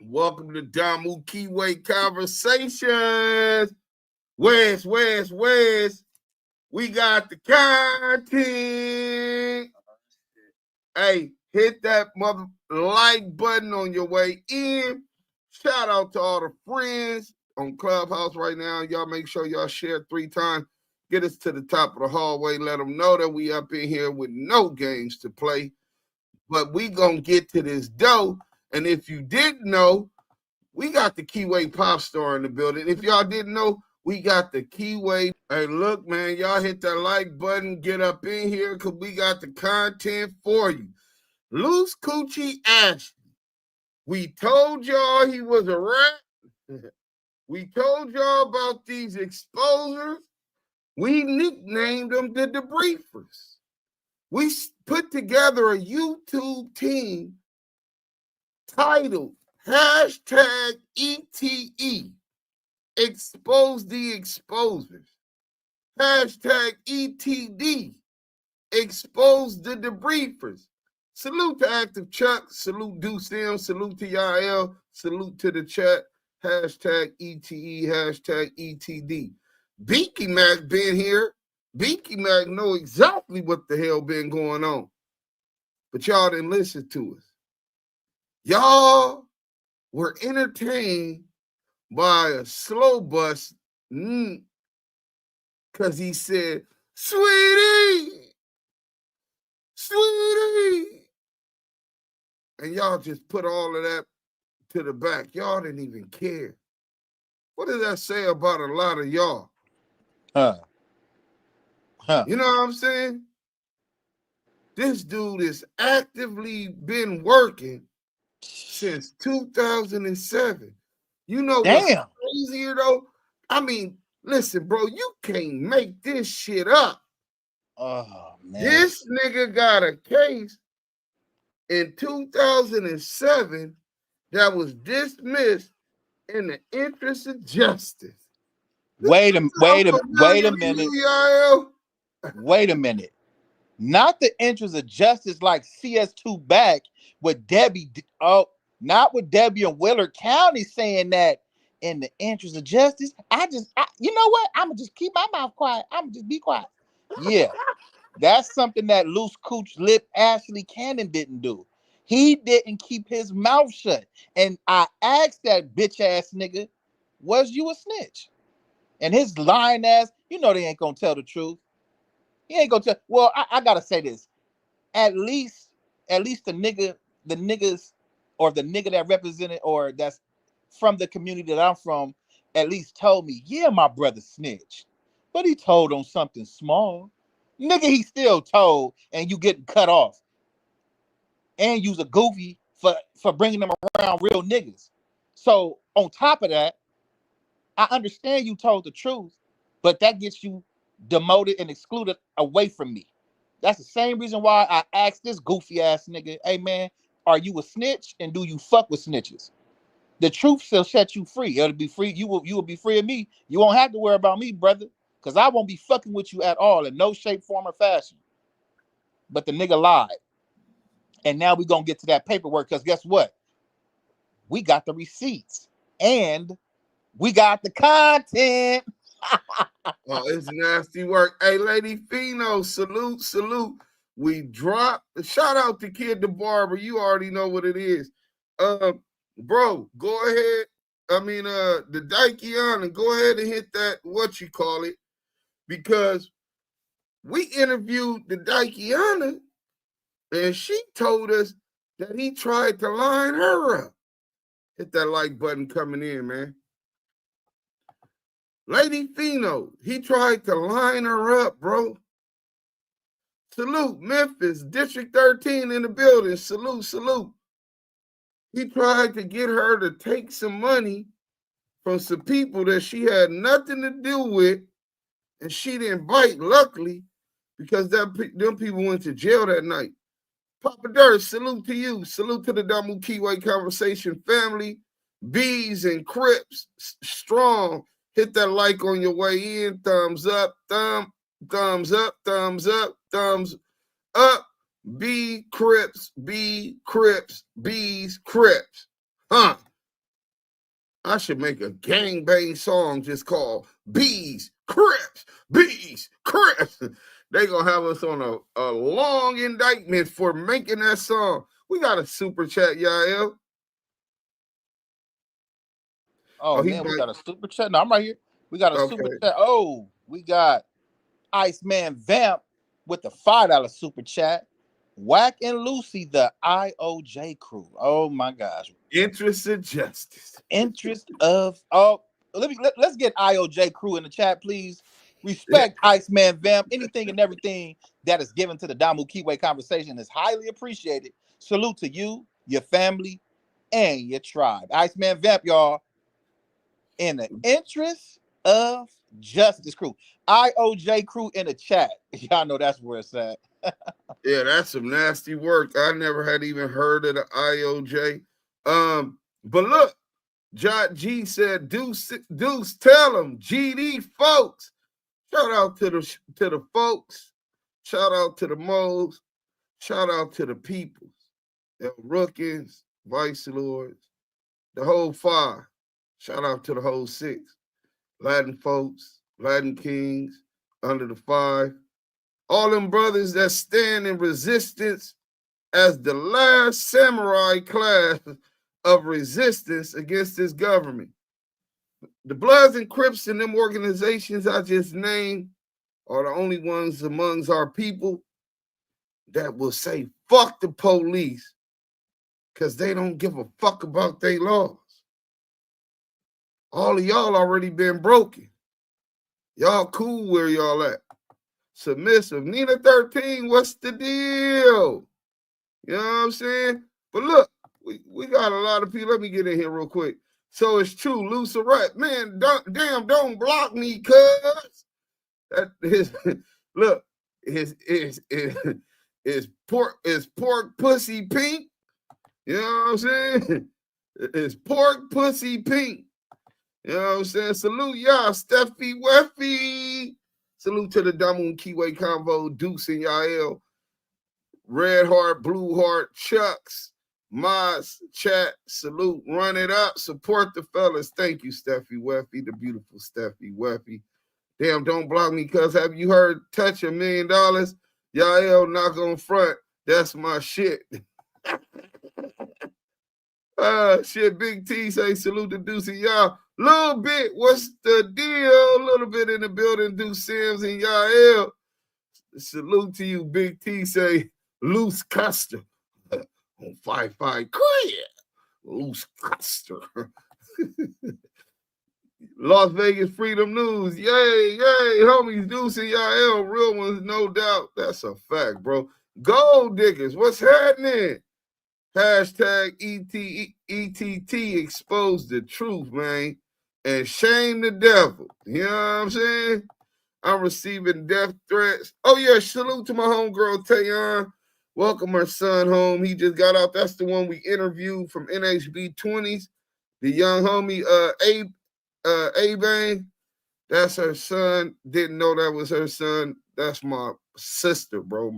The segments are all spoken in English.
Welcome to Damu Kiwe Conversations. Where's? We got the content. Hey, hit that mother like button on your way in. Shout out to all the friends on Clubhouse right now. Y'all make sure y'all share 3 times. Get us to the top of the hallway. Let them know that we up in here with no games to play. But we gonna get to this dough. And if you didn't know, we got the Keyway Pop Store in the building. If y'all didn't know, we got the Keyway. Hey, look, man, y'all hit that like button. Get up in here because we got the content for you. Luce Coochie Ashley. We told y'all he was a rat. We told y'all about these exposers. We nicknamed them the Debriefers. We put together a YouTube team titled #ETE, Expose the Exposers. #ETD, Expose the Debriefers. Salute to Active Chuck, salute Deuce M, salute to Yael, salute to the chat, #ETE, #ETD. Beaky Mac been here. Beaky Mac know exactly what the hell been going on. But y'all didn't listen to us. Y'all were entertained by a slow bus because he said, sweetie. And y'all just put all of that to the back. Y'all didn't even care. What does that say about a lot of y'all? You know what I'm saying? This dude has actively been working since 2007. You know what's crazier though? I mean, listen, bro, you can't make this shit up. Oh man. This nigga got a case in 2007 that was dismissed in the interest of justice. Wait a minute. Not the interest of justice like CS2 back with Debbie. Oh, not with Debbie and Willard County saying that in the interest of justice. You know what? I'm gonna just keep my mouth quiet. I'm gonna just be quiet. Yeah, that's something that Loose Cooch Lip Ashley Cannon didn't do. He didn't keep his mouth shut. And I asked that bitch ass nigga, was you a snitch? And his lying ass, you know they ain't gonna tell the truth. He ain't gonna tell. Well, I gotta say this. At least the niggas, or the nigga that represented or that's from the community that I'm from, at least told me, yeah, my brother snitched. But he told on something small. Nigga, he still told, and you getting cut off. And you's a goofy for bringing them around real niggas. So on top of that, I understand you told the truth, but that gets you demoted and excluded away from me. That's the same reason why I asked this goofy ass nigga, hey man, are you a snitch and do you fuck with snitches? The truth shall set you free. It'll be free. You will be free of me. You won't have to worry about me, brother, because I won't be fucking with you at all in no shape, form, or fashion. But the nigga lied. And now we're going to get to that paperwork because guess what? We got the receipts and we got the content. Oh, it's nasty work. Hey, Lady Fino, salute. We dropped. Shout out to Kid the Barber. You already know what it is. Bro, go ahead. The Daikiana, go ahead and hit that, because we interviewed the Daikiana and she told us that he tried to line her up. Hit that like button coming in, man. Lady Fino, he tried to line her up, bro. Salute, Memphis, District 13 in the building. Salute. He tried to get her to take some money from some people that she had nothing to do with, and she didn't bite, luckily, because them people went to jail that night. Papa Dirt, salute to you. Salute to the Damu Kiwe Conversation family. Bees and Crips, strong. Hit that like on your way in. Thumbs up, thumbs up. B Crips, Bees, Crips. Huh. I should make a gangbang song just called Bees, Crips, Bees, Crips. They gonna have us on a long indictment for making that song. We got a super chat, Yael. Oh man, we got a super chat. No, I'm right here. We got a super chat. Oh, we got Iceman Vamp with the $5 super chat. Whack and Lucy, the IOJ crew. Oh my gosh. Interest of justice. Interest of let's get IOJ crew in the chat, please. Respect Iceman Vamp. Anything and everything that is given to the Damu Kiwe conversation is highly appreciated. Salute to you, your family, and your tribe. Iceman Vamp, y'all. In the interest of justice crew. IOJ crew in the chat. Y'all know that's where it's at. Yeah, that's some nasty work. I never had even heard of the IOJ. But look, G said, Deuce, tell them, GD folks. Shout out to the folks. Shout out to the moles. Shout out to the peoples. The Rookins, Vice Lords, the whole 5. Shout out to the whole 6. Latin folks, Latin kings, under the 5. All them brothers that stand in resistance as the last samurai class of resistance against this government. The Bloods and Crips and them organizations I just named are the only ones amongst our people that will say, fuck the police, because they don't give a fuck about their laws. All of y'all already been broken. Y'all cool where y'all at. Submissive. Nina 13, what's the deal? You know what I'm saying? But look, we got a lot of people. Let me get in here real quick. So it's true, Luce right. Man, don't block me, cuz. That is look, is pork pussy pink. You know what I'm saying? It's pork pussy pink. You know what I'm saying? Salute y'all, Steffi Weffy. Salute to the Damu Kiwe Convo, Deuce and Yael. Red Heart, Blue Heart, Chucks, Mods, Chat, salute, run it up, support the fellas. Thank you, Steffi Weffy, the beautiful Steffi Weffy. Damn, don't block me, cuz have you heard Touch $1 Million? Yael, knock on front. That's my shit. Shit, Big T say salute to Deuce and y'all. Little bit, what's the deal? A little bit in the building, Deuce Sims and Yael. Salute to you, Big T say Luce Custer on 5-5 clear. Luce Custer. Las Vegas Freedom News. Yay, homies, Deuce and Yael, real ones, no doubt. That's a fact, bro. Gold diggers, what's happening? Hashtag ETT expose the truth, man, and shame the devil. You know what I'm saying? I'm receiving death threats. Oh, yeah, salute to my homegirl, Tayon. Welcome her son home. He just got out. That's the one we interviewed from NHB 20s. The young homie, Abang. That's her son. Didn't know that was her son. That's my sister, bro,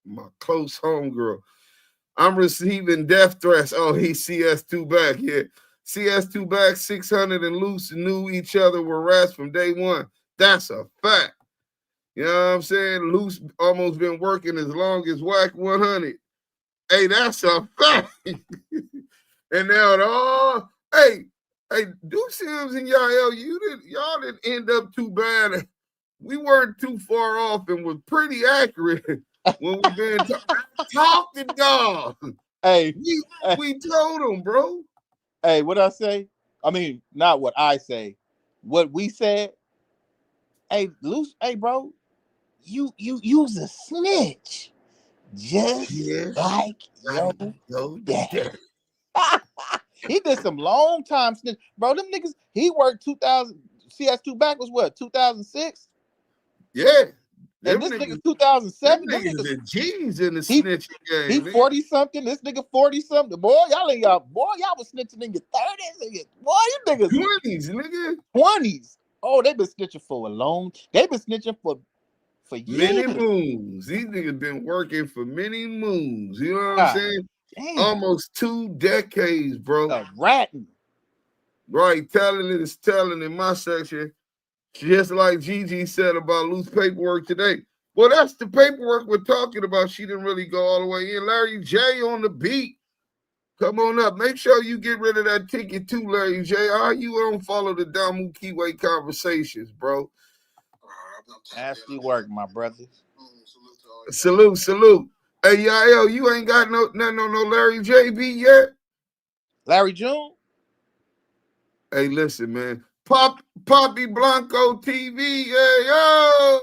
my close homegirl. I'm receiving death threats. Oh, he's CS2 back. Yeah. CS2 back, 600 and Luce knew each other were rats from day one. That's a fact. You know what I'm saying? Luce almost been working as long as Whack 100. Hey, that's a fact. And now hey, Deuce Sims and y'all didn't end up too bad. We weren't too far off and was pretty accurate when we been talking, dog. Hey, we told them, bro. Hey, what I say? I mean, not what I say. What we said. Hey, Luce. Hey, bro. You use a snitch, just like your dad. He did some long time snitch, bro. Them niggas. He worked 2000. CS2 back was what 2006. Yeah. And this nigga 2007. Them niggas the G's in the snitching game. He 40 something. This nigga 40 something. Boy, y'all was snitching in your 30s. Boy, you niggas 20s, nigga. 20s. Oh, they've been snitching for a long. They've been snitching for years. Many moons. These niggas been working for many moons. You know what I'm saying? Damn. Almost 2 decades, bro. Ratting. Right, telling it is telling in my section. Just like Gigi said about loose paperwork today. Well, that's the paperwork we're talking about. She didn't really go all the way in. Larry J on the beat. Come on up. Make sure you get rid of that ticket too, Larry J. How you don't follow the Damu Kiwe Conversations, bro? Nasty work, my brothers. Salute. Hey, yo, you ain't got no Larry J beat yet? Larry June? Hey, listen, man. Poppy Blanco TV. Hey, yo.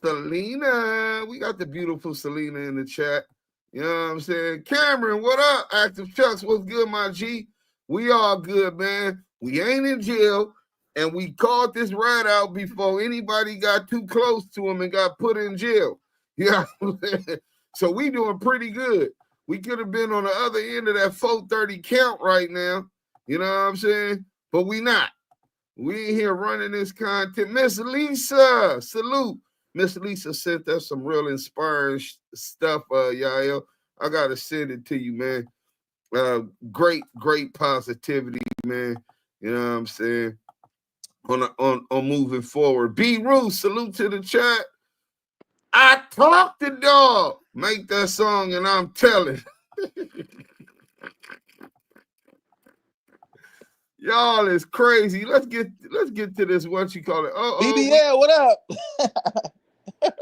Selena. We got the beautiful Selena in the chat. You know what I'm saying? Cameron, what up? Active Chucks, what's good, my G? We all good, man. We ain't in jail, and we caught this rat out before anybody got too close to him and got put in jail. Yeah, so we doing pretty good. We could have been on the other end of that 430 count right now. You know what I'm saying? But we not. We ain't here running this content. Miss Lisa, salute. Miss Lisa sent us some real inspiring stuff, Yael. I gotta send it to you, man. Great positivity, man. You know what I'm saying? On moving forward. B Ruth, salute to the chat. I talk the dog. Make that song, and I'm telling. Y'all is crazy. Let's get to this. What you call it? BBL, what up?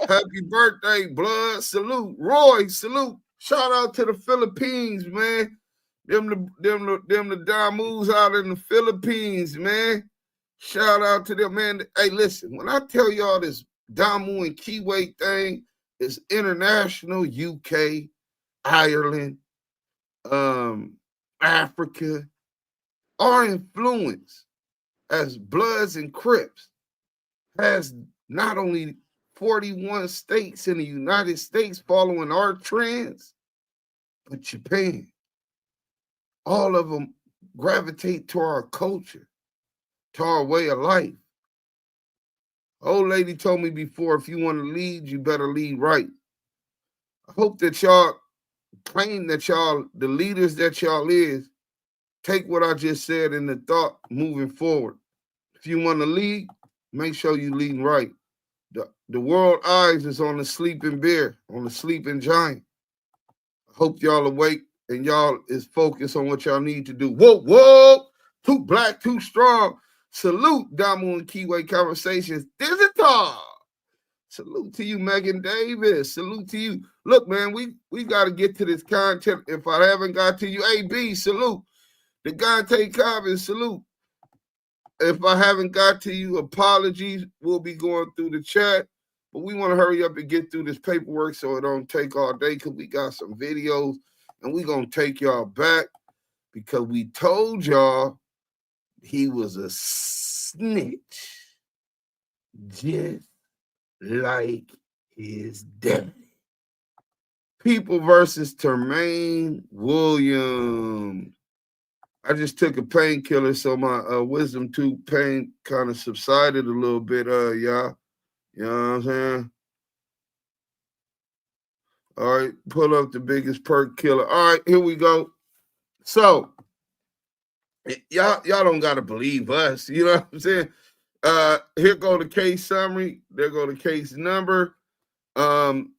Happy birthday, blood. Salute. Roy, salute. Shout out to the Philippines, man. Them the Damus out in the Philippines, man. Shout out to them, man. Hey, listen, when I tell y'all this Damu and Kiwe thing is international, UK, Ireland, Africa, our influence as Bloods and Crips has not only 41 states in the United States following our trends, but Japan. All of them gravitate to our culture, to our way of life. Old lady told me before, if you want to lead, you better lead right. I hope that y'all claim that y'all, the leaders that y'all is, take what I just said in the thought moving forward. If you want to lead, make sure you lead right. The world eyes is on the sleeping bear, on the sleeping giant. I hope y'all awake and y'all is focused on what y'all need to do. Whoa. Too black, too strong. Salute, Damu and Kiwe Conversations. Digital. Salute to you, Megan Davis. Salute to you. Look, man, we got to get to this content. If I haven't got to you, AB, salute. The Dante Cobbins, salute. If I haven't got to you, apologies. We'll be going through the chat. But we want to hurry up and get through this paperwork so it don't take all day because we got some videos and we're going to take y'all back because we told y'all he was a snitch just like his daddy. People versus Termaine Williams. I just took a painkiller, so my wisdom tooth pain kind of subsided a little bit, y'all. You know what I'm saying? All right, pull up the biggest perk killer. All right, here we go. So, y'all don't got to believe us. You know what I'm saying? Here go the case summary. There go the case number.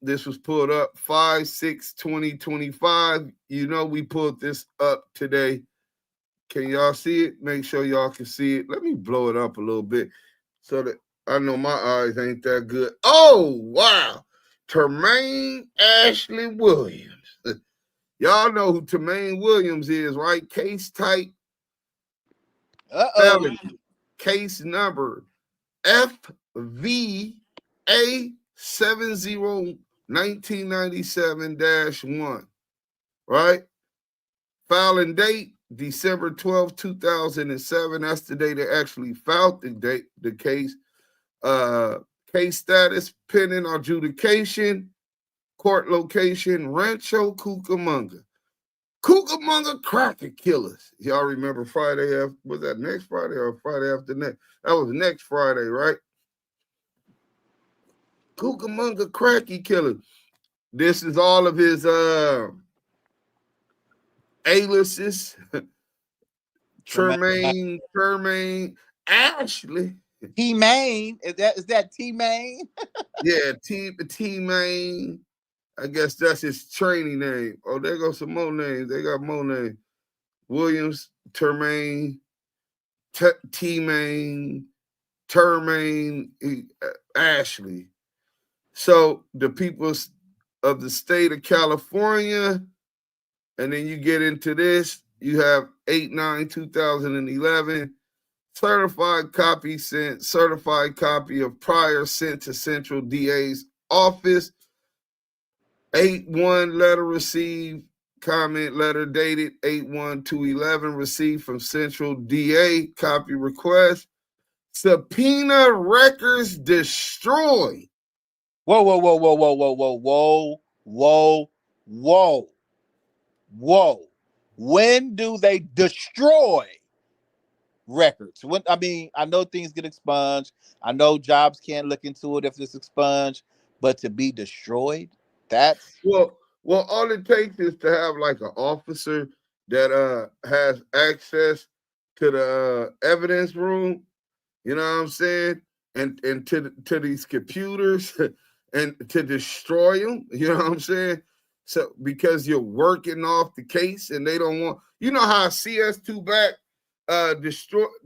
This was pulled up 5/6/2025. You know we pulled this up today. Can y'all see it? Make sure y'all can see it. Let me blow it up a little bit so that I know my eyes ain't that good. Oh, wow. Termaine Ashley Williams. Y'all know who Termaine Williams is, right? Case type felony. Case number FVA 70-1997-1. Right? Filing date December 12, 2007. That's the day they actually filed the case. Case status, pending adjudication, court location, Rancho Cucamonga. Cucamonga cracker killers. Y'all remember Friday after, was that next Friday or Friday after next? That was next Friday, right? Cucamonga cracky killer. This is all of his aliases. Tremaine, Ashley. T-Main. Is that T-Main? Yeah, T-Main. I guess that's his training name. Oh, there goes some more names. They got more names. Williams, Termaine, T-Main, Termaine, Ashley. So the people of the state of California, and then you get into this, you have 8/9/2011, certified copy sent, certified copy of prior sent to Central DA's office, 8/1 letter received, comment letter dated 8/1/2011 received from Central DA, copy request, subpoena records destroyed. Whoa, whoa, whoa, whoa, whoa, whoa, whoa, whoa, whoa, whoa, whoa. When do they destroy records? When, I mean, I know things get expunged. I know jobs can't look into it if it's expunged, but to be destroyed, that's well, all it takes is to have like an officer that has access to the evidence room, you know what I'm saying? And to these computers and to destroy them, you know what I'm saying? So because you're working off the case and they don't want, you know how CS2 back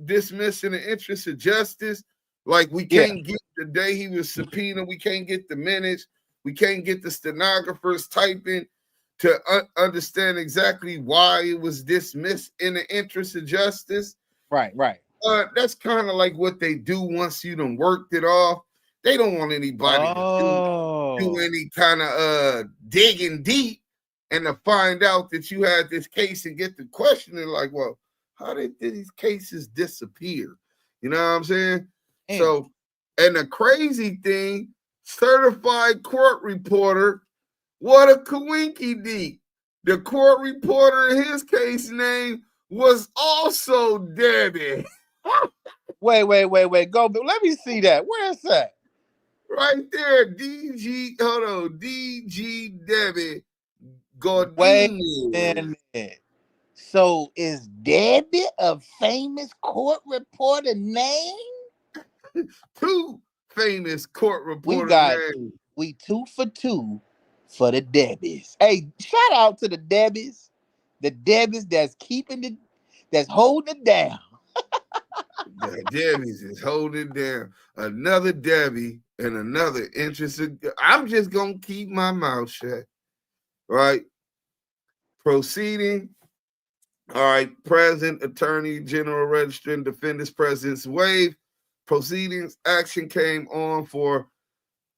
dismiss in the interest of justice. Like we can't get the day he was subpoenaed, we can't get the minutes, we can't get the stenographers typing to understand exactly why it was dismissed in the interest of justice. right. That's kind of like what they do once you done worked it off. They don't want anybody to do any kind of digging deep and to find out that you had this case and get the questioning like, well, how did these cases disappear? You know what I'm saying? Damn. So, and the crazy thing, certified court reporter, what a coinky dee. The court reporter in his case name was also Debbie. Wait. Go, let me see that. Where is that? Right there, DG. Hold on, DG Debbie Gordini. Wait a minute. So is Debbie a famous court reporter name? Two famous court reporter names. We 2 for 2 for the Debbies. Hey, shout out to the Debbies that's that's holding it down. The Debbies is holding down. Another Debbie and another interesting. I'm just gonna keep my mouth shut. Right. Proceeding. All right. Present Attorney General Registering Defendants President's waive. Proceedings. Action came on for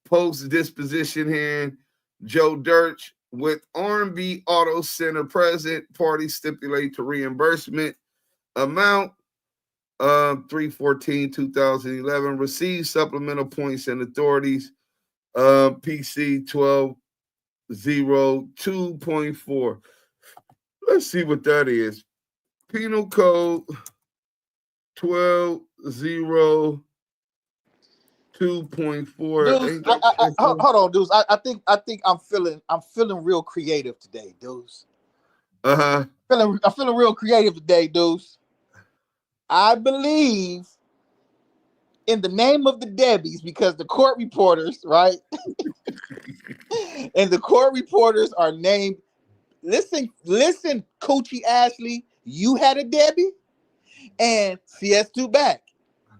post disposition hearing. Joe Dirch with R&B Auto Center present. Party stipulate to reimbursement amount. 3/14/2011 received supplemental points and authorities. PC 1202.4. Let's see what that is. Penal Code 1202.4. Hold on, dudes. I think I'm feeling real creative today, dudes. I'm feeling real creative today, dudes. I believe in the name of the Debbies because the court reporters, right? And the court reporters are named. Listen, Coochie Ashley, you had a Debbie, and CS2 back,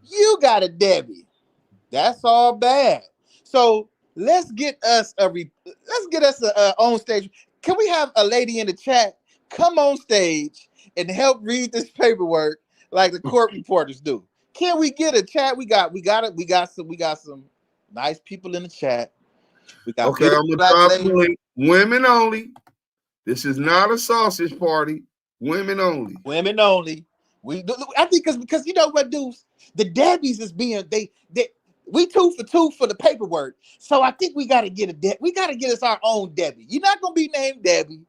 you got a Debbie. That's all bad. So let's get us a on stage. Can we have a lady in the chat come on stage and help read this paperwork like the court reporters do? Can we get a chat? We got some nice people in the chat. We got okay, I'm gonna stop women only. This is not a sausage party. Women only. Women only. I think because you know what, dudes, the Debbies is being we 2 for 2 for the paperwork. So I think we gotta get us our own Debbie. You're not gonna be named Debbie,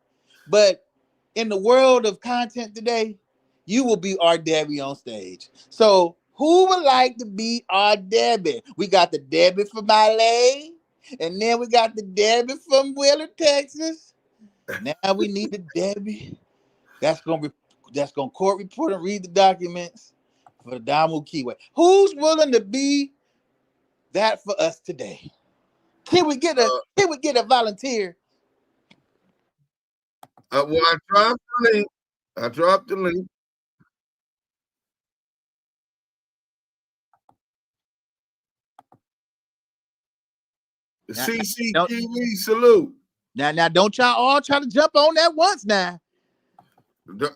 but in the world of content today, you will be our Debbie on stage. So who would like to be our Debbie? We got the Debbie from LA, and then we got the Debbie from Wheeler, Texas. Now we need the Debbie that's gonna court report and read the documents for the Damu Kiwe. Who's willing to be that for us today? Can we get a volunteer? Well, I dropped the link. CCTV salute. Now, don't y'all all try to jump on that once now. but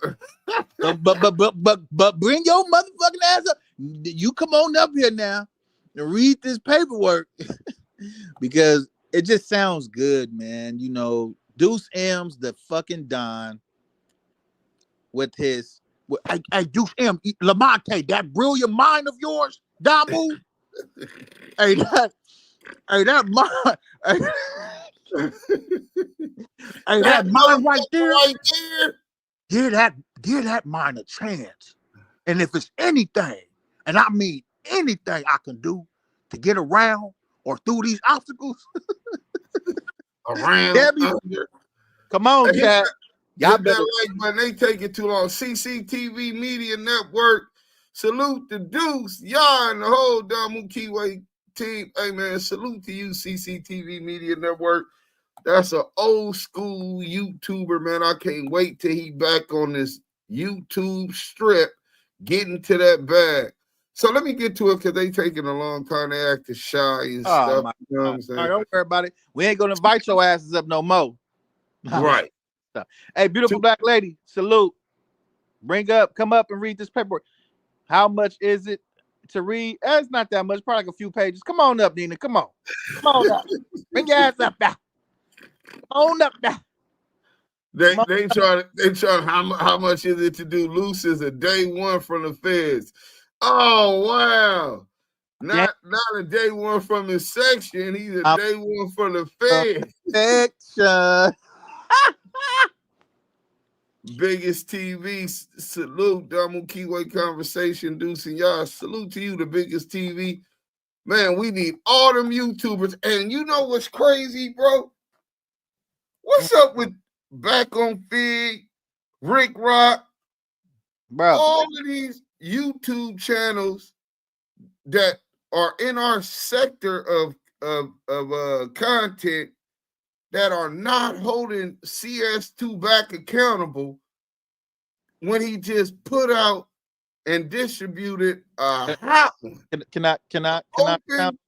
bring your motherfucking ass up. You come on up here now and read this paperwork because it just sounds good, man. You know, Deuce M's the fucking Don with his. Hey, Deuce M, Lamonte, that brilliant mind of yours, Damu. hey, that mind. That mind right there. Give that mind a chance. And if it's anything, and I mean anything I can do to get around or through these obstacles. Around. Debbie, come on, chat. Y'all better like button. They take it too long. CCTV Media Network. Salute the Deuce. Y'all and the whole Damu Kiwe team. Hey, man, salute to you, CCTV Media Network. That's an old school YouTuber, man. I can't wait till he back on this YouTube strip, getting to that bag. So let me get to it because they taking a long time. They acting shy and stuff. You know what I'm saying? All right, don't worry about it. We ain't gonna invite your asses up no more. Right. Hey, beautiful black lady, salute. Come up and read this paperwork. How much is it to read? It's not that much, probably like a few pages. Come on up, Nina. Come on up. Bring your ass up now. On up now. They try how much is it to do? Luce is a day one from the feds. Oh wow. Not a day one from his section. He's a day one from the feds. Section. Biggest TV, salute, Damu Kiwe Conversation, Deuce and y'all. Salute to you, the biggest TV. Man, we need all them YouTubers. And you know what's crazy, bro? What's up with Back on Fig, Rick Rock, bro? All of these YouTube channels that are in our sector of content that are not holding CS2 back accountable when he just put out and distributed a hot one. Can I count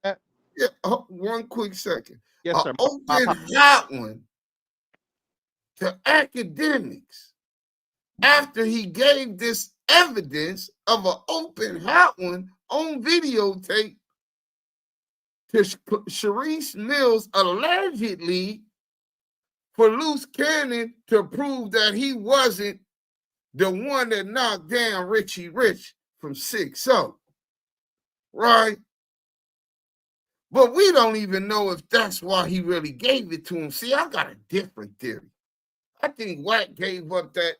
that? Yeah, one quick second. Yes, sir. Open hot one to academics after he gave this evidence of an open hot one on videotape to Sharice Mills allegedly for Luce Cannon to prove that he wasn't the one that knocked down Richie Rich from 6-0, right? But we don't even know if that's why he really gave it to him. See, I got a different theory. I think Wack gave up that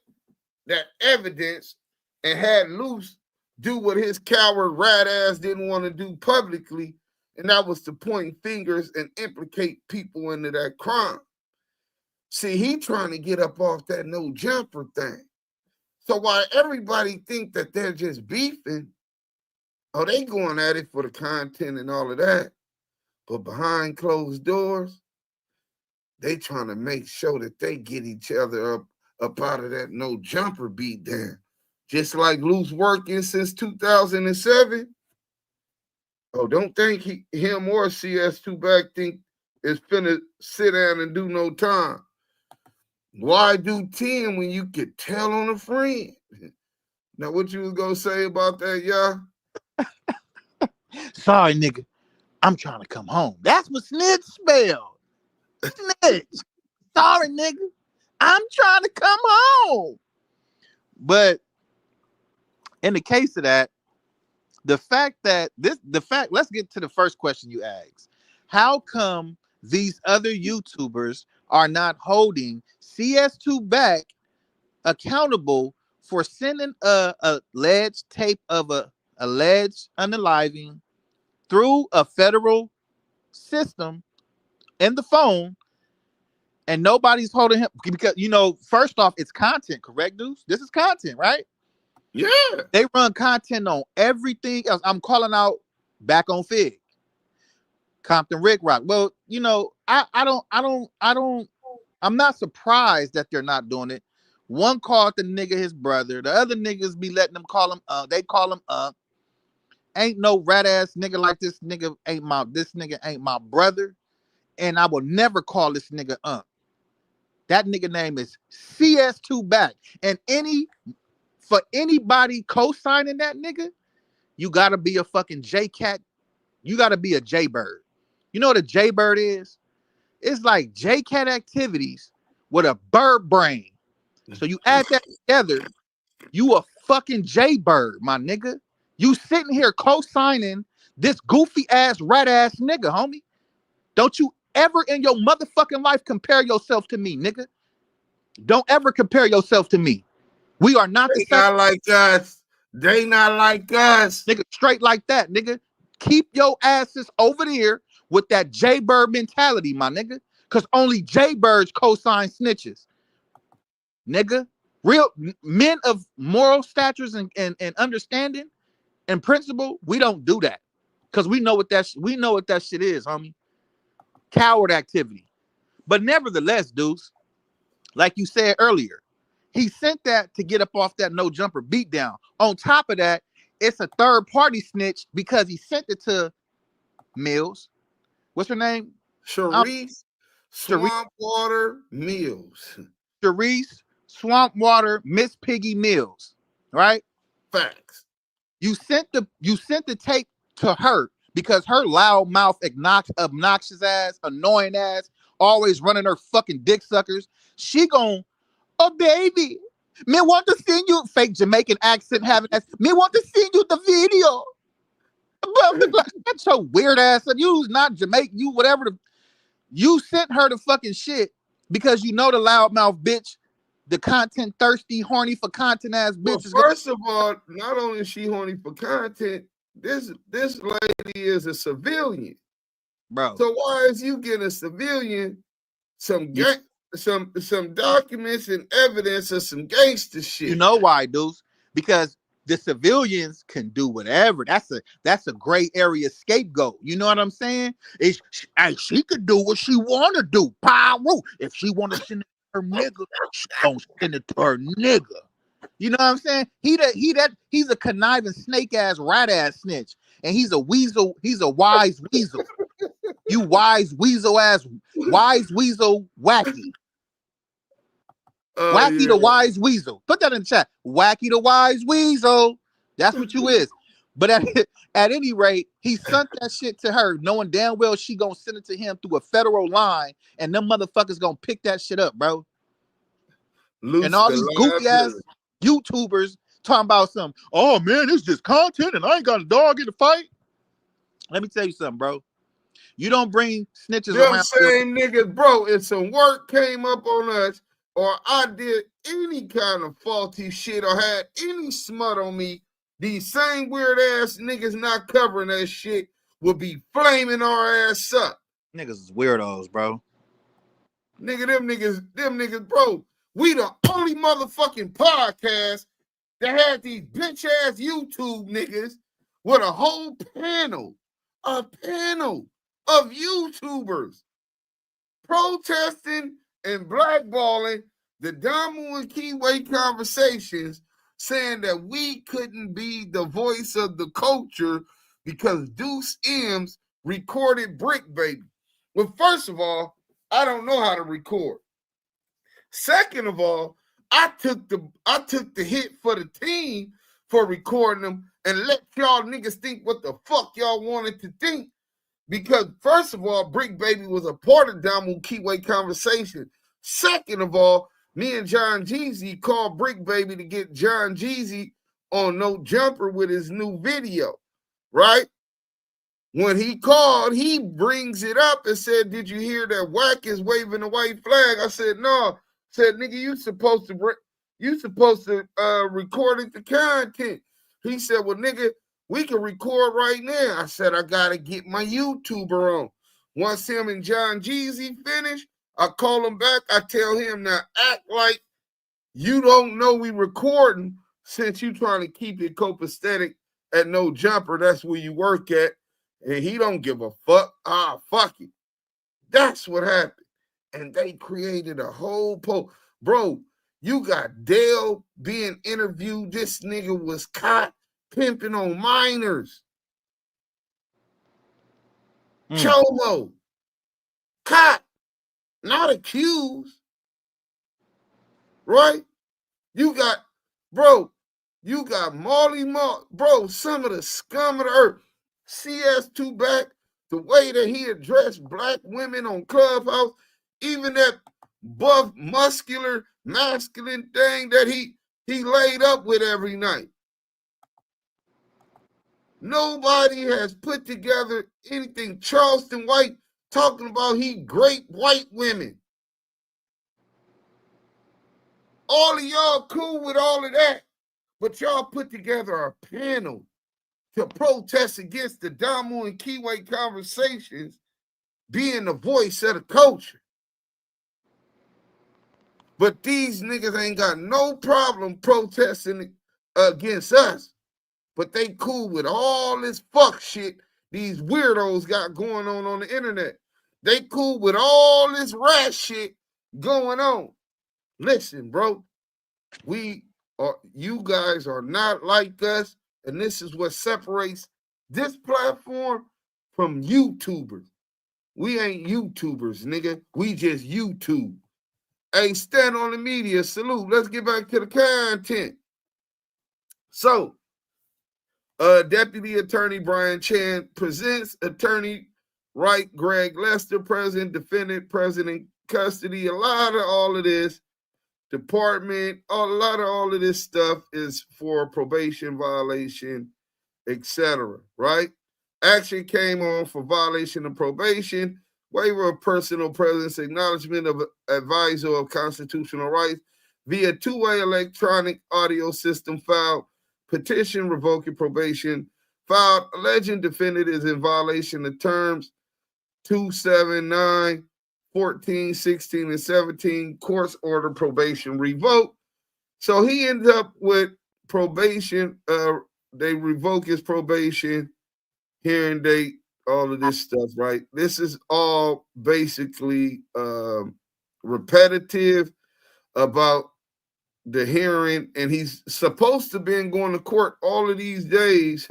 evidence and had Luce do what his coward rat ass didn't want to do publicly, and that was to point fingers and implicate people into that crime. See, he trying to get up off that no jumper thing. So while everybody think that they're just beefing, they going at it for the content and all of that. But behind closed doors, they trying to make sure that they get each other up out of that no jumper beat down. Just like Luce working since 2007. Don't think him or CS2 back think is finna sit down and do no time. Why do 10 when you could tell on a friend? Now, what you was gonna say about that, y'all? Sorry, nigga. I'm trying to come home. That's what snitch spelled. Snitch. Sorry, nigga. I'm trying to come home. But in the case of that, let's get to the first question you asked. How come these other YouTubers are not holding CS2 back accountable for sending a alleged tape of a alleged unaliving through a federal system in the phone And nobody's holding him because, you know, first off, it's content, correct, dudes? This is content, right? Yeah. They run content on everything else. I'm calling out back on Fig, Compton Rick Rock. Well, you know, I'm not surprised that they're not doing it. One called the nigga his brother. The other niggas be letting them call him they call him ain't no rat ass nigga like this nigga ain't my brother. And I will never call this nigga That nigga name is CS2 back. And for anybody co-signing that nigga, you gotta be a fucking J-Cat. You gotta be a J-Bird. You know what a J-Bird is? It's like J-Cat activities with a bird brain. So you add that together, you a fucking J-Bird, my nigga. You sitting here co-signing this goofy ass rat ass nigga, homie. Don't you ever in your motherfucking life compare yourself to me, nigga. Don't ever compare yourself to me. We are not the same. They not like us. They not like us. Nigga, straight like that, nigga. Keep your asses over there with that J-Bird mentality, my nigga. Because only J-Birds co-sign snitches. Nigga. Real men of moral statures and understanding and principle, we don't do that. Because we know what that shit is, homie. Coward activity. But nevertheless, dudes, like you said earlier, he sent that to get up off that no jumper beatdown. On top of that, it's a third party snitch because he sent it to Mills. What's her name? Sharice Swampwater Mills. Sharice Swampwater Miss Piggy Mills. Right? Facts. You sent the tape to her because her loud mouth, obnoxious ass, annoying ass, always running her fucking dick suckers. She gon', oh baby, me want to send you fake Jamaican accent having that. Me want to send you the video. That's so weird ass. You's not Jamaican. You whatever. You sent her the fucking shit because you know the loudmouth bitch, the content thirsty, horny for content ass bitch. Well, first of all, not only is she horny for content, this lady is a civilian, bro. So why is you getting a civilian some documents and evidence of some gangster shit? You know why, dudes? Because the civilians can do whatever. That's a gray area scapegoat. You know what I'm saying? She could do what she want to do. Pyro. If she want to send it to her nigga, she don't send it to her nigga. You know what I'm saying? He's a conniving snake ass rat ass snitch, and he's a weasel. He's a wise weasel. You wise weasel ass wise weasel wacky. Wacky the wise weasel. Put that in the chat. Wacky the wise weasel. That's what you is. But at any rate, he sent that shit to her, knowing damn well she gonna send it to him through a federal line, and them motherfuckers gonna pick that shit up, bro. Luce and all these goofy ass YouTubers talking about something. Oh man, it's just content, and I ain't got a dog in the fight. Let me tell you something, bro. You don't bring snitches around. Same niggas, bro. If some work came up on us, or I did any kind of faulty shit or had any smut on me, these same weird ass niggas not covering that shit will be flaming our ass up. Niggas is weirdos, bro. Nigga, them niggas, bro. We the only motherfucking podcast that had these bitch ass YouTube niggas with a whole panel of YouTubers protesting and blackballing the Damu Kiwe Conversations, saying that we couldn't be the voice of the culture because Deuce M's recorded Brick Baby. Well, first of all, I don't know how to record. Second of all, I took the hit for the team for recording them and let y'all niggas think what the fuck y'all wanted to think. Because first of all, Brick Baby was a part of Damu Kiwe Conversation. Second of all, me and John Gigi called Brick Baby to get John Gigi on No Jumper with his new video, right? When he called, he brings it up and said, "Did you hear that Whack is waving the white flag?" I said, "No." Said, "Nigga, you supposed to record it the content." He said, "Well, nigga, we can record right now." I said, "I gotta get my YouTuber on." Once him and John Gigi finished, I call him back. I tell him, now act like you don't know we recording since you trying to keep it copacetic at No Jumper. That's where you work at. And he don't give a fuck. Fuck it. That's what happened. And they created a whole Bro, you got Dale being interviewed. This nigga was caught pimping on minors. Chomo. Caught. Not accused. Right? You got Marley Marl. Bro, some of the scum of the earth. CS2 back, the way that he addressed black women on Clubhouse, even that buff, muscular, masculine thing that he laid up with every night. Nobody has put together anything. Charleston White talking about he great white women. All of y'all cool with all of that, but y'all put together a panel to protest against the Damu and Kiwe Conversations being the voice of the culture. But these niggas ain't got no problem protesting against us. But they cool with all this fuck shit these weirdos got going on the internet. They cool with all this rat shit going on. Listen, bro, you guys are not like us, and this is what separates this platform from YouTubers. We ain't YouTubers, nigga. We just YouTube. Hey, stand on the media. Salute. Let's get back to the content. So, Deputy Attorney Brian Chan presents Attorney Wright Greg Lester, President, Defendant, President, Custody. A lot of all of this department, a lot of all of this stuff is for probation violation, etc. Right? Action came on for violation of probation, waiver of personal presence, acknowledgement of advisor of constitutional rights via two-way electronic audio system filed, petition revoking probation, filed alleging defendant is in violation of terms 279, 14, 16, and 17, court's order probation revoked. So he ends up with probation. They revoke his probation, hearing date, all of this stuff, right? This is all basically repetitive about the hearing, and he's supposed to be going to court all of these days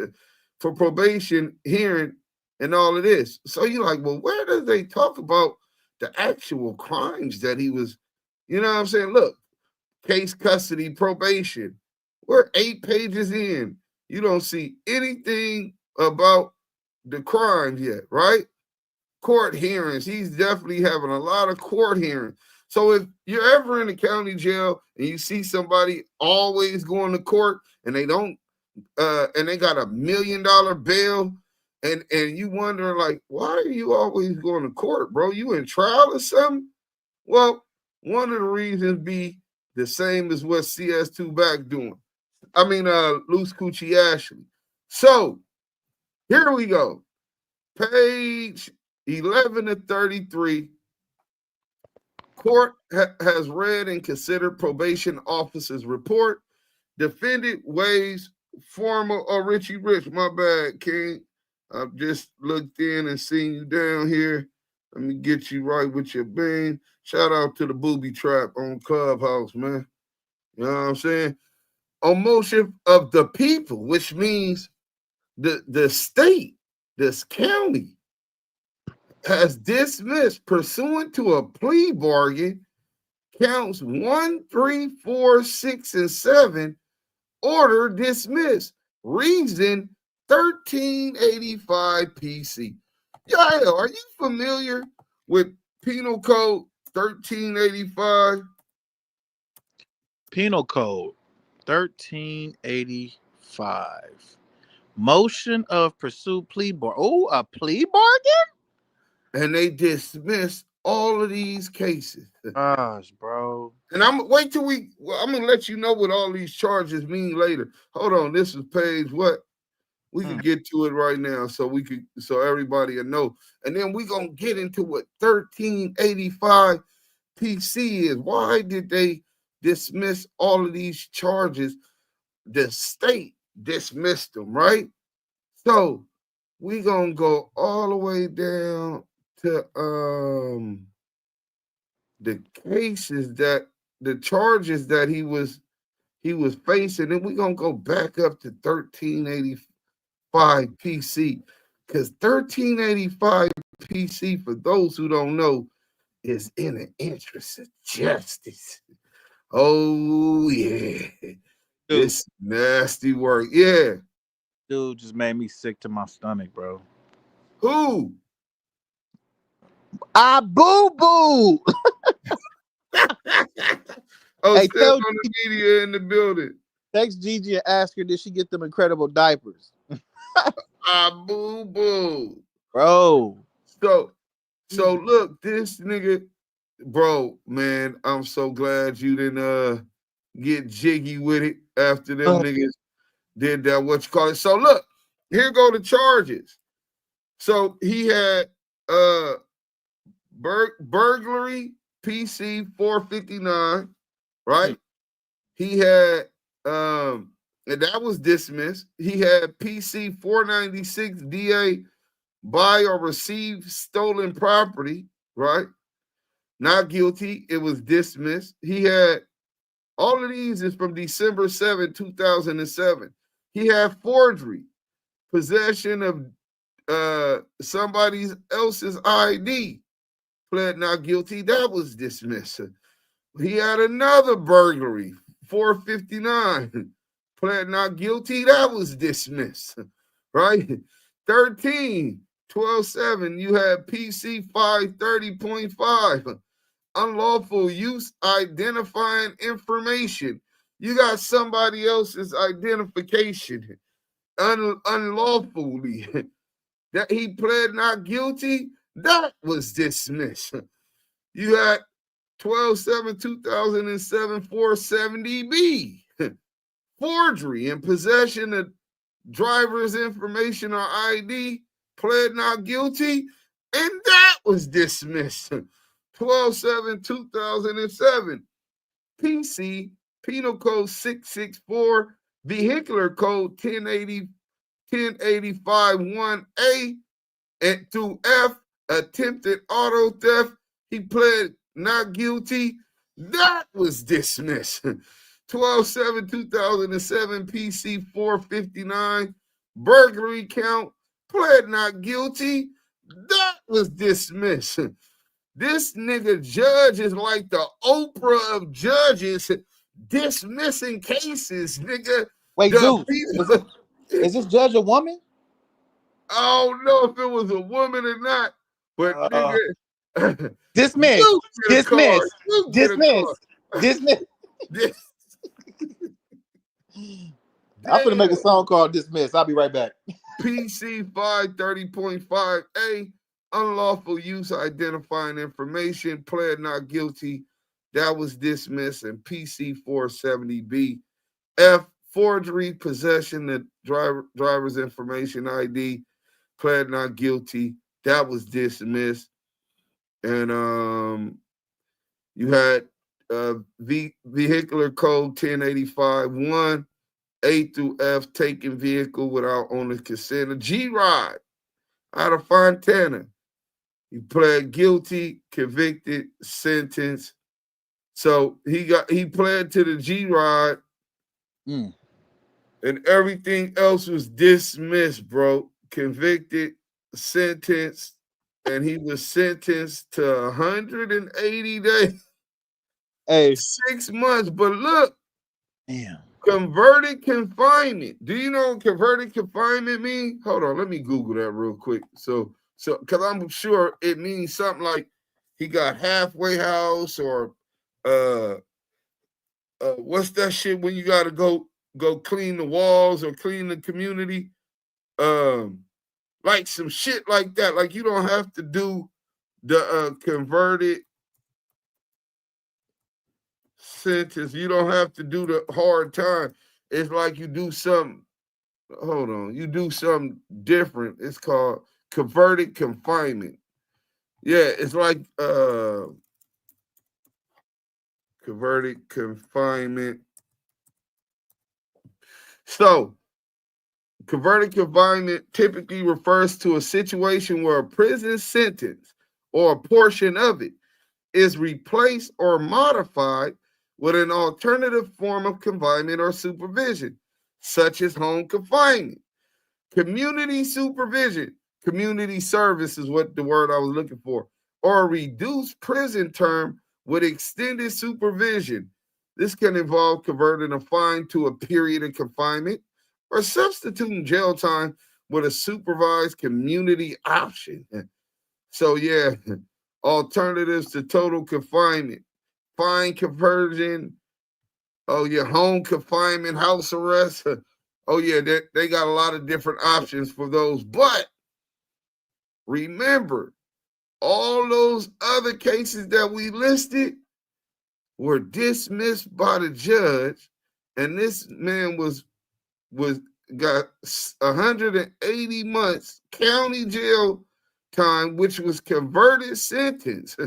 for probation hearing and all of this. So you're like, well, where does they talk about the actual crimes that he was, you know what I'm saying? Look, case custody, probation. We're 8 pages in. You don't see anything about the crimes yet, right? Court hearings. He's definitely having a lot of court hearings. So if you're ever in the county jail and you see somebody always going to court and they don't, and they got $1 million bail, and you wondering like, why are you always going to court, bro? You in trial or something? Well, one of the reasons be the same as what CS2 back doing. I mean, Luce Coochie Ashley. So here we go. Page 11 to 33. Court has read and considered probation officer's report. Defendant waives formal, Richie Rich, my bad, King. I've just looked in and seen you down here. Let me get you right with your bean. Shout out to the Booby Trap on Clubhouse, man. You know what I'm saying? On motion of the people, which means the state, this county, has dismissed pursuant to a plea bargain counts 1, 3, 4, 6, and 7. Order dismissed. Reason 1385 PC. Yael, are you familiar with Penal Code 1385? Penal Code 1385. Motion of pursuit plea bargain. Oh, a plea bargain? And they dismissed all of these cases. Gosh, bro. And I'm gonna let you know what all these charges mean later. Hold on, this is page what? We can get to it right now so everybody will know. And then we're gonna get into what 1385 PC is. Why did they dismiss all of these charges? The state dismissed them, right? So we gonna go all the way down to the cases that the charges that he was facing, and we're gonna go back up to 1385 PC. Because 1385 PC, for those who don't know, is in the interest of justice. Oh yeah. Dude, This nasty work. Yeah. dude just made me sick to my stomach, bro. Who? Ah, boo boo. Oh, Hey, still on the media in the building. Text Gigi and ask her, did she get them incredible diapers? Ah, boo boo. Bro. So look, this nigga, bro, man, I'm so glad you didn't get jiggy with it after them niggas did that, what you call it. So look, here go the charges. So he had burglary, PC 459, right? He had and that was dismissed. He had PC 496 DA buy or receive stolen property, right? Not guilty. It was dismissed. He had all of these is from December 7, 2007. He had forgery, possession of somebody else's ID, pled not guilty. That was dismissed. He had another burglary, 459, pled not guilty. That was dismissed, right? 13, 12-7, you had PC 530.5, unlawful use identifying information. You got somebody else's identification unlawfully. That he pled not guilty, that was dismissed. You had 12-7-2007 470B, forgery and possession of driver's information or ID, pled not guilty, and that was dismissed. 12-7-2007, PC, Penal Code 664, Vehicular Code 1085-1A and through F, attempted auto theft. He pled not guilty. That was dismissed. 12-7-2007, PC 459, burglary count, pled not guilty. That was dismissed. This nigga judge is like the Oprah of judges, dismissing cases, nigga. Wait, dude, is this judge a woman? I don't know if it was a woman or not, but nigga. Dismiss. Dismiss. Dismiss. I'm gonna make a song called Dismiss. I'll be right back. PC 530.5A, unlawful use identifying information, pled not guilty. That was dismissed. And PC 470B, F, forgery, possession of driver's information ID, pled not guilty. That was dismissed. And you had vehicular code 1085-1, A through F, taking vehicle without owner's consent. A G-Ride out of Fontana. He pled guilty, convicted, sentenced. So he pled to the G-Ride, and everything else was dismissed, bro. Convicted, sentenced, and he was sentenced to 180 days. Hey, 6 months. But look, damn. Converted confinement. Do you know what converted confinement means? Hold on, let me Google that real quick. So because I'm sure it means something like he got halfway house or what's that shit when you gotta go clean the walls or clean the community? Like some shit like that. Like you don't have to do the converted sentence. You don't have to do the hard time. It's like you do something. Hold on. You do something different. It's called converted confinement. Yeah, it's like converted confinement. So, converted confinement typically refers to a situation where a prison sentence or a portion of it is replaced or modified with an alternative form of confinement or supervision, such as home confinement. Community supervision, community service is what the word I was looking for, or a reduced prison term with extended supervision. This can involve converting a fine to a period of confinement or substituting jail time with a supervised community option. So, yeah, alternatives to total confinement, fine conversion, oh, yeah, home confinement, house arrest. Oh, yeah, they got a lot of different options for those. But remember, all those other cases that we listed were dismissed by the judge, and this man was got 180 months county jail time, which was converted sentence.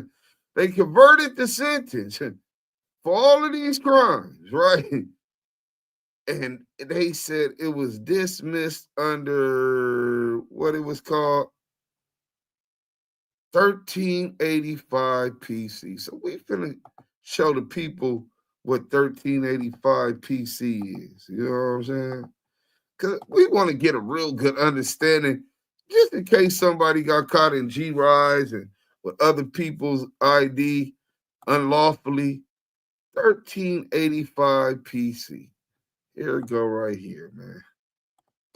They converted the sentence for all of these crimes, right? And they said it was dismissed under what it was called 1385 PC. So we finna show the people what 1385 PC is. You know what I'm saying? Because we want to get a real good understanding, just in case somebody got caught in G-Rise and with other people's ID unlawfully. 1385 PC. Here we go right here, man.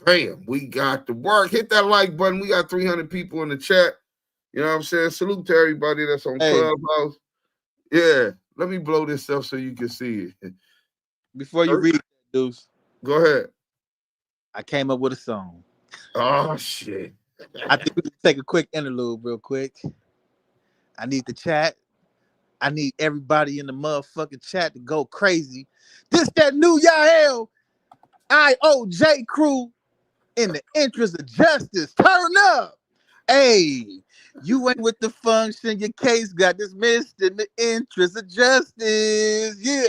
Bam, we got the work. Hit that like button. We got 300 people in the chat. You know what I'm saying? Salute to everybody that's on Clubhouse. Yeah, let me blow this up so you can see it. Before you read that, Deuce. Go ahead. I came up with a song. Oh, shit. I think we can take a quick interlude real quick. I need the chat. I need everybody in the motherfucking chat to go crazy. This that new Yael IOJ crew in the interest of justice. Turn up. Hey, you ain't with the function. Your case got dismissed in the interest of justice. Yeah.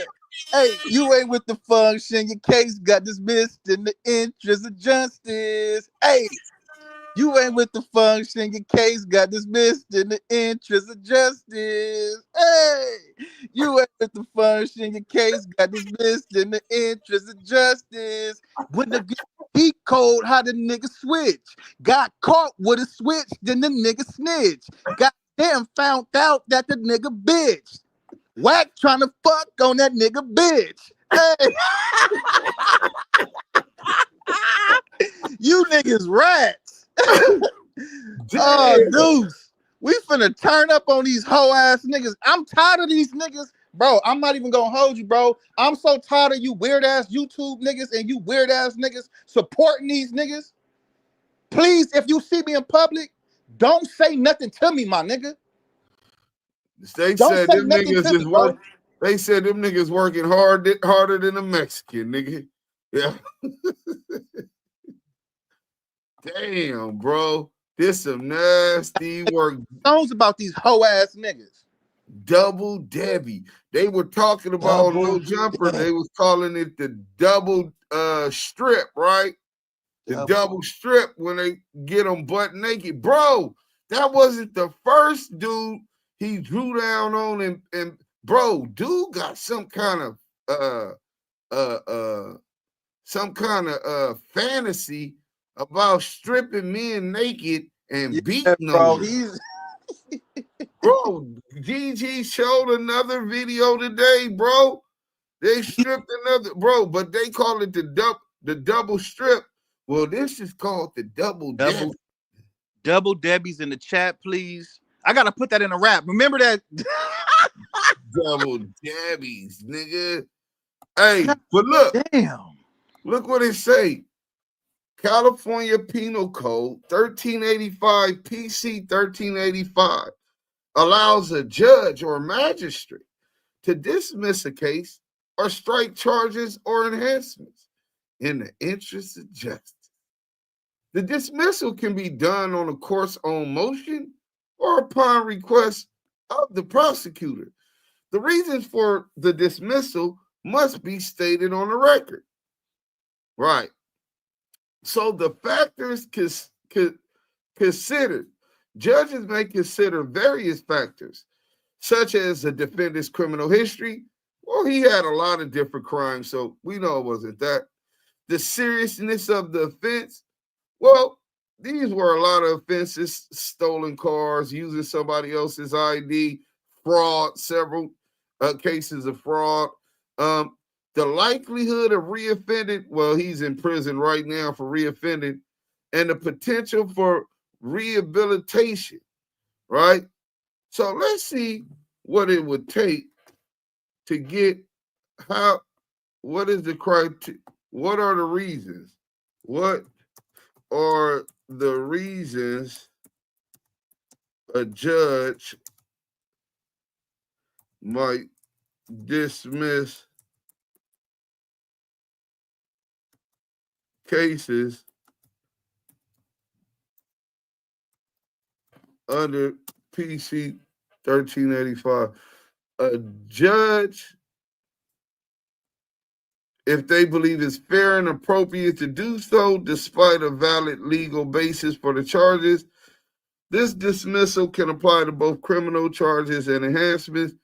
Hey, you ain't with the function. Your case got dismissed in the interest of justice. Hey, you ain't with the function. Your case got dismissed in the interest of justice. Hey, you ain't with the function. Your case got dismissed in the interest of justice. When the heat code, how the nigga switch. Got caught with a switch, then the nigga snitch. Goddamn found out that the nigga bitch. Whack trying to fuck on that nigga bitch. Hey. You niggas rats. Deuce. We finna turn up on these hoe ass niggas. I'm tired of these niggas. Bro, I'm not even gonna hold you, bro. I'm so tired of you weird ass YouTube niggas and you weird ass niggas supporting these niggas. Please, if you see me in public, don't say nothing to me, my nigga. They said them niggas is working. They said them niggas working harder than a Mexican, nigga. Yeah. Damn, bro. This some nasty work. Songs about these hoe ass niggas. Double Debbie. They were talking about No Jumper. They was calling it the double strip, right? The double strip when they get them butt naked. Bro, that wasn't the first dude he drew down on, and bro, dude got some kind of fantasy about stripping men naked and beating them. Bro, Gigi showed another video today, bro. They stripped another, bro, but they call it the double strip. Well, this is called the double Debbie. Double Debbie's in the chat, please. I gotta put that in a rap. Remember that? Double Debbie's, nigga. Hey, but look. Damn. Look what it say. California Penal Code 1385 PC 1385 allows a judge or magistrate to dismiss a case or strike charges or enhancements in the interest of justice. The dismissal can be done on a court's own motion or upon request of the prosecutor. The reasons for the dismissal must be stated on the record. Right. So the factors considered, judges may consider various factors, such as the defendant's criminal history. Well, he had a lot of different crimes, so we know it wasn't that. The seriousness of the offense. Well, these were a lot of offenses: stolen cars, using somebody else's ID, fraud, several cases of fraud. The likelihood of reoffending, well, he's in prison right now for reoffending, and the potential for rehabilitation, right? So let's see what it would take to get what is the criteria? What are the reasons? What are the reasons a judge might dismiss cases under PC 1385? A judge, if they believe it's fair and appropriate to do so, despite a valid legal basis for the charges, this dismissal can apply to both criminal charges and enhancements.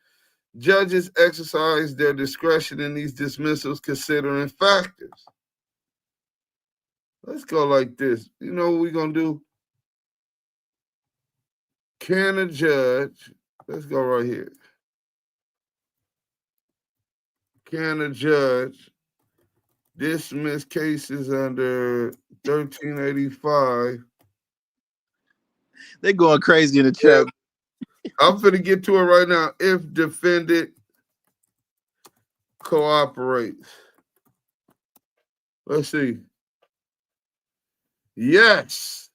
Judges exercise their discretion in these dismissals considering factors. Let's go like this. You know what we're going to do? Can a judge, let's go right here. Can a judge dismiss cases under 1385? They're going crazy in the chat. I'm finna get to it right now. If defendant cooperates. Let's see. Yes.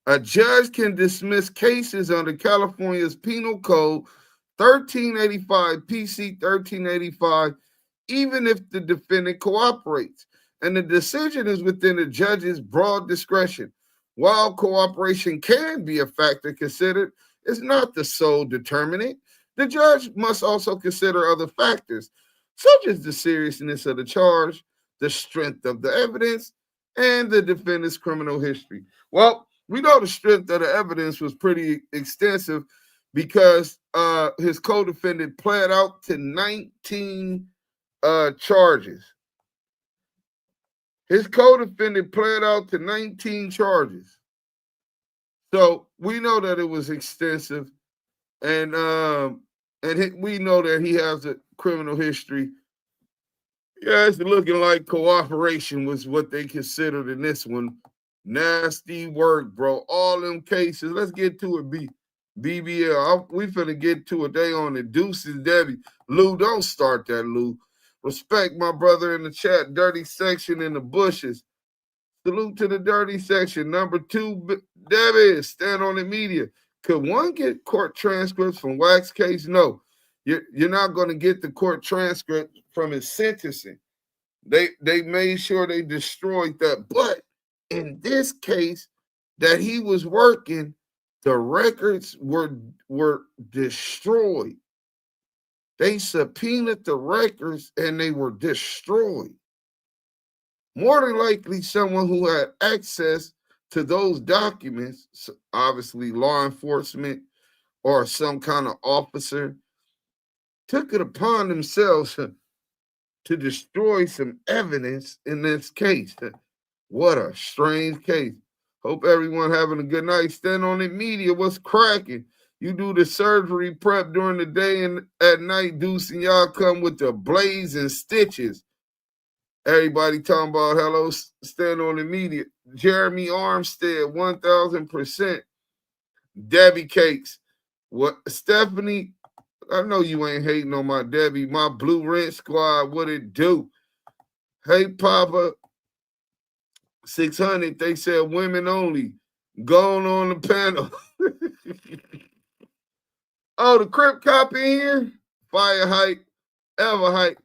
A judge can dismiss cases under California's Penal Code 1385, PC 1385, even if the defendant cooperates. And the decision is within the judge's broad discretion. While cooperation can be a factor considered, it's not the sole determinant. The judge must also consider other factors, such as the seriousness of the charge, the strength of the evidence, and the defendant's criminal history. Well, we know the strength of the evidence was pretty extensive because his co-defendant pled out to 19 charges. His co-defendant pled out to 19 charges. So we know that it was extensive, and we know that he has a criminal history. Yeah, it's looking like cooperation was what they considered in this one. Nasty work, bro. All them cases. Let's get to it, BBL. We finna get to it. They on the deuces, Debbie. Lou, don't start that, Lou. Respect my brother in the chat. Dirty section in the bushes. Salute to the dirty section. Number 2, Debbie, stand on the media. Could one get court transcripts from Wax case? No. You're not going to get the court transcript from his sentencing. They made sure they destroyed that. But in this case that he was working, the records were destroyed. They subpoenaed the records and they were destroyed. More than likely, someone who had access to those documents, obviously law enforcement or some kind of officer, took it upon themselves to destroy some evidence in this case. What a strange case. Hope everyone having a good night. Stand on it media. What's cracking? You do the surgery prep during the day and at night, Deuce, and y'all come with the blazing stitches. Everybody talking about hello, stand on the media. Jeremy Armstead, 1,000%. Debbie Cakes. What, Stephanie? I know you ain't hating on my Debbie. My Blue Rent Squad, what it do? Hey, Papa, 600. They said women only. Going on the panel. Oh, the Crip cop in here? Fire hype, ever hype.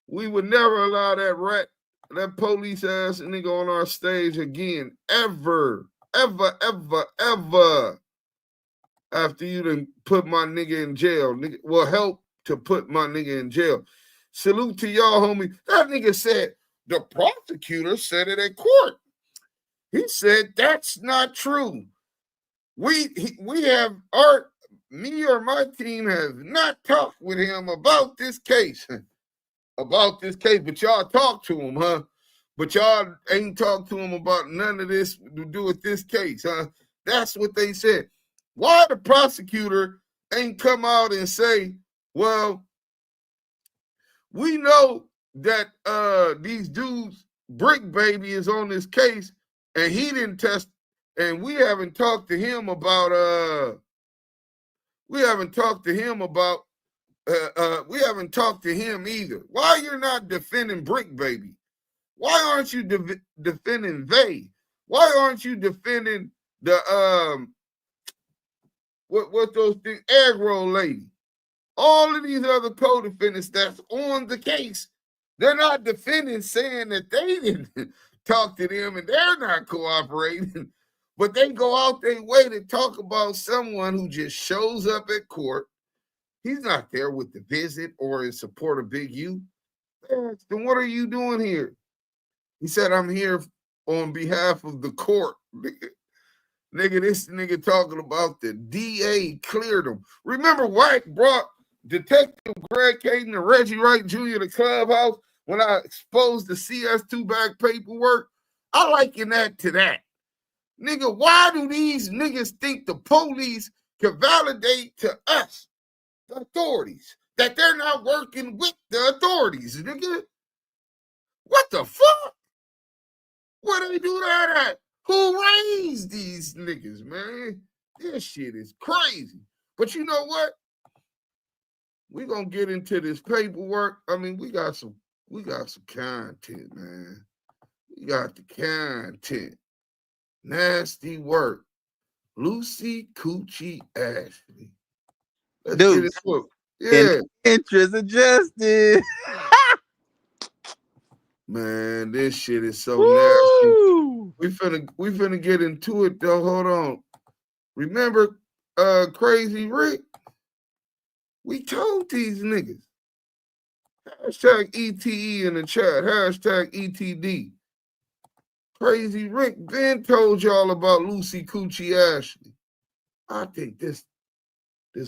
We would never allow that police ass nigga on our stage again. Ever. After you done put my nigga in jail. Nigga, well, help to put my nigga in jail. Salute to y'all, homie. That nigga said the prosecutor said it at court. He said that's not true. We have me or my team have not talked with him about this case. But y'all talked to him, huh? But y'all ain't talked to him about none of this to do with this case, huh? That's what they said. Why the prosecutor ain't come out and say, well, we know that these dudes, Brick Baby is on this case, and he didn't test, and we haven't talked to him about we haven't talked to him either. Why you're not defending Brick Baby? Why aren't you defending Vay? Why aren't you defending the what those things, egg roll lady? All of these other co-defendants that's on the case, they're not defending, saying that they didn't talk to them and they're not cooperating, but they go out their way to talk about someone who just shows up at court. He's not there with the visit or in support of Big U. Then what are you doing here? He said, I'm here on behalf of the court. Nigga, this nigga talking about the DA cleared him. Remember White brought Detective Greg Caden and Reggie Wright Jr. to Clubhouse when I exposed the CS2 back paperwork? I liken that to that. Nigga, why do these niggas think the police can validate to us, the authorities, that they're not working with the authorities, nigga? What the fuck? Where they do that at? Who raised these niggas, man? This shit is crazy. But you know what? We're gonna get into this paperwork. I mean, we got some content, man. We got the content. Nasty work. Luce Coochie Ashley. Let's Dude, get it book. Yeah. In the interest of justice. Man, this shit is so Woo! nasty. We finna get into it though. Hold on. Remember Crazy Rick? We told these niggas. Hashtag ETE in the chat. Hashtag ETD. Crazy Rick Ben told y'all about Luce Coochie Ashley. I think this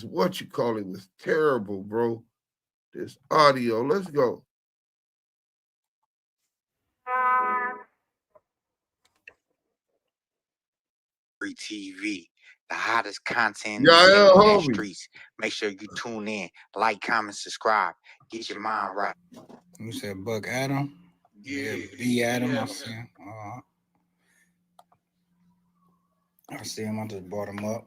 what you call it was terrible, bro. This audio. Let's go. Free TV, the hottest content Yeah, in the homie. streets. Make sure you tune in, like, comment, subscribe. Get your mind right. You said Buck Adam? Yeah, B Adam. I see him. I see him. I just brought him up.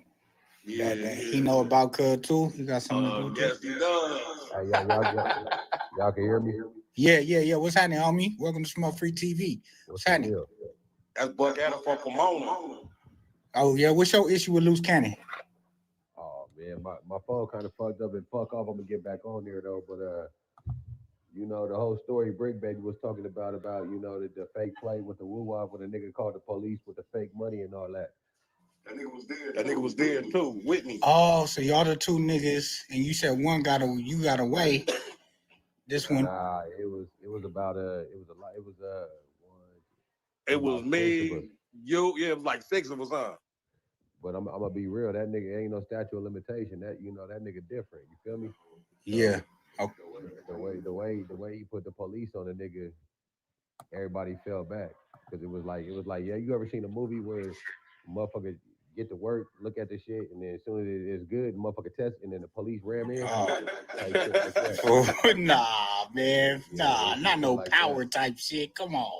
Yeah. He know about Cud too. He got something to do with Yes, this. he does. Y'all can hear me? Yeah. What's happening, homie? Welcome to Smoke Free TV. What's happening? That's Buck Adam from Pomona. Oh yeah, what's your issue with Luce Cannon? Oh man, my phone kind of fucked up and fuck off. I'm gonna get back on there though, but you know the whole story Brick Baby was talking about you know the fake play with the woo wop when a nigga called the police with the fake money and all that. That nigga was there too, with me. Oh, so y'all the two niggas, and you said you got away. This one. Nah, it was about It was me, you, yeah, it was like 6 of us, huh? But I'm gonna be real, that nigga ain't no statute of limitation. That that nigga different. You feel me? Yeah. Okay. The way he put the police on the nigga, everybody fell back because it was like yeah, you ever seen a movie where motherfuckers get to work, look at the shit, and then as soon as it's good, motherfucker test, and then the police ram in. Nah, man. Nah, not no like power that. Type shit. Come on.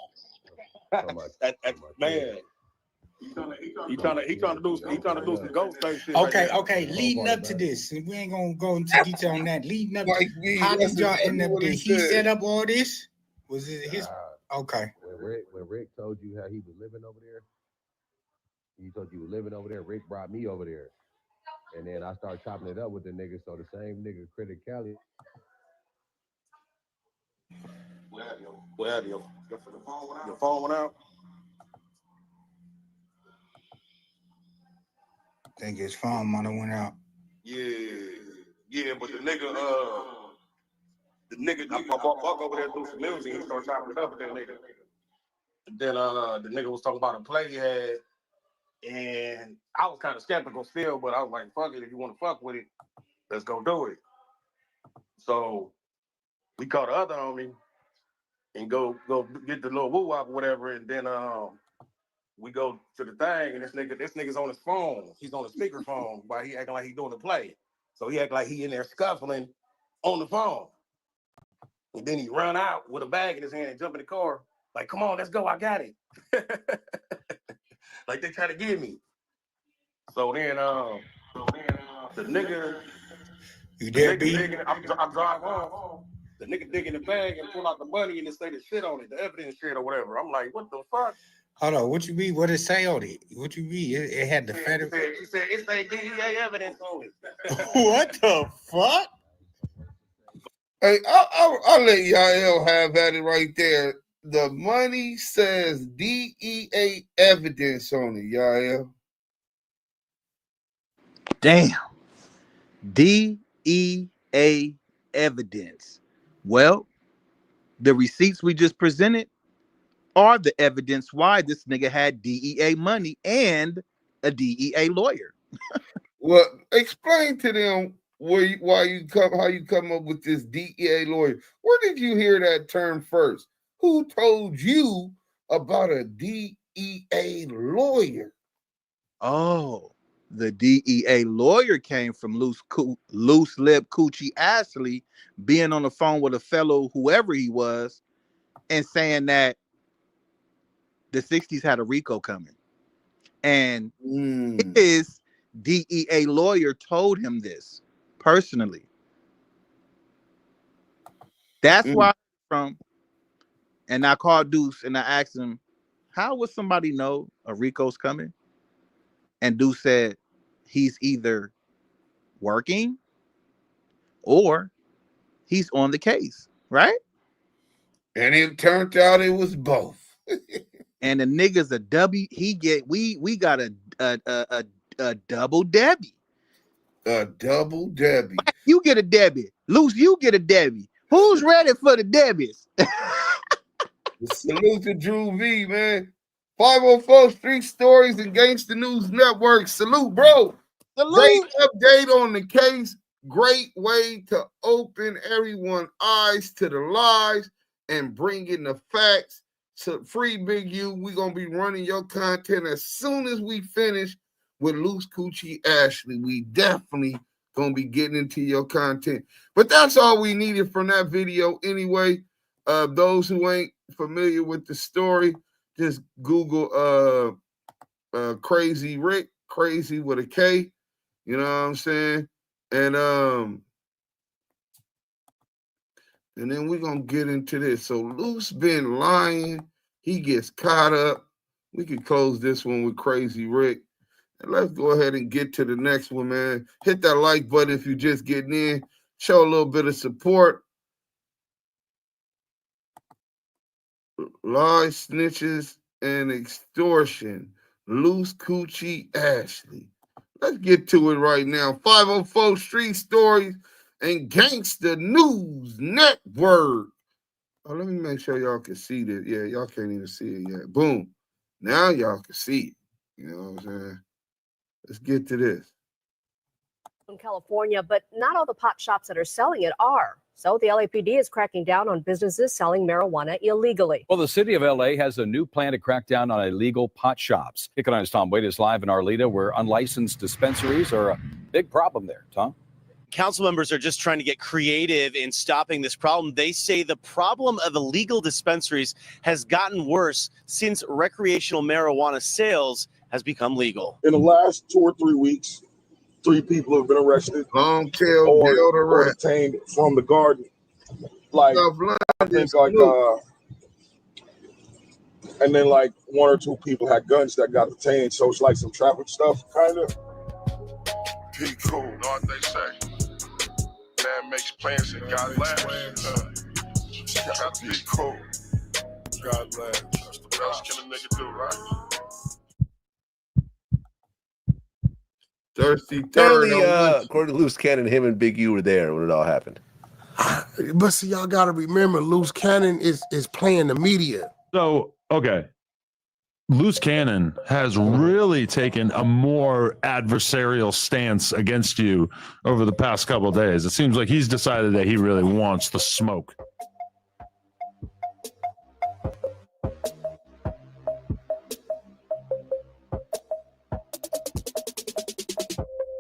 Man. He trying to do some ghost type shit. Okay. Leading up to this, and we ain't gonna go into detail on that. Leading up to how did y'all end up there? He set up all this? Was it his okay. When Rick told you how he was living over there, he told you he was living over there, Rick brought me over there. And then I started chopping it up with the nigga, so the same nigga, Critic Cali. What have you? Your phone went out? I think his phone might have went out. Yeah, but the nigga the nigga, my buck over there do some music. He started chopping it up with that nigga. Then the nigga was talking about a play he had, and I was kind of skeptical still, but I was like, fuck it, if you want to fuck with it, let's go do it. So we called the other homie and go get the little woo wop or whatever, and then we go to the thing, and this nigga's on his phone. He's on the speakerphone while he acting like he doing the play. So he act like he in there scuffling on the phone. And then he run out with a bag in his hand and jump in the car. Like, come on, let's go, I got it. Like they try to get me. So then the nigga, you there, B? I'm driving home. The nigga dig in the bag and pull out the money and it say the shit on it, the evidence shit or whatever. I'm like, what the fuck? Hold on, what you mean? What it say on it? What you mean? It had the federal. He said it's a DEA evidence on it. What the fuck? Hey, I'll let y'all have at it right there. The money says DEA evidence on it, y'all. Damn. DEA evidence. Well, the receipts we just presented are the evidence why this nigga had DEA money and a DEA lawyer. Well, explain to them how you come up with this DEA lawyer. Where did you hear that term first? Who told you about a DEA lawyer? Oh, the DEA lawyer came from loose lip Coochie Ashley being on the phone with a fellow, whoever he was, and saying that the 60s had a RICO coming. And his DEA lawyer told him this personally. That's where I'm from. And I called Deuce and I asked him, how would somebody know a RICO's coming? And Deuce said, he's either working or he's on the case, right? And it turned out it was both. And the nigga's a W. We got a double Debbie. A double Debbie. You get a Debbie. Luce, you get a Debbie. Who's ready for the Debbies? Salute to Drew V, man. 504 Street Stories and Gangsta News Network. Salute, bro. Salute. Great update on the case. Great way to open everyone's eyes to the lies and bring in the facts. So free Big U. We're going to be running your content as soon as we finish with Luce Coochie Ashley. We definitely going to be getting into your content. But that's all we needed from that video anyway. Those who ain't familiar with the story, just Google Crazy Rick, crazy with a K. You know what I'm saying? And then we're going to get into this. So Luce been lying. He gets caught up. We can close this one with Crazy Rick. And let's go ahead and get to the next one, man. Hit that like button if you're just getting in. Show a little bit of support. Lies, snitches, and extortion. Luce Coochie Ashley. Let's get to it right now. 504 Street Stories and Gangsta News Network. Oh, let me make sure y'all can see this. Yeah, y'all can't even see it yet. Boom. Now y'all can see it. You know what I'm saying? Let's get to this. In California, but not all the pot shops that are selling it are. So the LAPD is cracking down on businesses selling marijuana illegally. Well, the city of LA has a new plan to crack down on illegal pot shops. Economist Tom Wade is live in Arleta, where unlicensed dispensaries are a big problem there. Tom? Council members are just trying to get creative in stopping this problem. They say the problem of illegal dispensaries has gotten worse since recreational marijuana sales has become legal. In the last 2 or 3 weeks, 3 people have been arrested or detained from the garden. Like, I think and then like 1 or 2 people had guns that got detained. So it's like some traffic stuff, kind of. Be cool, know what they say. Man makes plans and God laughs. Gotta be cool. God laughs. That's the best can a nigga do, right? Thirsty Apparently, according to Luce Cannon, him and Big U were there when it all happened. But see, y'all got to remember, Luce Cannon is playing the media. So, okay. Luce Cannon has really taken a more adversarial stance against you over the past couple of days. It seems like he's decided that he really wants the smoke.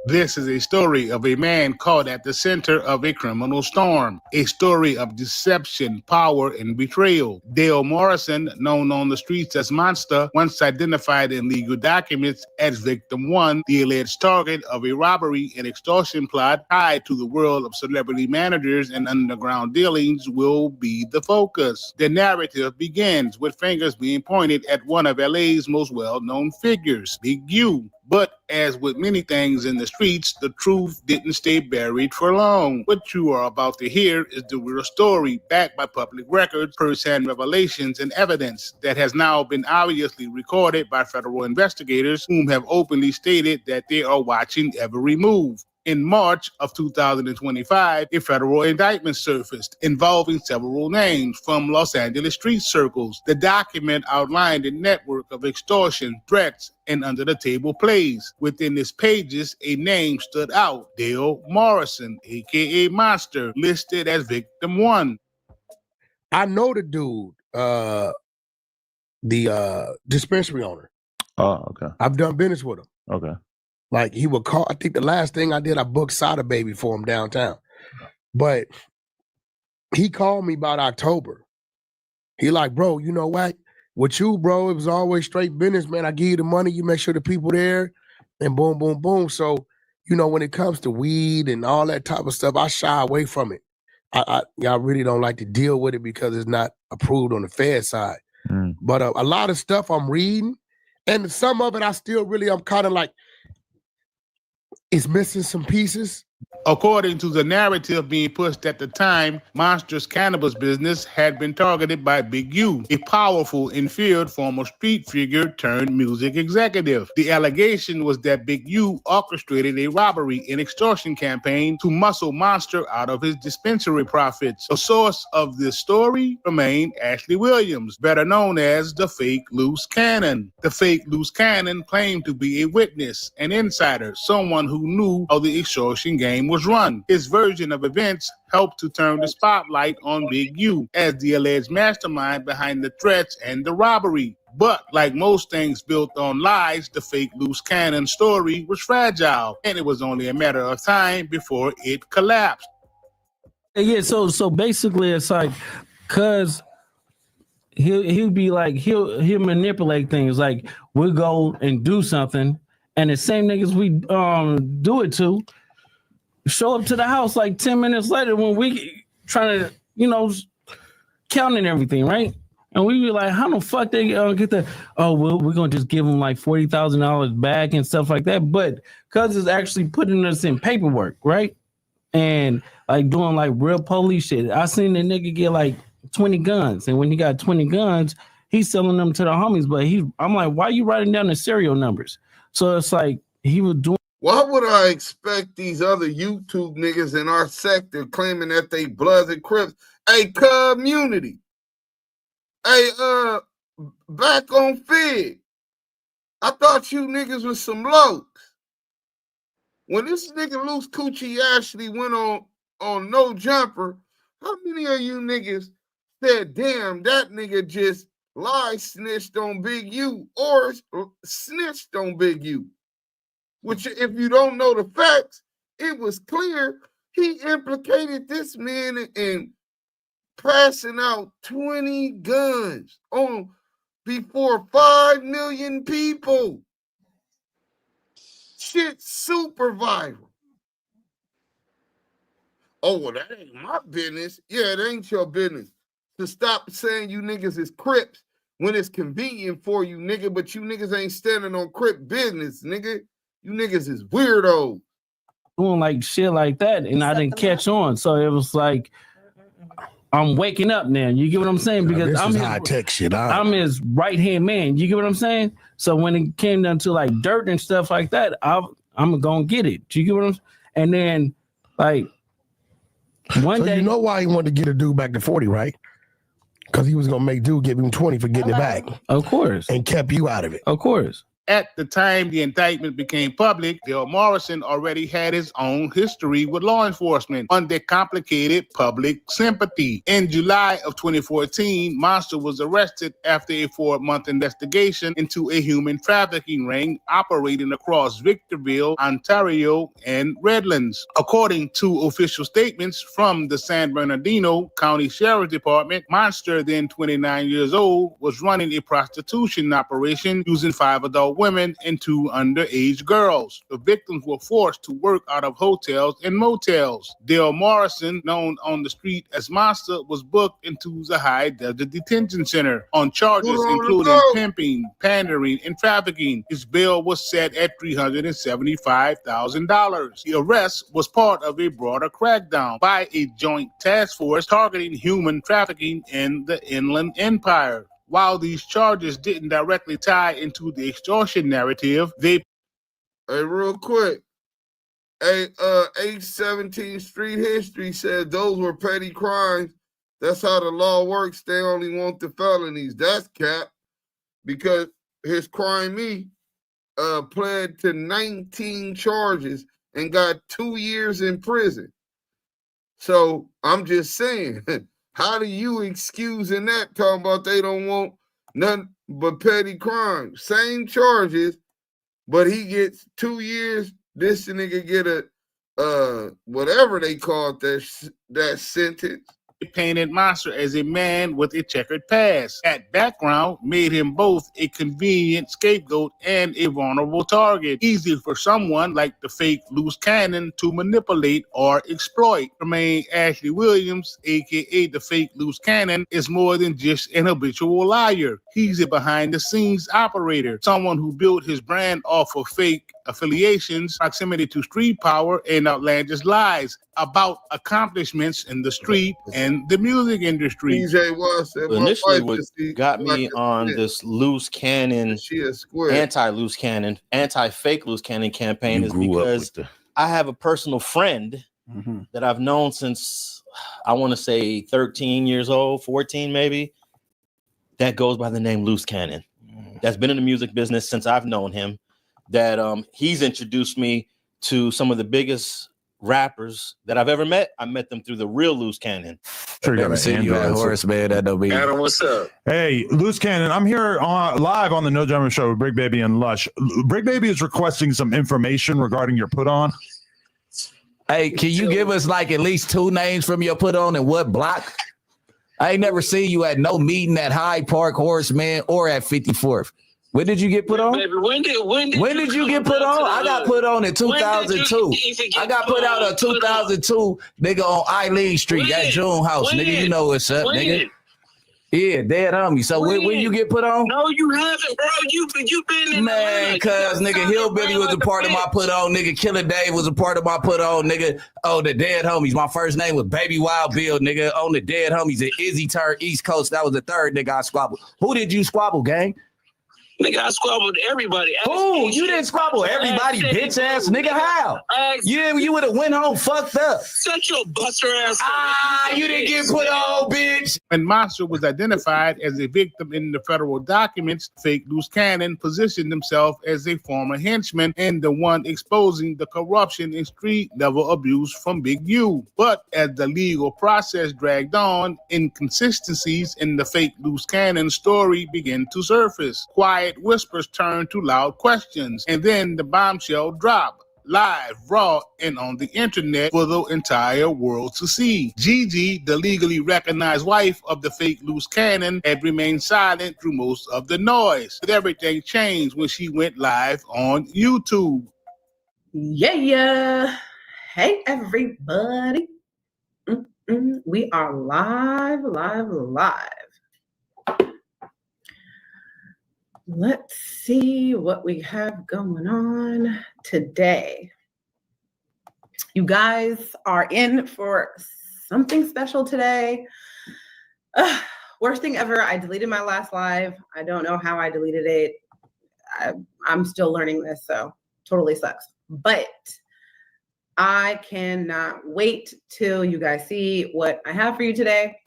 This is a story of a man caught at the center of a criminal storm. A story of deception, power, and betrayal. Dale Morrison, known on the streets as Monster, once identified in legal documents as victim one, the alleged target of a robbery and extortion plot tied to the world of celebrity managers and underground dealings, will be the focus. The narrative begins with fingers being pointed at one of LA's most well-known figures, Big U. But as with many things in the streets, the truth didn't stay buried for long. What you are about to hear is the real story, backed by public records, first-hand revelations, and evidence that has now been obviously recorded by federal investigators whom have openly stated that they are watching every move. In March of 2025, a federal indictment surfaced involving several names from Los Angeles street circles. The document outlined a network of extortion, threats, and under-the-table plays. Within its pages, a name stood out, Dale Morrison, a.k.a. Monster, listed as victim one. I know the dude, the dispensary owner. Oh, okay. I've done business with him. Okay. Like, he would call, I think the last thing I did, I booked Sada Baby for him downtown. But he called me about October. He like, bro, you know what? With you, bro, it was always straight business, man. I give you the money, you make sure the people there, and boom, boom, boom. So, you know, when it comes to weed and all that type of stuff, I shy away from it. I really don't like to deal with it because it's not approved on the Fed side. But a lot of stuff I'm reading, and some of it I'm kind of like, it's missing some pieces. According to the narrative being pushed at the time, Monster's cannabis business had been targeted by Big U, a powerful and feared former street figure turned music executive. The allegation was that Big U orchestrated a robbery and extortion campaign to muscle Monster out of his dispensary profits. A source of this story remained Ashley Williams, better known as the fake Luce Cannon. The fake Luce Cannon claimed to be a witness, an insider, someone who knew how the extortion game was run. His version of events helped to turn the spotlight on Big U as the alleged mastermind behind the threats and the robbery. But like most things built on lies, the fake Luce Cannon story was fragile, and it was only a matter of time before it collapsed. Yeah, so basically it's like, cause he'll be like, he'll manipulate things. Like, we'll go and do something, and the same niggas we do it to show up to the house like 10 minutes later when we trying to, counting everything, right? And we be like, how the fuck they get the, oh, well, we're going to just give them like $40,000 back and stuff like that. But because it's actually putting us in paperwork, right? And like doing like real police shit. I seen the nigga get like 20 guns. And when he got 20 guns, he's selling them to the homies. But I'm like, why are you writing down the serial numbers? So it's like he was doing. Why would I expect these other YouTube niggas in our sector claiming that they Bloods and Crips? Hey, community. Hey, back on Fig. I thought you niggas was some lokes. When this nigga Luce Coochie Ashley went on No Jumper, how many of you niggas said, damn, that nigga just snitched on Big U or snitched on Big U? Which, if you don't know the facts, it was clear he implicated this man in passing out 20 guns on before 5 million people. Shit super viral. Oh, well, that ain't my business. Yeah, it ain't your business. To stop saying you niggas is Crips when it's convenient for you, nigga, but you niggas ain't standing on Crip business, nigga. You niggas is weirdos. Doing like shit like that, and I didn't catch on. So it was like, I'm waking up now. You get what I'm saying? Because I'm high tech shit. I'm his right hand man. You get what I'm saying? So when it came down to like dirt and stuff like that, I'm gonna get it. You get what I'm saying? And then like One So day, you know why he wanted to get a dude back to 40, right? Because he was gonna make dude give him 20 for getting it back. Of course. And kept you out of it. Of course. At the time the indictment became public, Bill Morrison already had his own history with law enforcement under complicated public sympathy. In July of 2014, Monster was arrested after a 4-month investigation into a human trafficking ring operating across Victorville, Ontario, and Redlands. According to official statements from the San Bernardino County Sheriff's Department, Monster, then 29 years old, was running a prostitution operation using 5 adult women and 2 underage girls. The victims were forced to work out of hotels and motels. Dale Morrison, known on the street as Monster, was booked into the High Desert Detention Center on charges including pimping, pandering, and trafficking. His bail was set at $375,000. The arrest was part of a broader crackdown by a joint task force targeting human trafficking in the Inland Empire. While these charges didn't directly tie into the extortion narrative, they... Hey, real quick. Hey, H17 Street History said those were petty crimes. That's how the law works. They only want the felonies. That's cap. Because his crime pled to 19 charges and got 2 years in prison. So I'm just saying... How do you excusing that, talking about they don't want nothing but petty crimes? Same charges, but he gets 2 years. This nigga get a whatever they called that sentence. Painted Monster as a man with a checkered past. That background made him both a convenient scapegoat and a vulnerable target. Easy for someone like the fake Luce Cannon to manipulate or exploit. Jermaine Ashley Williams, aka the fake Luce Cannon, is more than just an habitual liar. He's a behind-the-scenes operator, someone who built his brand off of fake affiliations, proximity to street power, and outlandish lies about accomplishments in the street and the music industry. DJ Watson, initially what got me on this Luce Cannon, anti-Luce Cannon, anti-fake Luce Cannon campaign is because I have a personal friend that I've known since, I want to say 13 years old, 14 maybe, that goes by the name Luce Cannon. That's been in the music business since I've known him. That he's introduced me to some of the biggest rappers that I've ever met. I met them through the real Luce Cannon. Sure, never seen you at Horace, man. That don't be. Adam, what's up? Hey, Luce Cannon, I'm here live on the No Drama Show with Brick Baby and Lush. Brick Baby is requesting some information regarding your put on. Hey, can you give us like at least 2 names from your put on and what block? I ain't never seen you at no meeting at Hyde Park, Horace, man, or at 54th. When did you get put on? Baby, when did you get put on? I got put on in 2002. I got put out in 2002, nigga, on Eileen Street, that June house. Nigga, you know what's up, nigga. Yeah, dead homie. So when you get put on? No, you haven't, bro. You been in man, cuz nigga Hillbilly was a part of my put on, nigga Killer Dave was a part of my put on, nigga. Oh, the Dead Homies. My first name was Baby Wild Bill, nigga. On the Dead Homies, and Izzy turned East Coast. That was the third nigga I squabbled. Who did you squabble, gang? Nigga, I squabbled everybody. Oh, you didn't squabble everybody, bitch ass nigga. How? You would have went home fucked up. Shut your buster ass. You didn't get put on, bitch. When Monster was identified as a victim in the federal documents, fake Luce Cannon positioned himself as a former henchman and the one exposing the corruption and street-level abuse from Big U. But as the legal process dragged on, inconsistencies in the fake Luce Cannon story began to surface. Quiet whispers turned to loud questions, and then the bombshell dropped. Live, raw, and on the internet for the entire world to see. Gigi, the legally recognized wife of the fake Luce Cannon, had remained silent through most of the noise. But everything changed when she went live on YouTube. Yeah. Hey, everybody. We are live. Let's see what we have going on today. You guys are in for something special today. Worst thing ever, I deleted my last live. I don't know how I deleted it. I'm still learning this, so totally sucks. But I cannot wait till you guys see what I have for you today.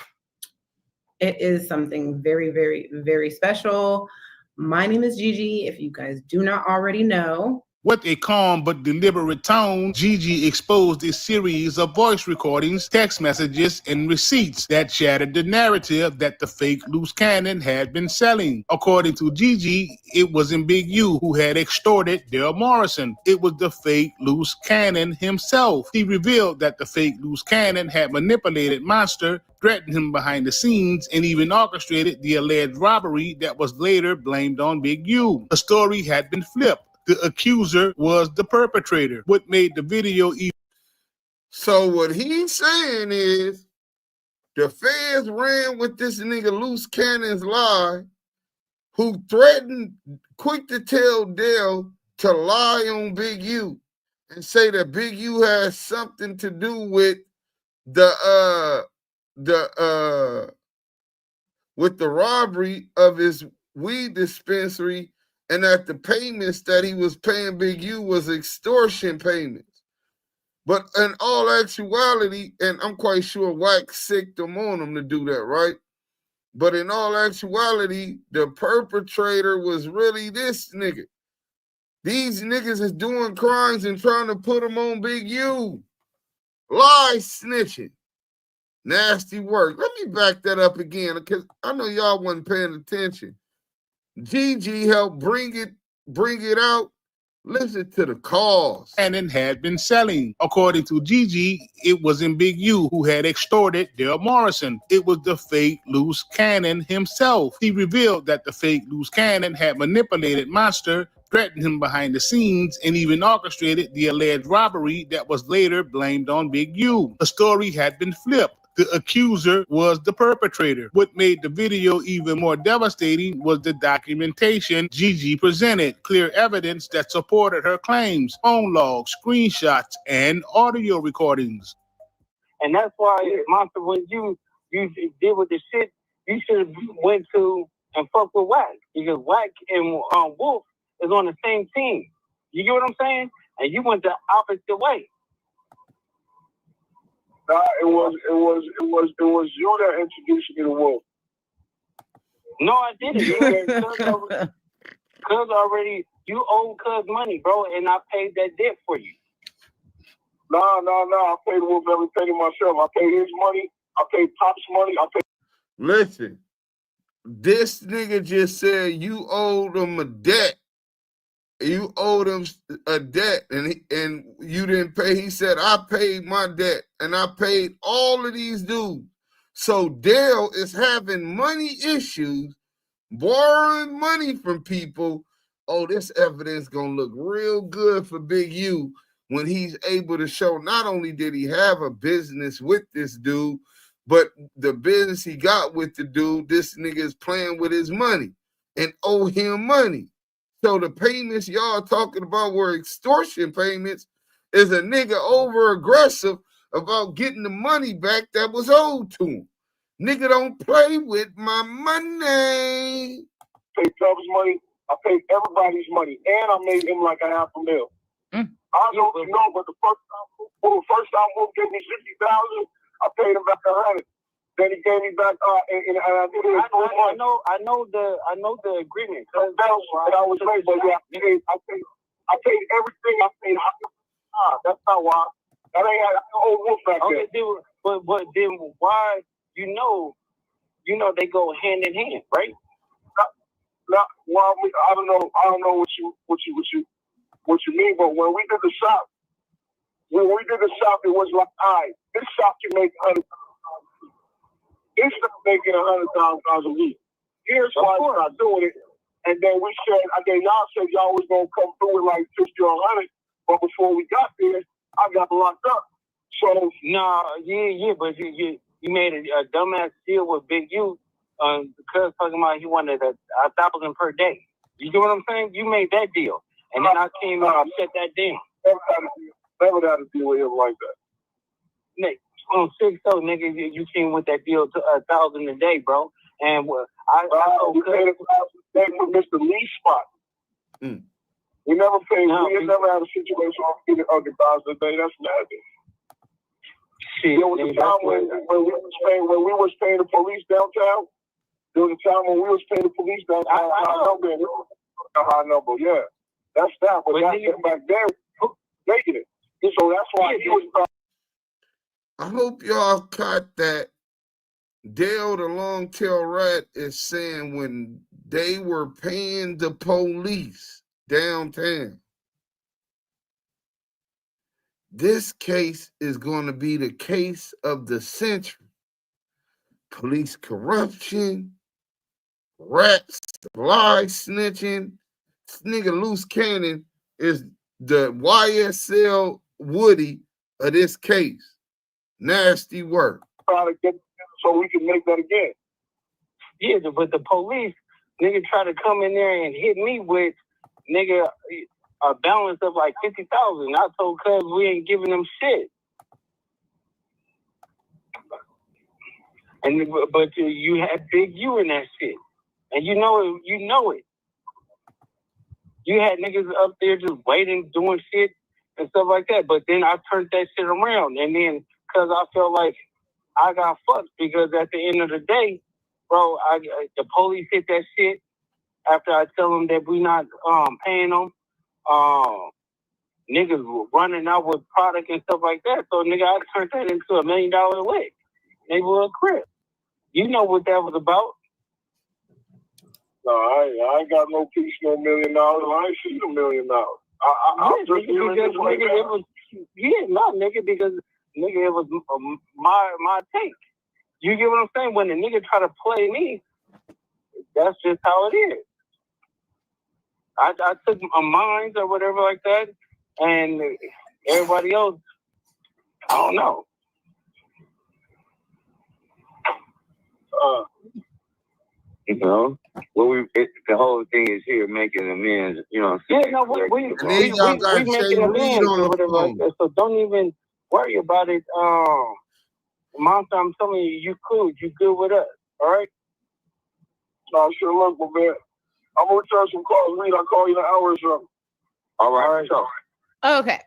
It is something very, very, very special. My name is Gigi. If you guys do not already know, with a calm but deliberate tone, Gigi exposed a series of voice recordings, text messages, and receipts that shattered the narrative that the fake Luce Cannon had been selling. According to Gigi, it wasn't Big U who had extorted Dale Morrison. It was the fake Luce Cannon himself. He revealed that the fake Luce Cannon had manipulated Monster, threatened him behind the scenes, and even orchestrated the alleged robbery that was later blamed on Big U. The story had been flipped. The accuser was the perpetrator. What made the video even... So what he's saying is the feds ran with this nigga Luce Cannon's lie, who threatened, quick to tell Dale to lie on Big U and say that Big U has something to do with the robbery of his weed dispensary, and that the payments that he was paying Big U was extortion payments. But in all actuality, and I'm quite sure Wax sicked them on him to do that, right? But in all actuality, the perpetrator was really this nigga. These niggas is doing crimes and trying to put them on Big U. Lie snitching. Nasty work. Let me back that up again, because I know y'all wasn't paying attention. Gigi helped bring it out. Listen to the cause. Cannon had been selling. According to Gigi, it wasn't Big U who had extorted Dale Morrison. It was the fake Luce Cannon himself. He revealed that the fake Luce Cannon had manipulated Monster, threatened him behind the scenes, and even orchestrated the alleged robbery that was later blamed on Big U. The story had been flipped. The accuser was the perpetrator. What made the video even more devastating was the documentation Gigi presented, clear evidence that supported her claims, phone logs, screenshots, and audio recordings. And that's why, Monster, when you did with the shit, you should have went to and fuck with Wack, because Wack and Wolf is on the same team. You get what I'm saying? And you went the opposite way. Nah, it was you that introduced me to Wolf. No, I didn't. Cuz already, you owe Cuz money, bro, and I paid that debt for you. No. I paid Wolf everything myself. I paid his money. I paid Pop's money. Listen, this nigga just said you owed him a debt. You owed him a debt, and you didn't pay. He said, I paid my debt, and I paid all of these dudes. So Dale is having money issues, borrowing money from people. Oh, this evidence gonna look real good for Big U when he's able to show not only did he have a business with this dude, but the business he got with the dude, this nigga is playing with his money and owe him money. So the payments y'all talking about were extortion payments, is a nigga over aggressive about getting the money back that was owed to him. Nigga don't play with my money. I paid Tubbs money. I paid everybody's money, and I made him like $500,000. I don't know, but the first time Wolf gave me $60,000, I paid him back $100,000. Then he gave me back, and I did it. I know the agreement. That was, I was late, but yeah, I paid everything. I paid. That's not why. That ain't I owe Wolf back there. Okay, but then why? You know, they go hand in hand, right? Well, I don't know what you mean. But when we did the shop, it was like, all right, this shop can make $100,000. They started making $100,000 a week. Here's why I started doing it. And then we said, y'all said y'all was gonna come through with like 50 or 100, but before we got there, I got locked up. So but you made a dumbass deal with Big U, because talking about he wanted $1,000 per day. You get what I'm saying? You made that deal, and then I came out and shut that down. Never had a deal with him like that. Nick. On 6-0, nigga, you came with that deal to $1,000 a day, bro. And I paid $1,000 for Mr. Lee's spot. We never paid. We never had a situation of the guys today. That's nothing. Shit, there was a time when we was paying the police downtown. There was a time when we was paying the police downtown. High number, yeah. That's that. But back then, making it. So that's why he was. I hope y'all caught that. Dale the long tail rat is saying when they were paying the police downtown, this case is going to be the case of the century. Police corruption, rats, lie snitching. This nigga Luce Cannon is the YSL Woody of this case. Nasty work. So we can make that again. Yeah, but the police, nigga, try to come in there and hit me with, nigga, a balance of like 50,000. I told cuz we ain't giving them shit. And but you had Big U in that shit, and you know it. You had niggas up there just waiting, doing shit and stuff like that. But then I turned that shit around, and then cause I felt like I got fucked because at the end of the day, bro, the police hit that shit after I tell them that we not paying them. Niggas were running out with product and stuff like that. So nigga, I turned that into $1 million lick. Neighborhood crib. You know what that was about. No, I ain't got no piece, no $1 million. I ain't seen $1 million. Because nigga, it was my take. You get what I'm saying? When the nigga try to play me, that's just how it is. I took a mines or whatever like that, and everybody else, I don't know. You know, the whole thing is here making amends. You know, we making amends or whatever like that. So don't even worry about it. Monster, I'm telling you, you cool. You good with us, all right? No, sure look, my man. I'm gonna return some calls. Reed, I'll call you in an hour or so. All right. Okay.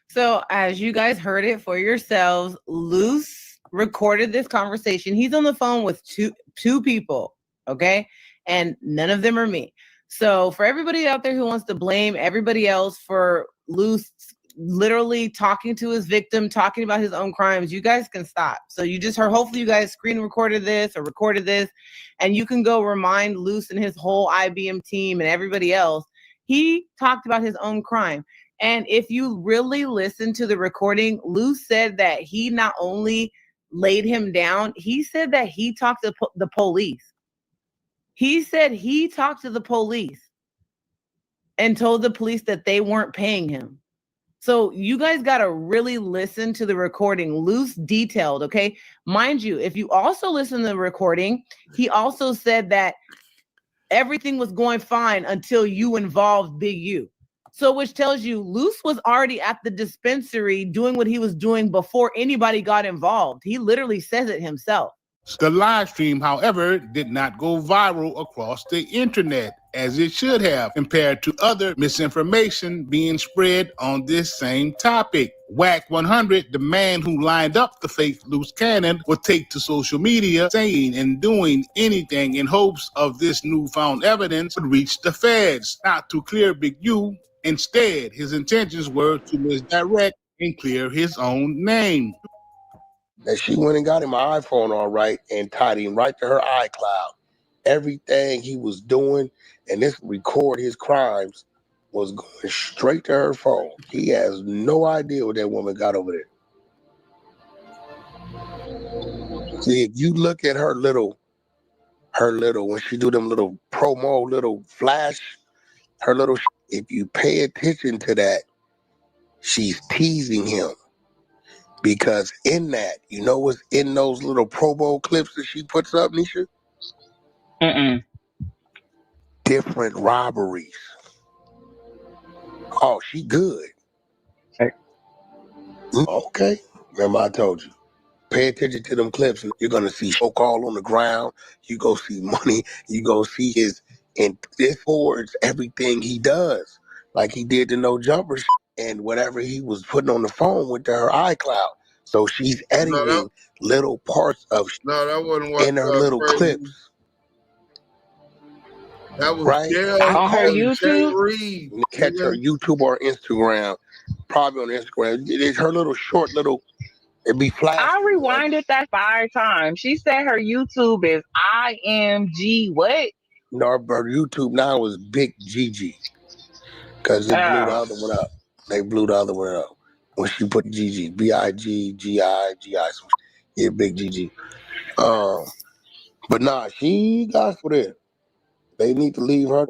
So as you guys heard it for yourselves, Luce recorded this conversation. He's on the phone with two people, okay? And none of them are me. So for everybody out there who wants to blame everybody else for Luce literally talking to his victim, talking about his own crimes, you guys can stop. So you just heard, hopefully you guys screen recorded this or recorded this, and you can go remind Luce and his whole IBM team and everybody else. He talked about his own crime. And if you really listen to the recording, Luce said that he not only laid him down, he said that he talked to the police. He said he talked to the police and told the police that they weren't paying him. So you guys got to really listen to the recording. Luce detailed, okay? Mind you, if you also listen to the recording, he also said that everything was going fine until you involved Big U. So which tells you Luce was already at the dispensary doing what he was doing before anybody got involved. He literally says it himself. The live stream, however, did not go viral across the internet as it should have, compared to other misinformation being spread on this same topic. Whack 100, the man who lined up the fake Luce Cannon, would take to social media saying and doing anything in hopes of this newfound evidence would reach the feds, not to clear Big U. Instead, his intentions were to misdirect and clear his own name. That she went and got him my iPhone all right and tied him right to her iCloud. Everything he was doing, and this record his crimes, was going straight to her phone. He has no idea what that woman got over there. See, if you look at her little, when she do them little promo, little flash, if you pay attention to that, she's teasing him. Because in that, you know what's in those little promo clips that she puts up, Nisha? Different robberies. Oh, she good. Hey. Okay. Remember I told you. Pay attention to them clips and you're going to see choke all on the ground. You go see money. You go see and this forwards everything he does. like he did the no jumpers and whatever he was putting on the phone with her iCloud. So she's editing little parts of that wasn't what in her little crazy. clips. That was Right? Gail On her and Jay YouTube? Reed. Catch her YouTube or Instagram. Probably on Instagram. It's her little short little, it'd be flash. I rewinded that 5 times. She said her YouTube is IMG what? No, her YouTube now is Big Gigi. Because it blew the other one up. They blew the other one up. When she put Gigi, B-I-G-G-I-G-I. So yeah, Big Gigi. But nah, she got for it. They need to leave her.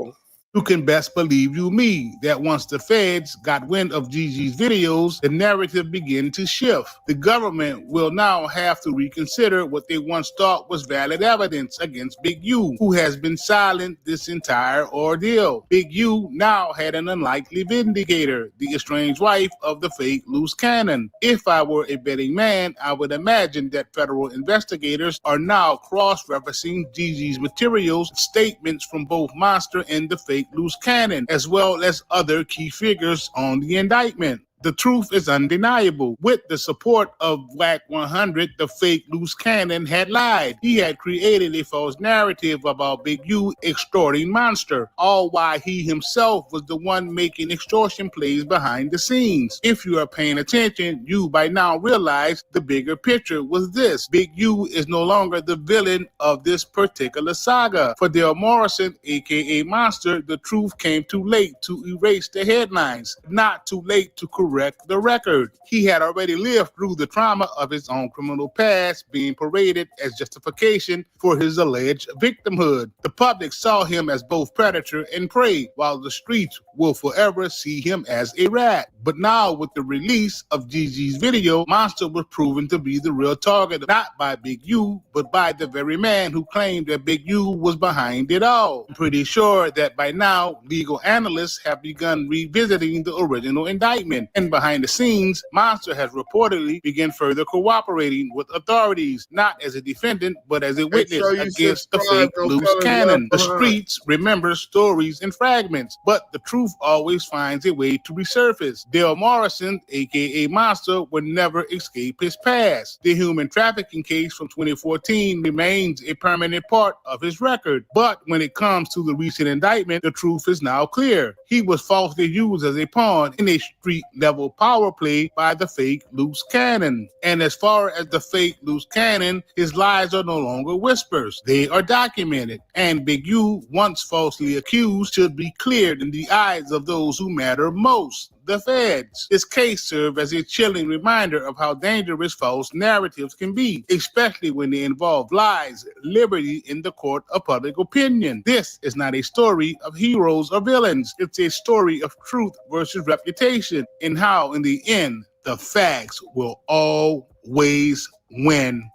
You can best believe you me that once the feds got wind of Gigi's videos, the narrative began to shift. The government will now have to reconsider what they once thought was valid evidence against Big U, who has been silent this entire ordeal. Big U now had an unlikely vindicator, the estranged wife of the fake Luce Cannon. If I were a betting man, I would imagine that federal investigators are now cross-referencing Gigi's materials, statements from both Monster and the fake Luce Cannon, as well as other key figures on the indictment. The truth is undeniable. With the support of WAC 100, the fake Luce Cannon had lied. He had created a false narrative about Big U extorting Monster, all while he himself was the one making extortion plays behind the scenes. If you are paying attention, you by now realize the bigger picture was this. Big U is no longer the villain of this particular saga. For Dale Morrison, aka Monster, the truth came too late to erase the headlines, not too late to correct the record. He had already lived through the trauma of his own criminal past being paraded as justification for his alleged victimhood. The public saw him as both predator and prey, while the streets will forever see him as a rat. But now, with the release of Gigi's video, Monster was proven to be the real target, not by Big U, but by the very man who claimed that Big U was behind it all. I'm pretty sure that by now, legal analysts have begun revisiting the original indictment. And behind the scenes, Monster has reportedly begun further cooperating with authorities, not as a defendant, but as a witness against the fake Luce Cannon. The streets remember stories and fragments, but the truth always finds a way to resurface. Dale Morrison, aka Monster, would never escape his past. The human trafficking case from 2014 remains a permanent part of his record. But when it comes to the recent indictment, the truth is now clear. He was falsely used as a pawn in a street-level power play by the fake Luce Cannon. And as far as the fake Luce Cannon, his lies are no longer whispers. They are documented. And Big U, once falsely accused, should be cleared in the eyes of those who matter most, the feds. This case served as a chilling reminder of how dangerous false narratives can be, especially when they involve lies, liberty in the court of public opinion. This is not a story of heroes or villains. It's a story of truth versus reputation, and how, in the end, the facts will always win.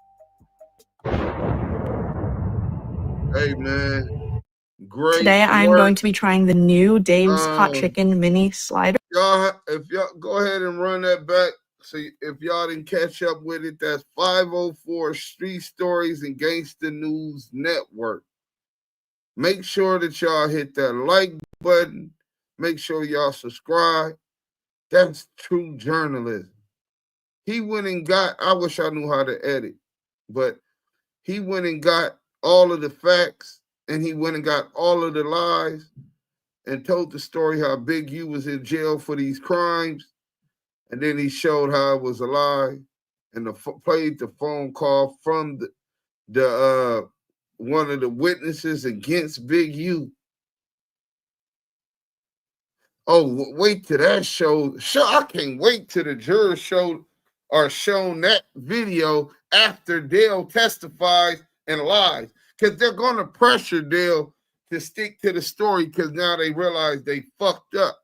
Hey, man. Great. Today I'm going to be trying the new Dave's Hot Chicken Mini Slider. Y'all, if y'all go ahead and run that back. See if y'all didn't catch up with it. That's 504 Street Stories and Gangsta News Network. Make sure that y'all hit that like button. Make sure y'all subscribe. That's true journalism. He went and got, I wish I knew how to edit, but he went and got all of the facts, and he went and got all of the lies, and told the story how Big U was in jail for these crimes, and then he showed how it was a lie, and played the phone call from the one of the witnesses against Big U. Oh, wait till that show. I can't wait till the jurors shown that video after Dale testifies and lies, because they're going to pressure Dale to stick to the story, because now they realize they fucked up.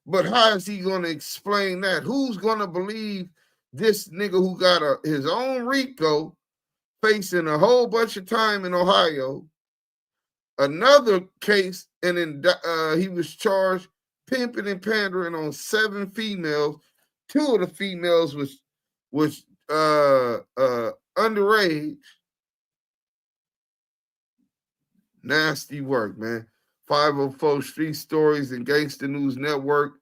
But how is he going to explain that? Who's going to believe this nigga who got his own RICO, facing a whole bunch of time in Ohio? Another case, and then he was charged pimping and pandering on 7 females. 2 of the females was underage. Nasty work, man. 504 Street Stories and Gangster News Network.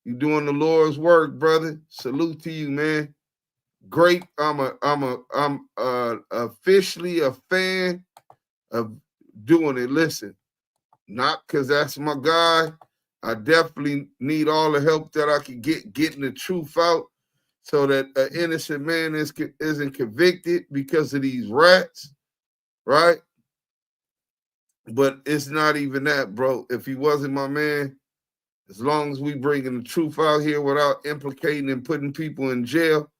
You doing the Lord's work, brother. Salute to you, man. Great. I'm officially a fan of doing it. Listen, not because that's my guy. I definitely need all the help that I can get getting the truth out so that an innocent man isn't convicted because of these rats, right? But it's not even that, bro. If he wasn't my man, as long as we bringing the truth out here without implicating and putting people in jail,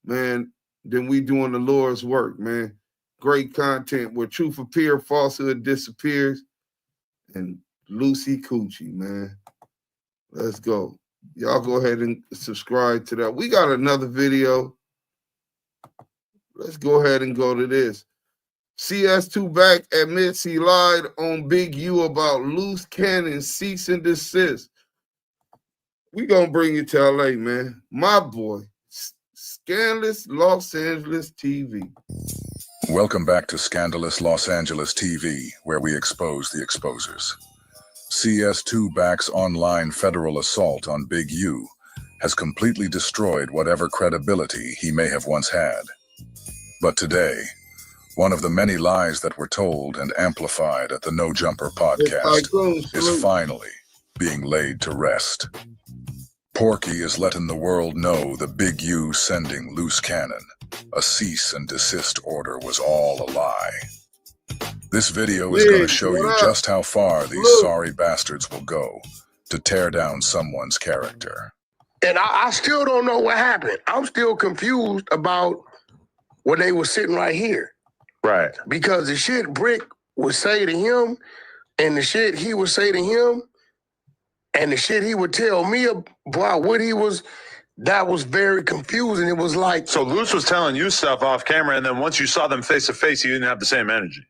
man, then we doing the Lord's work, man. Great content where truth appears, falsehood disappears, and Lucy Coochie, man. Let's go. Y'all go ahead and subscribe to that. We got another video. Let's go ahead and go to this. CS2 back admits he lied on Big U about Luce Cannon cease and desist. We gonna bring you to LA, man. My boy, Scandalous Los Angeles TV. Welcome back to Scandalous Los Angeles TV, where we expose the exposers. CS2 Back's online federal assault on Big U has completely destroyed whatever credibility he may have once had. But today, one of the many lies that were told and amplified at the No Jumper podcast is finally being laid to rest. Porky is letting the world know the Big U sending Luce Cannon a cease and desist order was all a lie. This video is going to show you just how far these sorry bastards will go to tear down someone's character. And I still don't know what happened. I'm still confused about when they were sitting right here. Right. Because the shit Brick would say to him and the shit he would say to him and the shit he would tell me about what he was, that was very confusing. It was like... So Luce was telling you stuff off camera, and then once you saw them face to face, you didn't have the same energy.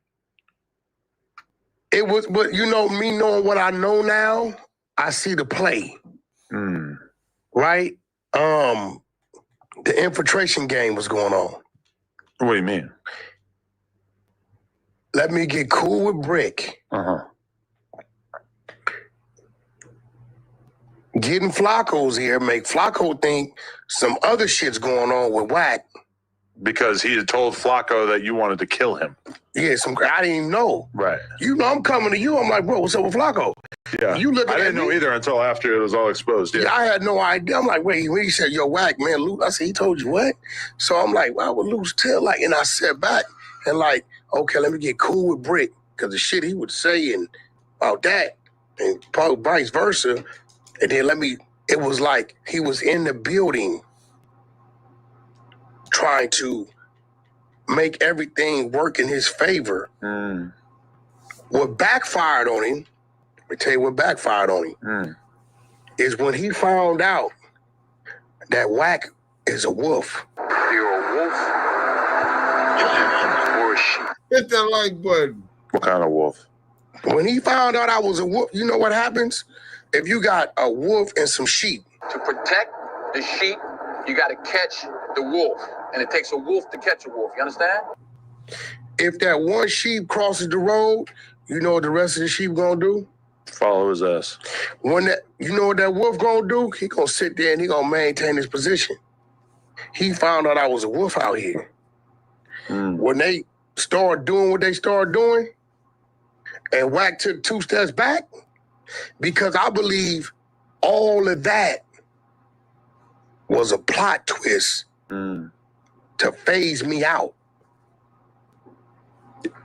It was, but you know, me knowing what I know now, I see the play. Right? The infiltration game was going on. What do you mean? Let me get cool with Brick. Getting Flacco's here make Flacco think some other shit's going on with Wack. Because he had told Flacco that you wanted to kill him. Yeah, I didn't even know. Right. You know, I'm coming to you. I'm like, bro, what's up with Flacco? Yeah. You looking I didn't at know me? either until after it was all exposed. Yeah, I had no idea. I'm like, wait, when he said, yo, Wack, man, Luke, I said, he told you what? So I'm like, why would Luke tell? Like, and I sat back and like, okay, let me get cool with Brick. Because the shit he would say and about that and probably vice versa. And then it was like he was in the building trying to make everything work in his favor. What backfired on him, let me tell you what backfired on him, is when he found out that Wack is a wolf. You're a wolf or a sheep. Hit that like button. What kind of wolf? When he found out I was a wolf, you know what happens? If you got a wolf and some sheep. To protect the sheep, you got to catch the wolf. And it takes a wolf to catch a wolf. You understand? If that one sheep crosses the road, you know what the rest of the sheep gonna do? Follow his ass. You know what that wolf gonna do? He gonna sit there and he gonna maintain his position. He found out I was a wolf out here. When they started doing what they started doing, and Wack took 2 steps back, because I believe all of that was a plot twist to phase me out.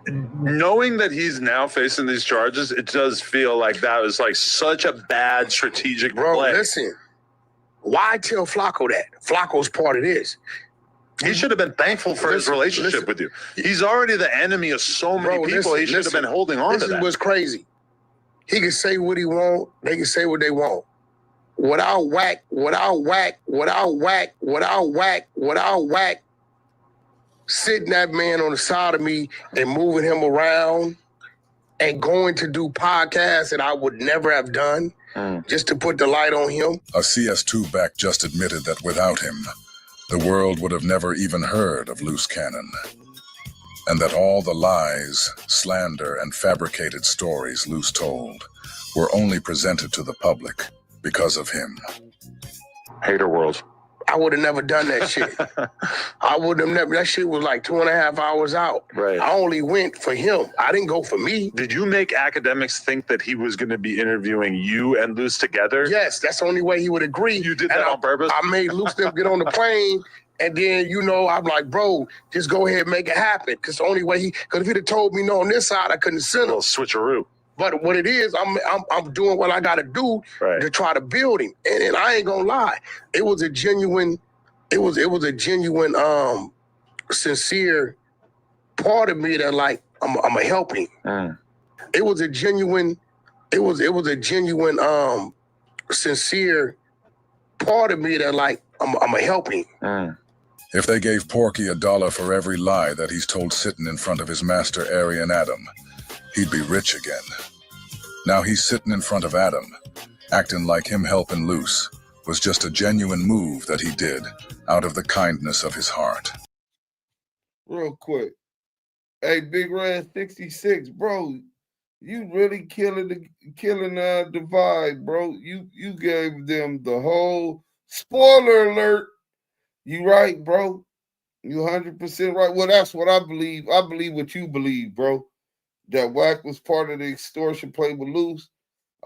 Knowing that he's now facing these charges, it does feel like that was like such a bad strategic play. Bro, listen, why tell Flacco that? Flacco's part of this. He should have been thankful for his relationship with you. He's already the enemy of so many people. He should have been holding on to that. This is what's crazy. He can say what he want. They can say what they want. Without Wack, sitting that man on the side of me and moving him around and going to do podcasts that I would never have done just to put the light on him. A CS2 back just admitted that without him, the world would have never even heard of Luce Cannon. And that all the lies, slander, and fabricated stories Luce told were only presented to the public because of him. Hater world. I would have never done that shit. I would have never. That shit was like 2.5 hours out. Right. I only went for him. I didn't go for me. Did you make academics think that he was going to be interviewing you and Luce together? Yes, that's the only way he would agree. You did that on purpose? I made Luce them get on the plane, and then, I'm like, bro, just go ahead and make it happen. Because the only way because if he'd have told me no on this side, I couldn't send him. Well, switcheroo. But what it is, I'm doing what I got to do to try to build him. And I ain't gonna lie, it was a genuine, sincere part of me that like I'm a help him. It was a genuine, sincere part of me that like I'm a help him. If they gave Porky $1 for every lie that he's told sitting in front of his master Aryan Adam, he'd be rich again. Now he's sitting in front of Adam, acting like him helping Luce was just a genuine move that he did out of the kindness of his heart. Real quick. Hey, Big Red 66, bro, you really killing the vibe, bro. You gave them the whole spoiler alert. You right, bro. You 100% right. Well, that's what I believe. I believe what you believe, bro. That Wack was part of the extortion play with Luce.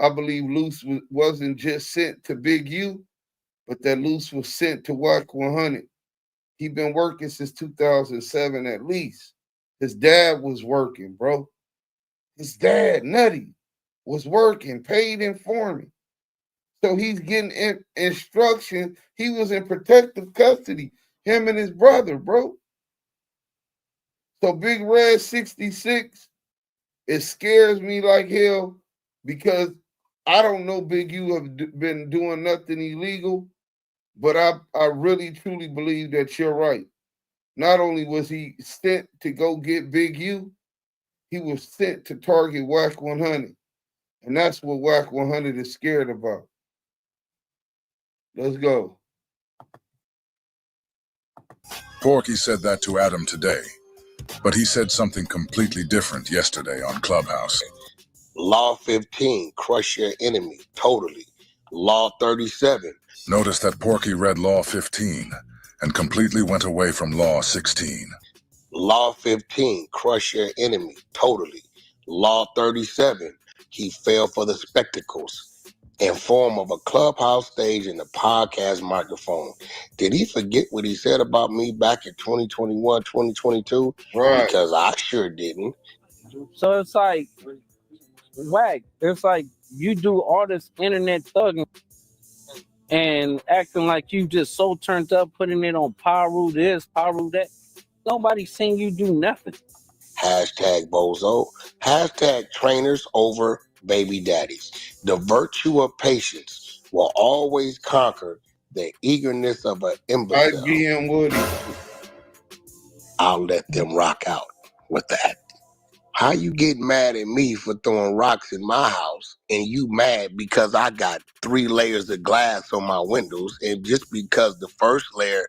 I believe Luce wasn't just sent to Big U, but that Luce was sent to Wack 100. He been working since 2007 at least. His dad was working, bro. His dad, Nutty, was working, paid informant. So he's getting instruction. He was in protective custody, him and his brother, bro. So Big Red 66, it scares me like hell because I don't know Big U have been doing nothing illegal, but I really truly believe that you're right. Not only was he sent to go get Big U, he was sent to target Wack 100. And that's what Wack 100 is scared about. Let's go. Porky said that to Adam today, but he said something completely different yesterday on Clubhouse. Law 15, crush your enemy, totally. Law 37. Notice that Porky read Law 15 and completely went away from Law 16. Law 15, crush your enemy, totally. Law 37, he fell for the spectacles in form of a clubhouse stage and a podcast microphone. Did he forget what he said about me back in 2021, 2022? Right. Because I sure didn't. So it's like, Wack, it's like you do all this internet thugging and acting like you just so turned up, putting it on Paru this, Paru that. Nobody's seen you do nothing. Hashtag bozo. Hashtag trainers over baby daddies. The virtue of patience will always conquer the eagerness of an imbecile. IBM Woody. I'll let them rock out with that. How you get mad at me for throwing rocks in my house and you mad because I got 3 layers of glass on my windows, and just because the first layer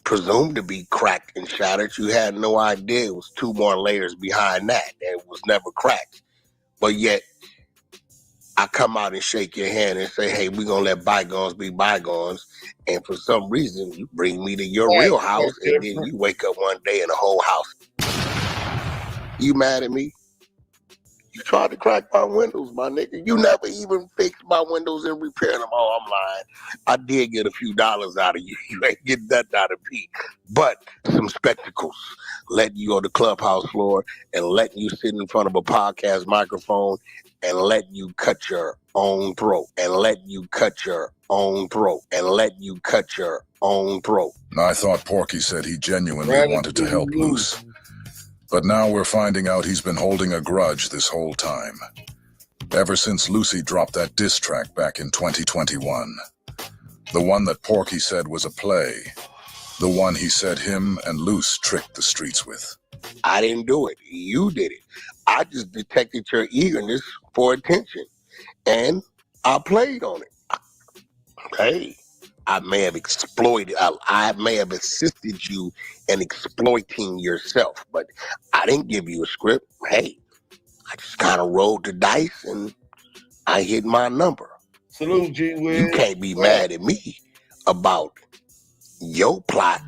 presumed to be cracked and shattered, you had no idea it was 2 more layers behind that and it was never cracked. But yet I come out and shake your hand and say, hey, we're gonna let bygones be bygones, and for some reason you bring me to your real house and then you wake up one day and the whole house. You mad at me? You tried to crack my windows, my nigga. You never even fixed my windows and repaired them. Oh, I'm lying. I did get a few dollars out of you. You ain't getting nothing out of me. But some spectacles, letting you on the clubhouse floor and letting you sit in front of a podcast microphone and letting you cut your own throat and letting you cut your own throat and letting you cut your own throat. I thought Porky said he genuinely wanted to help Luce. But now we're finding out he's been holding a grudge this whole time. Ever since Lucy dropped that diss track back in 2021. The one that Porky said was a play. The one he said him and Luce tricked the streets with. I didn't do it. You did it. I just detected your eagerness for attention. And I played on it. Okay. I may have exploited, I may have assisted you in exploiting yourself, but I didn't give you a script. Hey, I just kind of rolled the dice and I hit my number. Salute, G. You can't be mad at me about your plot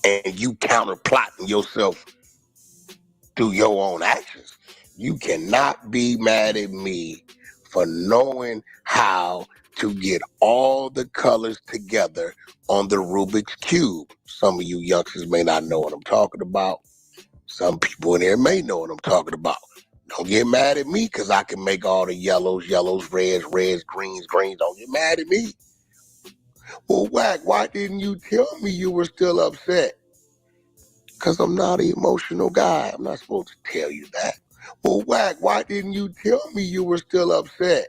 and you counter plotting yourself through your own actions. You cannot be mad at me for knowing how to get all the colors together on the Rubik's Cube. Some of you youngsters may not know what I'm talking about. Some people in here may know what I'm talking about. Don't get mad at me because I can make all the yellows, reds, greens. Don't get mad at me. Well, Wack, why didn't you tell me you were still upset? Because I'm not an emotional guy. I'm not supposed to tell you that. Well, Wack, why didn't you tell me you were still upset?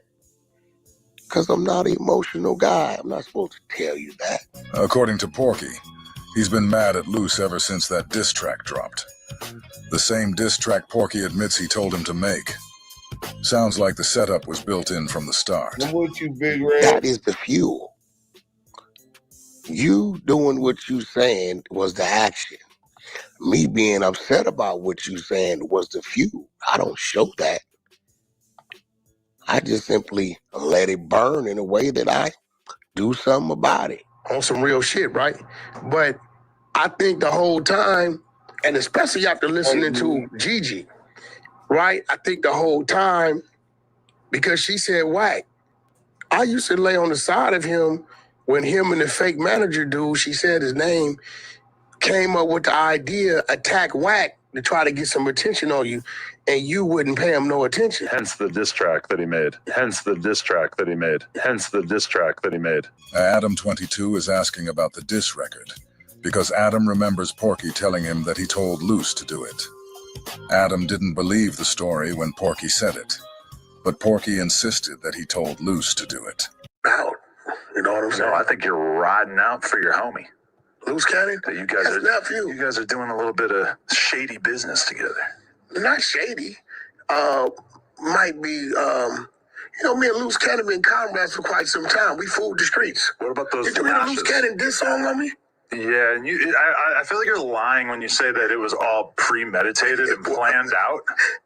Because I'm not an emotional guy. I'm not supposed to tell you that. According to Porky, he's been mad at Luce ever since that diss track dropped. The same diss track Porky admits he told him to make. Sounds like the setup was built in from the start. I'm with you, Big Red. That is the fuel. You doing what you saying was the action. Me being upset about what you saying was the fuel. I don't show that. I just simply let it burn in a way that I do something about it. On some real shit, right? But I think the whole time, and especially after listening to Gigi, right? I think the whole time, because she said, Wack, I used to lay on the side of him when him and the fake manager dude, she said his name, came up with the idea, attack Wack to try to get some attention on you, and you wouldn't pay him no attention. Hence the diss track that he made. Adam22 is asking about the diss record, because Adam remembers Porky telling him that he told Luce to do it. Adam didn't believe the story when Porky said it, but Porky insisted that he told Luce to do it. Out. You know what I'm saying? No, I think you're riding out for your homie. Luce Cannon? You guys are doing a little bit of shady business together. Not shady. Might be, me and Luce Cannon been comrades for quite some time. We fooled the streets. What about those Did you hear the Luce Cannon diss song on me? Yeah, and I feel like you're lying when you say that it was all premeditated and planned out.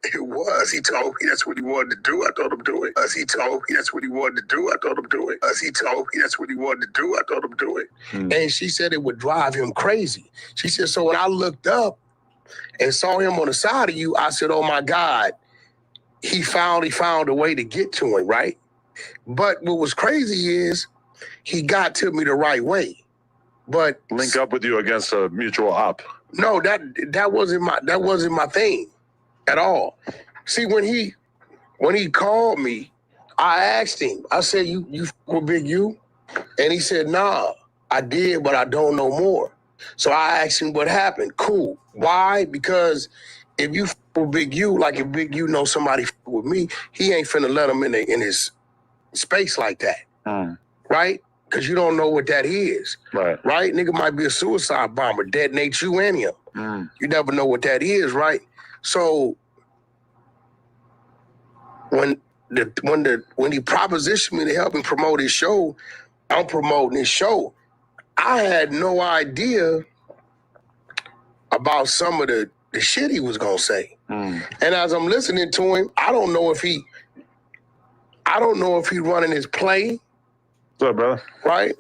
It was. He told me that's what he wanted to do. I told him do it. He told me that's what he wanted to do. I told him do it. He told me that's what he wanted to do. I told him do it. And she said it would drive him crazy. She said, so when I looked up and saw him on the side of you, I said, oh my God, he found a way to get to him, right? But what was crazy is he got to me the right way. But link up with you against a mutual op. No, that wasn't my thing at all. See, when he called me, I asked him. I said, "You with Big U?" And he said, "Nah, I did, but I don't know more." So I asked him what happened. Cool. Why? Because if you with Big U, like if Big U knows somebody with me, he ain't finna let him in his space like that, right? Because you don't know what that is. Right. Nigga might be a suicide bomber, detonate you and him. You never know what that is, right? So when he propositioned me to help him promote his show, I'm promoting his show. I had no idea about some of the shit he was gonna say. And as I'm listening to him, I don't know if he running his play. What's up, brother? Right?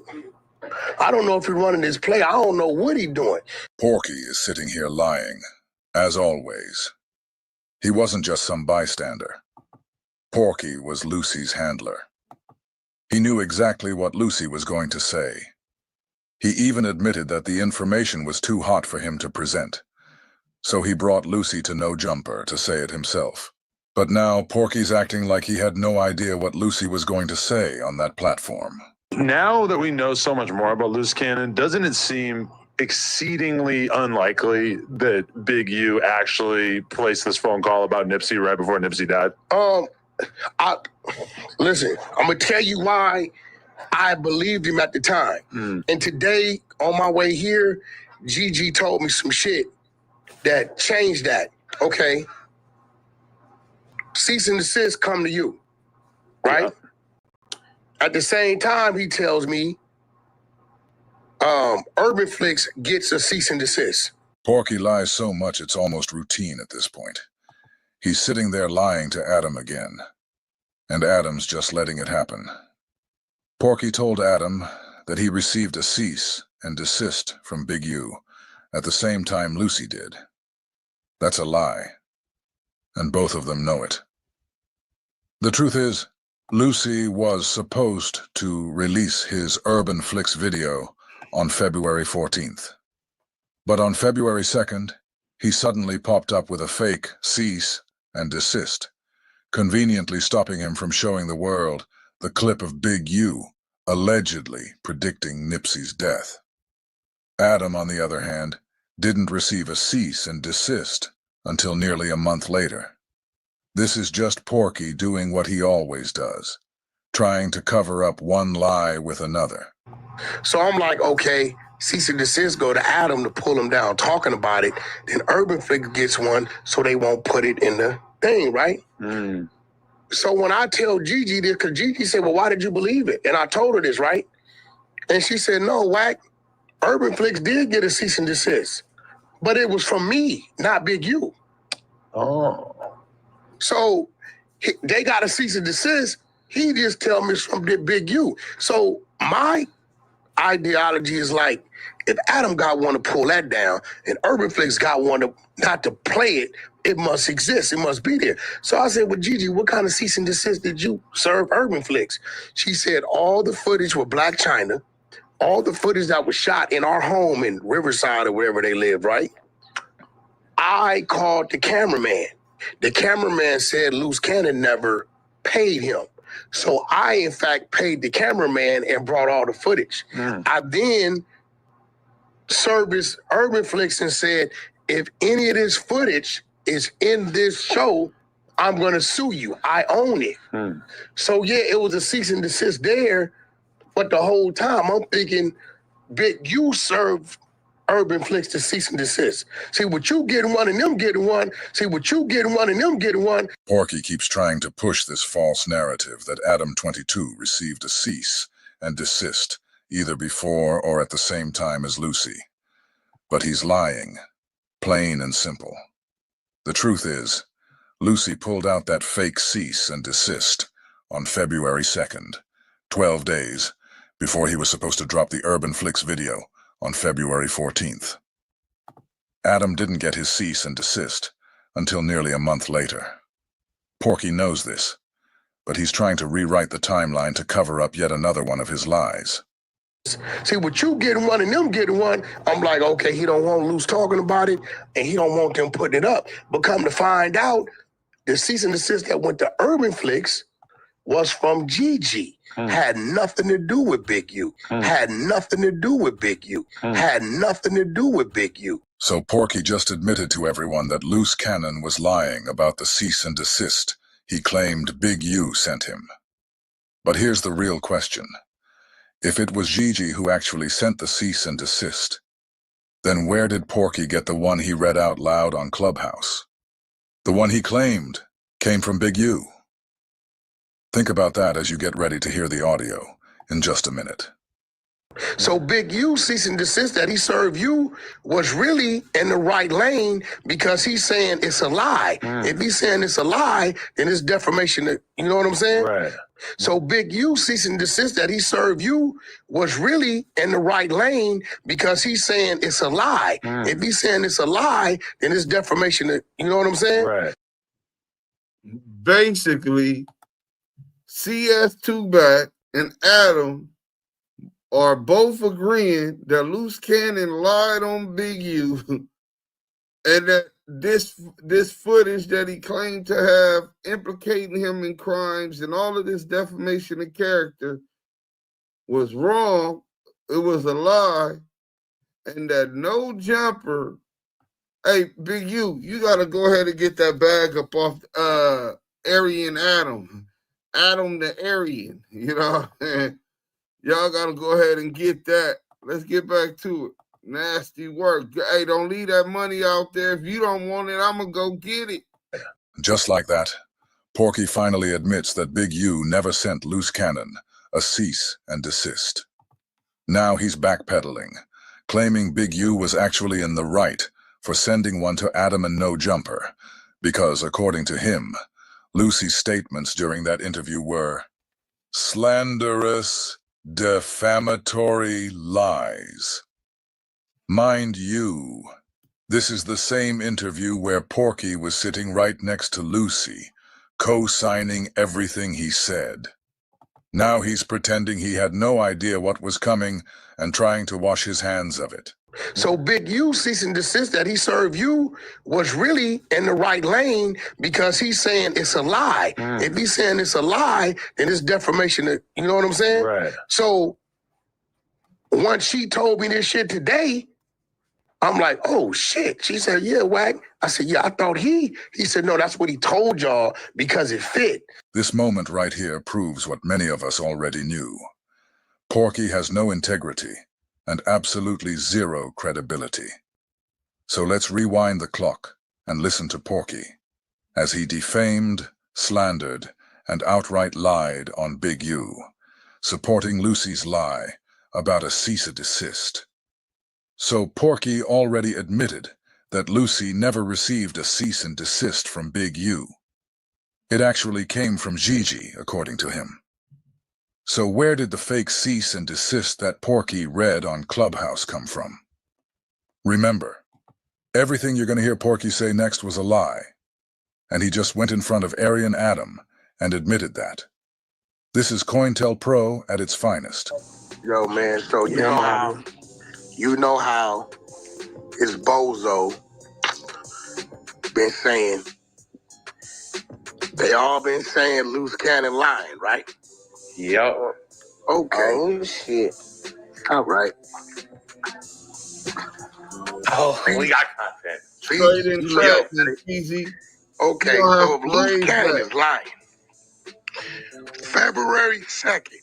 I don't know if he's running his play. I don't know what he's doing. Porky is sitting here lying, as always. He wasn't just some bystander. Porky was Lucy's handler. He knew exactly what Lucy was going to say. He even admitted that the information was too hot for him to present. So he brought Lucy to No Jumper to say it himself. But now Porky's acting like he had no idea what Lucy was going to say on that platform. Now that we know so much more about Luce Cannon, doesn't it seem exceedingly unlikely that Big U actually placed this phone call about Nipsey right before Nipsey died? Listen, I'm gonna tell you why I believed him at the time. And today, on my way here, Gigi told me some shit that changed that. Okay. Cease and desist come to you, right? Yeah. At the same time, he tells me Urban Flicks gets a cease and desist. Porky lies so much it's almost routine at this point. He's sitting there lying to Adam again. and Adam's just letting it happen. Porky told Adam that he received a cease and desist from Big U at the same time Lucy did. That's a lie, and both of them know it. The truth is, Lucy was supposed to release his Urban Flicks video on February 14th. But on February 2nd, he suddenly popped up with a fake cease and desist, conveniently stopping him from showing the world the clip of Big U allegedly predicting Nipsey's death. Adam, on the other hand, didn't receive a cease and desist until nearly a month later. This is just Porky doing what he always does, trying to cover up one lie with another. So I'm like, okay, cease and desist go to Adam to pull him down, talking about it. Then Urban Flicks gets one so they won't put it in the thing, right? So when I tell Gigi this, because Gigi said, well, why did you believe it? And I told her this, right? And she said, no, Wack, Urban Flicks did get a cease and desist, but it was from me, not Big U. Oh. So they got a cease and desist. He just tell me it's from Big U. So my ideology is like, if Adam got one to pull that down and Urban Flicks got one to not to play it, it must exist. It must be there. So I said, well, Gigi, what kind of cease and desist did you serve Urban Flicks? She said all the footage with Black China, all the footage that was shot in our home in Riverside or wherever they live, right? I called the cameraman. The cameraman said Luce Cannon never paid him. So I, in fact, paid the cameraman and brought all the footage. I then serviced Urban Flicks and said, if any of this footage is in this show, I'm going to sue you. I own it. So, yeah, it was a cease and desist there. But the whole time, I'm thinking, Big U served Urban Flicks to cease and desist. See, what you getting one and them getting one. See, what you getting one and them getting one. Porky keeps trying to push this false narrative that Adam 22 received a cease and desist either before or at the same time as Lucy. But he's lying, plain and simple. The truth is, Lucy pulled out that fake cease and desist on February 2nd, 12 days before he was supposed to drop the Urban Flicks video on February 14th. Adam didn't get his cease and desist until nearly a month later. Porky knows this, but he's trying to rewrite the timeline to cover up yet another one of his lies. See, what you getting one and them getting one, I'm like, okay, he don't want Luce talking about it, and he don't want them putting it up. But come to find out, the cease and desist that went to Urban Flicks was from Gigi. Had nothing to do with Big U. Had nothing to do with Big U. Had nothing to do with Big U. So Porky just admitted to everyone that Luce Cannon was lying about the cease and desist he claimed Big U sent him. But here's the real question. If it was Gigi who actually sent the cease and desist, then where did Porky get the one he read out loud on Clubhouse? The one he claimed came from Big U. Think about that as you get ready to hear the audio in just a minute. So Big U cease and desist that he served you was really in the right lane because he's saying it's a lie. If he's saying it's a lie, then it's defamation. You know what I'm saying? Right. So Big U cease and desist that he served you was really in the right lane because he's saying it's a lie. If he's saying it's a lie, then it's defamation. You know what I'm saying? Right. Basically, CS2 back and Adam are both agreeing that Luce Cannon lied on Big U and that this footage that he claimed to have implicating him in crimes and all of this defamation of character was wrong. It was a lie. And that no jumper. Hey, Big U, you got to go ahead and get that bag up off Aryan Adam. Adam the Aryan, you know. Y'all got to go ahead and get that. Let's get back to it. Nasty work. Hey, don't leave that money out there. If you don't want it, I'm going to go get it. Just like that, Porky finally admits that Big U never sent Luce Cannon a cease and desist. Now he's backpedaling, claiming Big U was actually in the right for sending one to Adam and No Jumper, because according to him, Lucy's statements during that interview were slanderous, defamatory lies. Mind you, this is the same interview where Porky was sitting right next to Lucy, co-signing everything he said. Now he's pretending he had no idea what was coming and trying to wash his hands of it. So Big U cease and desist that he served you was really in the right lane because he's saying it's a lie. If he's saying it's a lie, then it's defamation. You know what I'm saying? Right. So once she told me this shit today, I'm like, oh shit. She said, yeah, Wack. I said, yeah, I thought he said, no, that's what he told y'all because it fit. This moment right here proves what many of us already knew. Porky has no integrity and absolutely zero credibility. So let's rewind the clock and listen to Porky as he defamed, slandered, and outright lied on Big U, supporting Lucy's lie about a cease and desist. So Porky already admitted that Lucy never received a cease and desist from Big U. It actually came from Gigi, according to him. So where did the fake cease and desist that Porky read on Clubhouse come from? Remember, everything you're going to hear Porky say next was a lie, and he just went in front of Aryan Adam and admitted that. This is COINTELPRO at its finest. Yo, man, so you know how his bozo been saying, they all been saying Luce Cannon lying, right? Yep. Okay. Oh, shit. All right. Oh, we got content. Straight in easy. Okay, so if Luce Cannon is lying, February 2nd,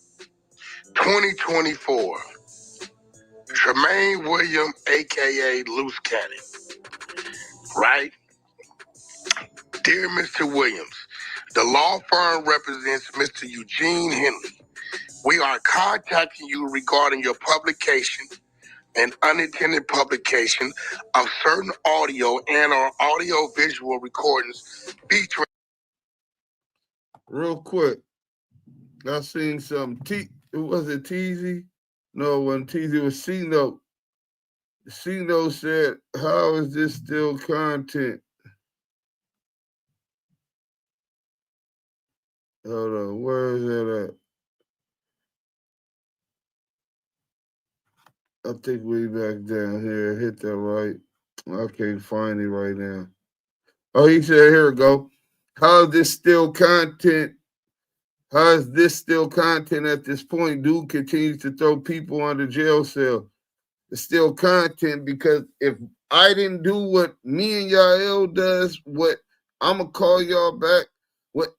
2024, Tremaine Williams, a.k.a. Luce Cannon, right? Dear Mr. Williams, the law firm represents Mr. Eugene Henley. We are contacting you regarding your publication and unintended publication of certain audio and or audio-visual recordings featuring... Real quick, I seen some was it Teasy? No, when Teasy was C-Note. C-Note said, how is this still content? Hold on, where is that at? I think way back down here. Hit that right. I can't find it right now. Oh, he said, here we go. How is this still content? How is this still content at this point? Dude continues to throw people under jail cell. It's still content because if I didn't do what me and Yael does, what I'm going to call y'all back, what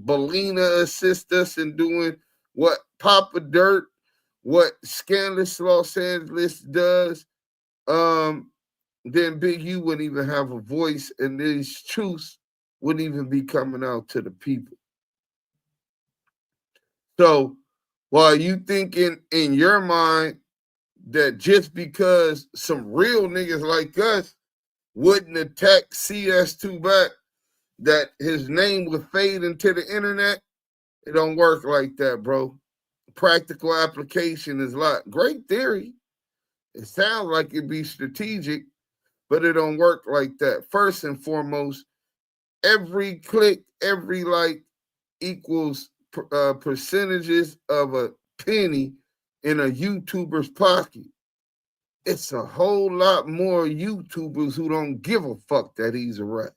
Belina assists us in doing, what Papa Dirt, what Scandalous Los Angeles does, then Big U wouldn't even have a voice, and these truths wouldn't even be coming out to the people. So while you thinking in your mind that just because some real niggas like us wouldn't attack CS2 back, that his name would fade into the internet, it don't work like that, bro. Practical application is like great theory. It sounds like it'd be strategic, but it don't work like that. First and foremost, every click, every like equals percentages of a penny in a YouTuber's pocket. It's a whole lot more YouTubers who don't give a fuck that he's a rat.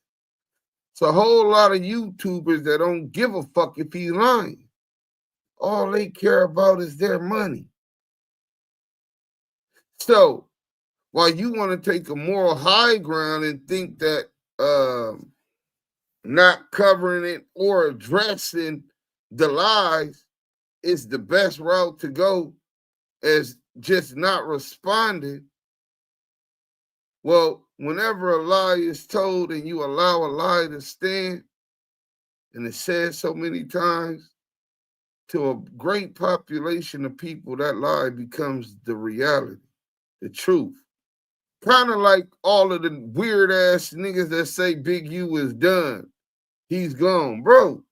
It's a whole lot of YouTubers that don't give a fuck if he's lying. All they care about is their money. So while you want to take a moral high ground and think that not covering it or addressing the lies is the best route to go as just not responding, well, whenever a lie is told and you allow a lie to stand, and it's said so many times, to a great population of people, that lie becomes the reality, the truth. Kind of like all of the weird ass niggas that say Big U is done. he's gone. Bro,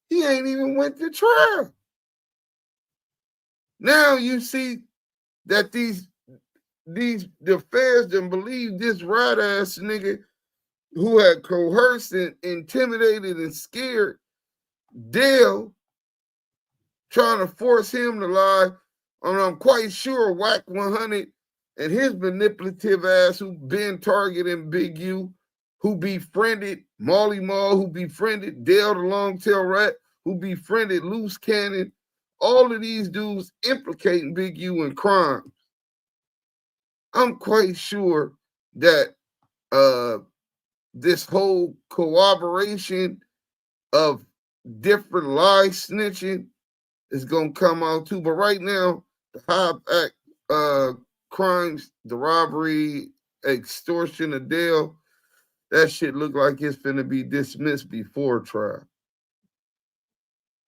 he ain't even went to trial. Now you see that the feds done believe this rat-ass nigga who had coerced and intimidated and scared Dale, trying to force him to lie on, I'm quite sure, Whack 100 and his manipulative ass who been targeting Big U, who befriended Molly Mall, who befriended Dale the Longtail Rat, who befriended Luce Cannon. All of these dudes implicating Big U in crimes. I'm quite sure that this whole corroboration of different lie snitching is going to come out too. But right now, the Hobbs Act crimes, the robbery, extortion of Dale, that shit look like it's going to be dismissed before trial.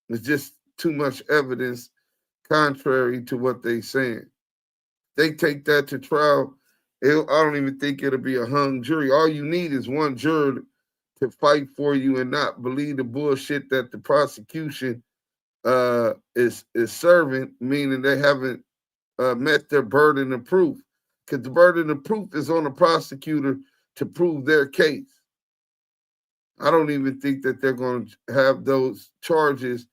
It's just too much evidence contrary to what they saying. They take that to trial, I don't even think it'll be a hung jury. All you need is one juror to fight for you and not believe the bullshit that the prosecution is serving, meaning they haven't met their burden of proof. Because the burden of proof is on the prosecutor to prove their case. I don't even think that they're going to have those charges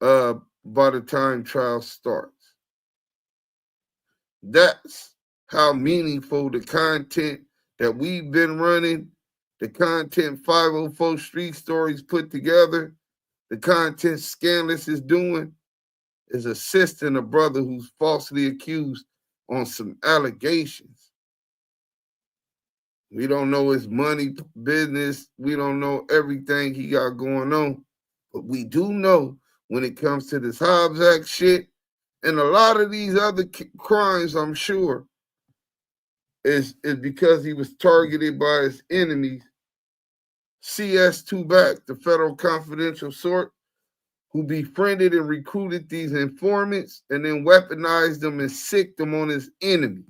by the time trial starts. That's how meaningful the content that we've been running, the content 504 Street Stories put together, the content Scandalous is doing, is assisting a brother who's falsely accused on some allegations. We don't know his money business. We don't know everything he got going on. But we do know when it comes to this Hobbs Act shit and a lot of these other crimes, I'm sure, is because he was targeted by his enemies. CS2 back, the federal confidential sort, who befriended and recruited these informants and then weaponized them and sicked them on his enemy.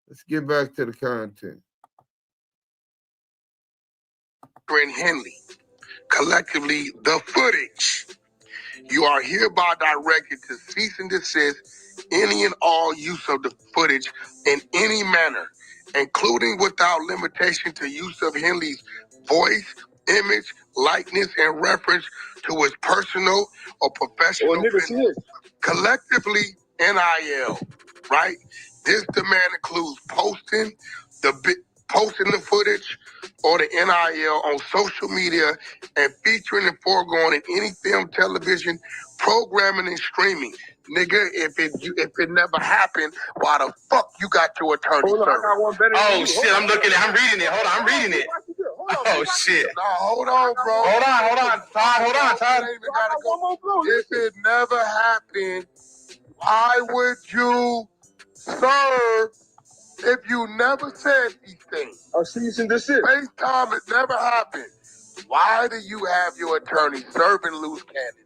Let's get back to the content. And Henley, collectively, the footage. You are hereby directed to cease and desist any and all use of the footage in any manner, including without limitation to use of Henley's voice, image, likeness, and reference to his personal or professional business. Collectively, NIL, right? This demand includes posting the footage or the NIL on social media and featuring the foregoing in any film, television, programming, and streaming. Nigga, if it never happened, why the fuck you got your attorney? Hold on, I got one better than you. Shit, I'm reading it. Hold on, I'm reading it. Oh shit. No, hold on, bro. Hold on, Todd. If it never happened, why would you serve if you never said these things? A cease and desist. FaceTime, it never happened. Why do you have your attorney serving Luce Cannon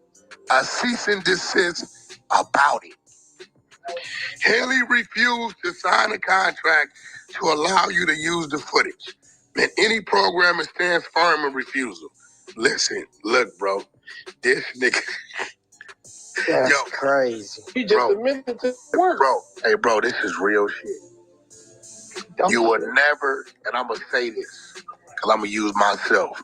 a cease and desist about it? Haley refused to sign a contract to allow you to use the footage. And any program stands firm in refusal. Listen, look, bro. This nigga. That's crazy. He just admitted to work. Bro, this is real shit. You will never, and I'm going to say this, because I'm going to use myself.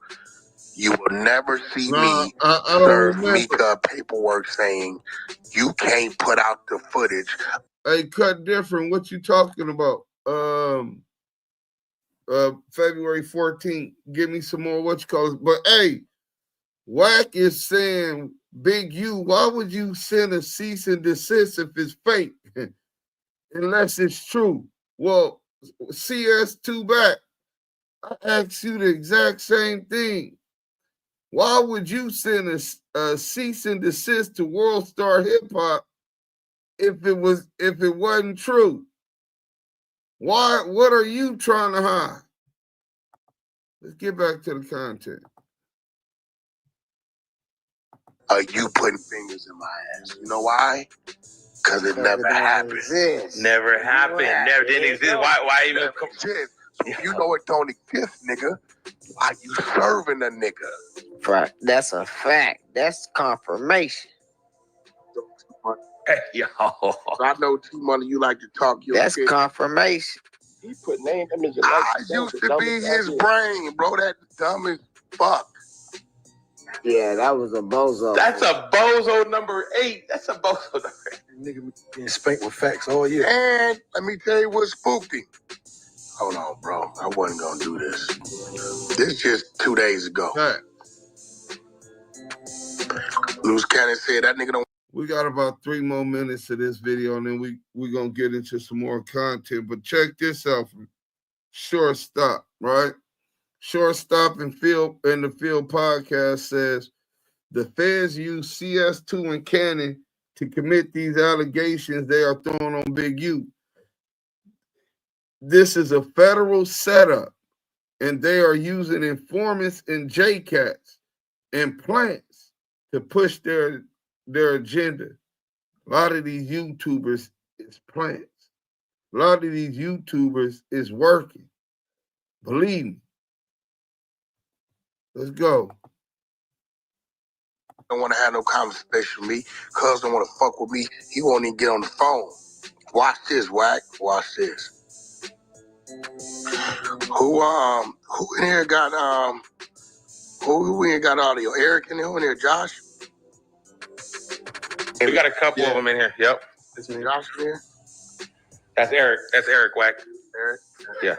You will never see me serve Mika paperwork saying you can't put out the footage. Hey, Cut Different, what you talking about? February 14th, give me some more what you call it. But hey, Whack is saying, Big U, why would you send a cease and desist if it's fake? Unless it's true. Well, CS2 back, I asked you the exact same thing. Why would you send a cease and desist to World Star Hip Hop if it wasn't true? Why? What are you trying to hide? Let's get back to the content. You putting fingers in my ass. You know why? Because it never happened. Never happened. Never didn't exist. Why even? If you know it don't exist, nigga, why you serving a nigga? Right. That's a fact. That's confirmation. Hey, yo. I know T-Money, you like to talk your That's shit. confirmation. He put name image. I used to be his brain, bro. That dumb as fuck. Yeah, that was a bozo. That's a bozo number 8. That's a bozo number 8. Nigga been spanked with facts all year. And let me tell you what spooked him. Hold on, bro. I wasn't gonna do this. This just 2 days ago. Right. Luce Cannon said that nigga don't. We got about 3 more minutes of this video, and then we're going to get into some more content. But check this out from Shortstop, right? Shortstop in the Field podcast says, the feds use CS2 and Cannon to commit these allegations they are throwing on Big U. This is a federal setup, and they are using informants and JCATs and plants to push their agenda. A lot of these YouTubers is plants. A lot of these YouTubers is working. Believe me. Let's go. Don't want to have no conversation with me. Cuz don't want to fuck with me. He won't even get on the phone. Watch this, Wack. Watch this. Who in here got who in here got audio? Eric in here? Josh? We got a couple of them in here. Yep. Is Josh in here? That's Eric. That's Eric Wack. Eric? Yeah.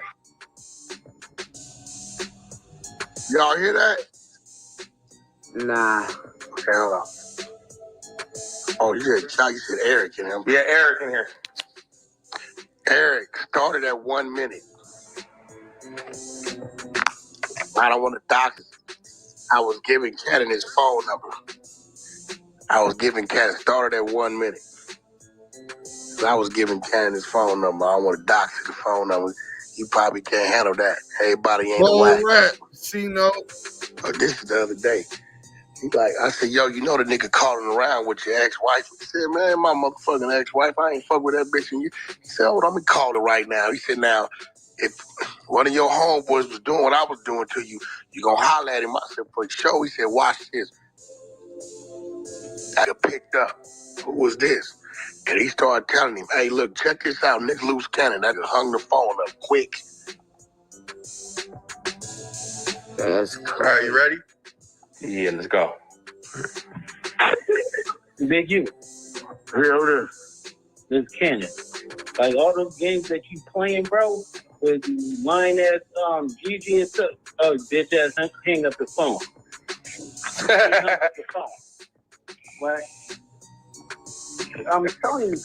Y'all hear that? Nah. Okay, hold on. Oh, you said Eric in him. Yeah, Eric in here. Eric started at 1 minute. I don't want to dox it. I was giving Cannon his phone number. Started at 1 minute. I was giving Cannon his phone number. I don't want to dox the phone number. You probably can't handle that. Everybody ain't a whack. See, no. This is the other day. He like, I said, yo, you know the nigga calling around with your ex-wife? He said, man, my motherfucking ex-wife, I ain't fuck with that bitch. And you. He said, oh, let me call her right now. He said, now, if one of your homeboys was doing what I was doing to you, you gonna holler at him. I said, for sure. He said, watch this. I picked up. Who was this? And he started telling him, hey, look, check this out. Nick Luce Cannon. I just hung the phone up quick. That's crazy. All right, you ready? Yeah, let's go. Big U. Luce Cannon. Like all those games that you playing, bro, with lying ass Gigi and stuff. Oh, bitch ass, hang up the phone. Hang up the phone. Right? I'm telling you,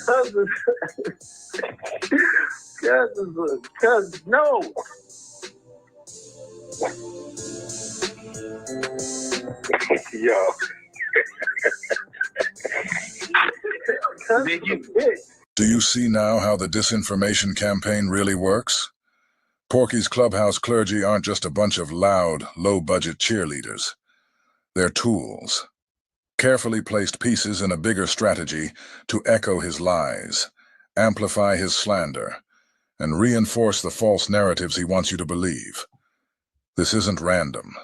cuz no. Yo. Do you see now how the disinformation campaign really works? Porky's Clubhouse clergy aren't just a bunch of loud, low-budget cheerleaders. They're tools. Carefully placed pieces in a bigger strategy to echo his lies, amplify his slander, and reinforce the false narratives he wants you to believe. This isn't random.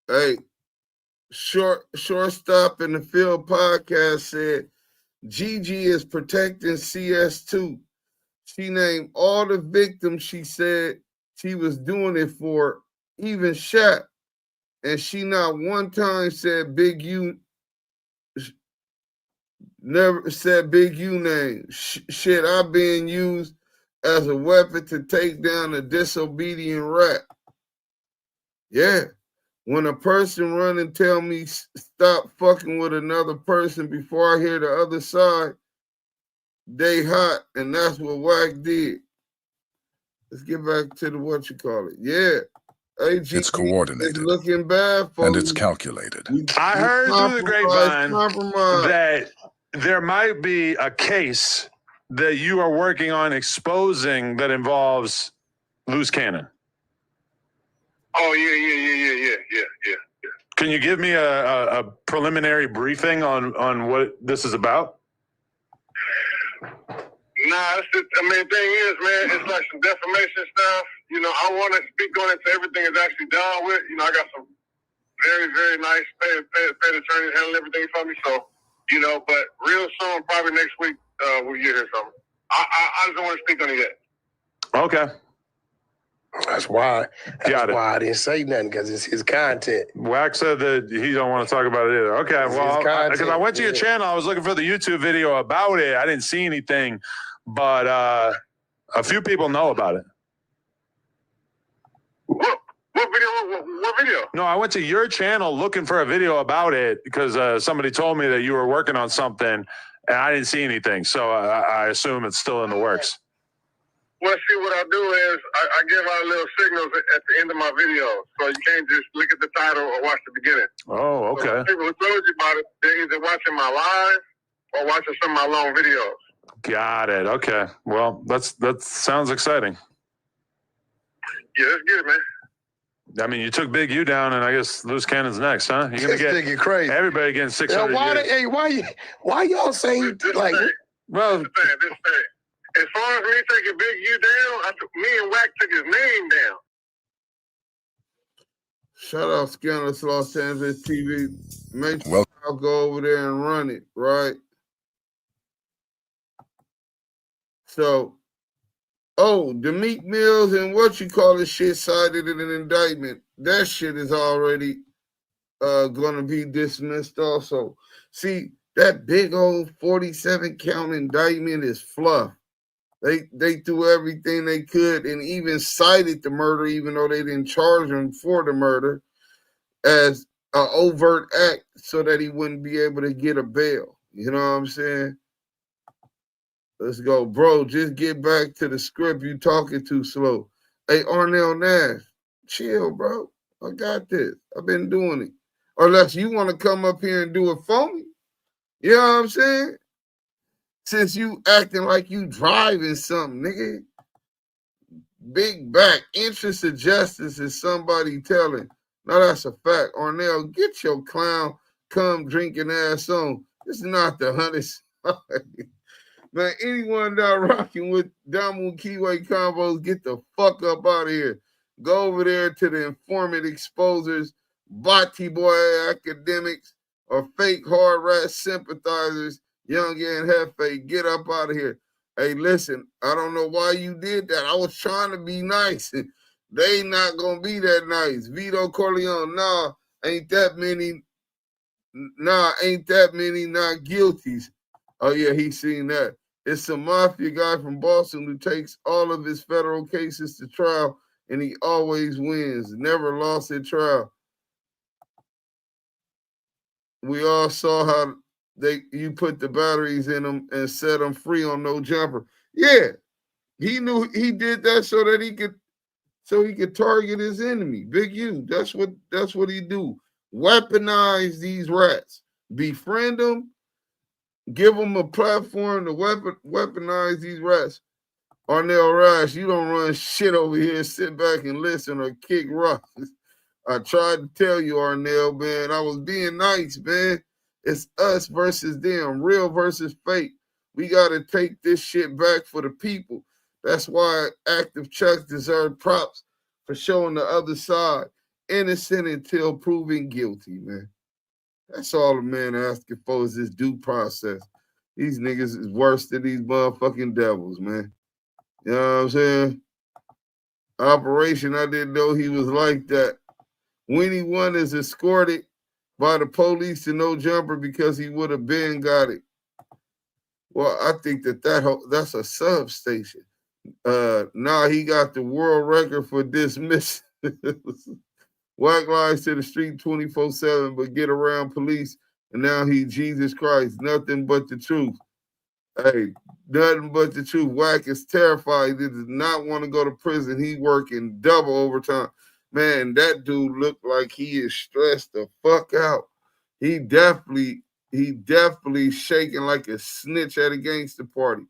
Hey, Shortstop in the Field podcast said, Gigi is protecting CS2. She named all the victims she said she was doing it for, even Shaq. And she not one time said Big U, never said Big U name. Shit, I'm being used as a weapon to take down a disobedient rat. Yeah. When a person run and tell me stop fucking with another person before I hear the other side, they hot, and that's what Wack did. Let's get back to the what you call it. Yeah. AG, it's coordinated. It's looking bad for and it's calculated. I heard through the grapevine that there might be a case that you are working on exposing that involves Luce Cannon. Oh, yeah. Can you give me a preliminary briefing on what this is about? Nah, the thing is, man, it's like some defamation stuff. You know, I want to speak on it so everything is actually done with. You know, I got some very, very nice paid attorneys handling everything for me. So, you know, but real soon, probably next week, we'll hear something. I just don't want to speak on it yet. Okay. That's why I didn't say nothing, because it's his content. Wax said that he don't want to talk about it either. Okay, well, because I went to your channel, I was looking for the YouTube video about it. I didn't see anything, but a few people know about it. What video? What video? No, I went to your channel looking for a video about it because somebody told me that you were working on something, and I didn't see anything. So I assume it's still in the works. Well, see, what I do is I give out little signals at the end of my videos. So you can't just look at the title or watch the beginning. Oh, okay. So people who told you about it, they're either watching my live or watching some of my long videos. Got it. Okay. Well, that sounds exciting. Yeah, that's good, man. I mean, you took Big U down, and I guess Luce Cannon's next, huh? You're gonna get crazy. Everybody getting 600 years. Why y'all saying like? Well, this thing. As far as me taking Big U down, me and Wack took his name down. Shout out Scandalous Los Angeles TV. Make sure I'll go over there and run it, right? So, the Meek Mills and what you call it shit cited in an indictment. That shit is already gonna be dismissed also. See, that big old 47 count indictment is fluff. They threw everything they could and even cited the murder, even though they didn't charge him for the murder, as an overt act so that he wouldn't be able to get a bail. You know what I'm saying? Let's go. Bro, just get back to the script. You talking too slow. Hey, Arnell Nash, chill, bro. I got this. I've been doing it. Unless you want to come up here and do it for me. You know what I'm saying? Since you acting like you driving something, nigga. Big back. Interest of justice is somebody telling. Now that's a fact. Arnell, get your clown, come drinking ass on. This is not the 100. Man, anyone that rocking with Damu Kiwe Convos, get the fuck up out of here. Go over there to the informant exposers, Bati boy academics, or fake hard rat sympathizers, young and hefe. Get up out of here. Hey, listen, I don't know why you did that. I was trying to be nice. They not going to be that nice. Vito Corleone, ain't that many not guilties. Oh, yeah, he's seen that. It's a mafia guy from Boston who takes all of his federal cases to trial, and he always wins. Never lost at trial. We all saw how you put the batteries in them and set them free on no jumper. Yeah, he knew he did that so that he could target his enemy. Big U. That's what he do. Weaponize these rats. Befriend them. Give them a platform to weaponize these rats. Arnell Rash, you don't run shit over here. Sit back and listen or kick rocks. I tried to tell you, Arnell, man. I was being nice, man. It's us versus them, real versus fake. We got to take this shit back for the people. That's why Active Chucks deserve props for showing the other side. Innocent until proven guilty, man. That's all the man asking for is this due process. These niggas is worse than these motherfucking devils, man. You know what I'm saying? Operation, I didn't know he was like that. Winnie One is escorted by the police to no jumper because he would have been got it. Well, I think that's a substation. He got the world record for dismissal. White lies to the street 24/7, but get around police, and now he Jesus Christ. Nothing but the truth. Hey, nothing but the truth. Wack is terrified. He does not want to go to prison. He working double overtime. Man, that dude looked like he is stressed the fuck out. He definitely shaking like a snitch at a gangster party.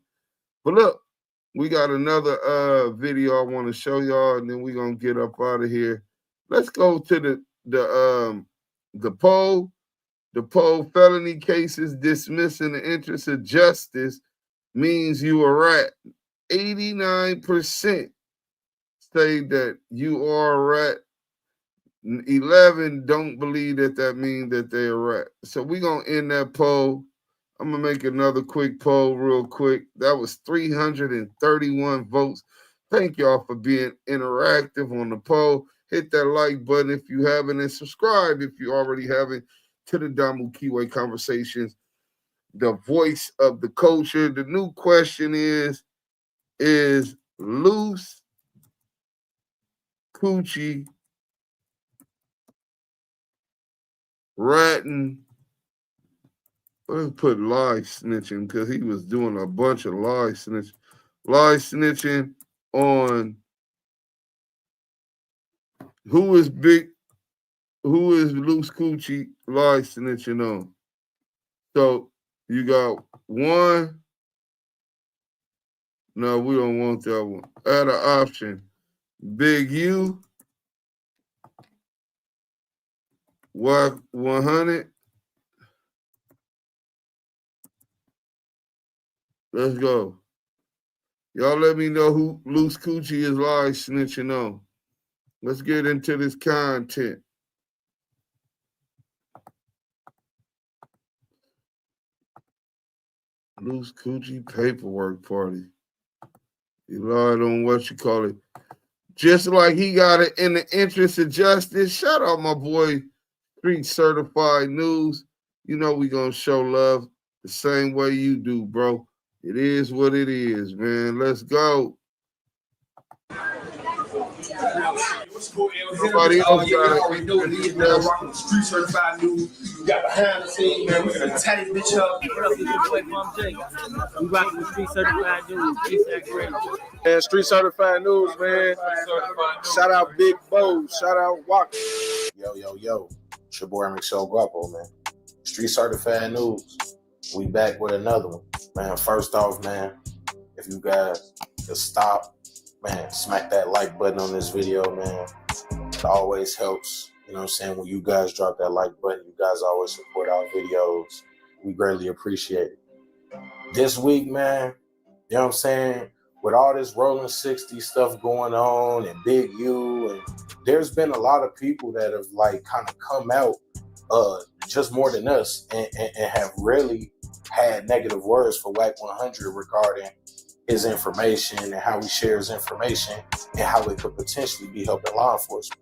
But look, we got another video I want to show y'all, and then we're gonna get up out of here. Let's go to the poll. The poll felony cases dismissing the interest of justice means you a rat. 89% say that you are a rat. 11 don't believe that means that they're a rat. So we're going to end that poll. I'm going to make another quick poll real quick. That was 331 votes. Thank y'all for being interactive on the poll. Hit that like button if you haven't, and subscribe if you already haven't to the Damu Kiwe Conversations, the voice of the culture. The new question is Luce Coochie ratting? Let's put lie snitching, because he was doing a bunch of lie snitching on who is Luce Coochie lie snitching on. So you got one. No, we don't want that one. Add an option. Big U, WAC 100. Let's go. Y'all let me know who Luce Coochie is lie snitching on. Let's get into this content. Luce Coochie paperwork party. You lied on what you call it. Just like he got it in the interest of justice. Shout out my boy, Street Certified News. You know we gonna show love the same way you do, bro. It is what it is, man. Let's go. Nobody else got it. Street Certified News. You got behind the scenes, man. We're gonna tie this bitch up. What up, this boy Bum J? We rocking with Street Certified News. Man, Street Certified News, man. Shout out Big Bo. Shout out Walker. Yo. It's your boy Michelle Guapo, man. Street Certified News. We back with another one. Man, first off, man, if you guys just stop, man, smack that like button on this video, man. It always helps. You know what I'm saying? When you guys drop that like button, you guys always support our videos. We greatly appreciate it. This week, man, you know what I'm saying? With all this rolling 60 stuff going on and Big U, and there's been a lot of people that have like kind of come out just more than us and have really had negative words for WAC 100 regarding his information and how he shares information and how it could potentially be helping law enforcement.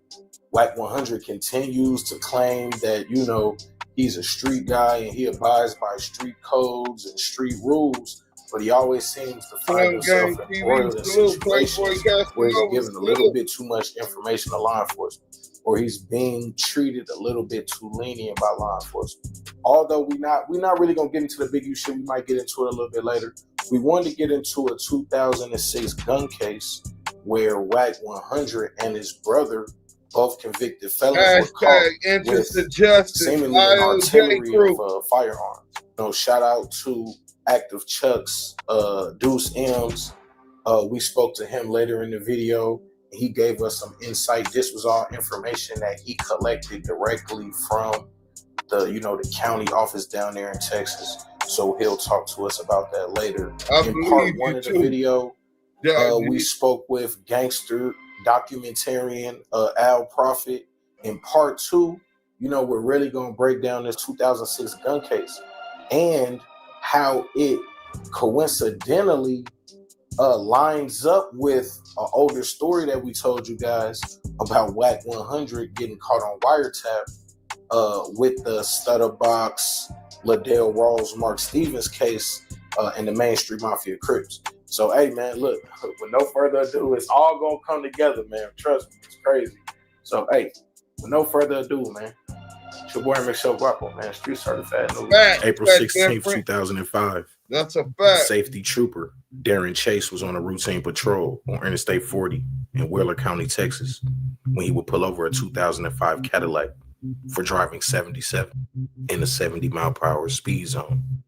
WAC 100 continues to claim that, you know, he's a street guy and he abides by street codes and street rules, but he always seems to find himself embroiled in situations where he's giving a little bit too much information to law enforcement, or he's being treated a little bit too lenient by law enforcement. Although we're not really gonna get into the Big U shit, we might get into it a little bit later. We wanted to get into a 2006 gun case where WAC 100 and his brother, both convicted felons, were caught with seemingly an artillery of firearms. You know, shout out to Active Chuck's Deuce M's. We spoke to him later in the video. He gave us some insight. This was all information that he collected directly from the county office down there in Texas. So he'll talk to us about that later. In part one of the video, we spoke with gangster documentarian Al Prophet. In part two, we're really going to break down this 2006 gun case and how it coincidentally lines up with an older story that we told you guys about WAC 100 getting caught on wiretap with the stutterbox, Liddell Rawls, Mark Stevens case in the Main Street Mafia Crips. So, hey, man, look, with no further ado, it's all going to come together, man. Trust me, it's crazy. So, hey, with no further ado, man, it's your boy Michelle Guapo, man, Street Certified News. April 16th, 2005. That's a fact. Safety trooper Darren Chase was on a routine patrol on Interstate 40 in Wheeler County, Texas, when he would pull over a 2005 Cadillac for driving 77 in a 70-mile-per-hour speed zone.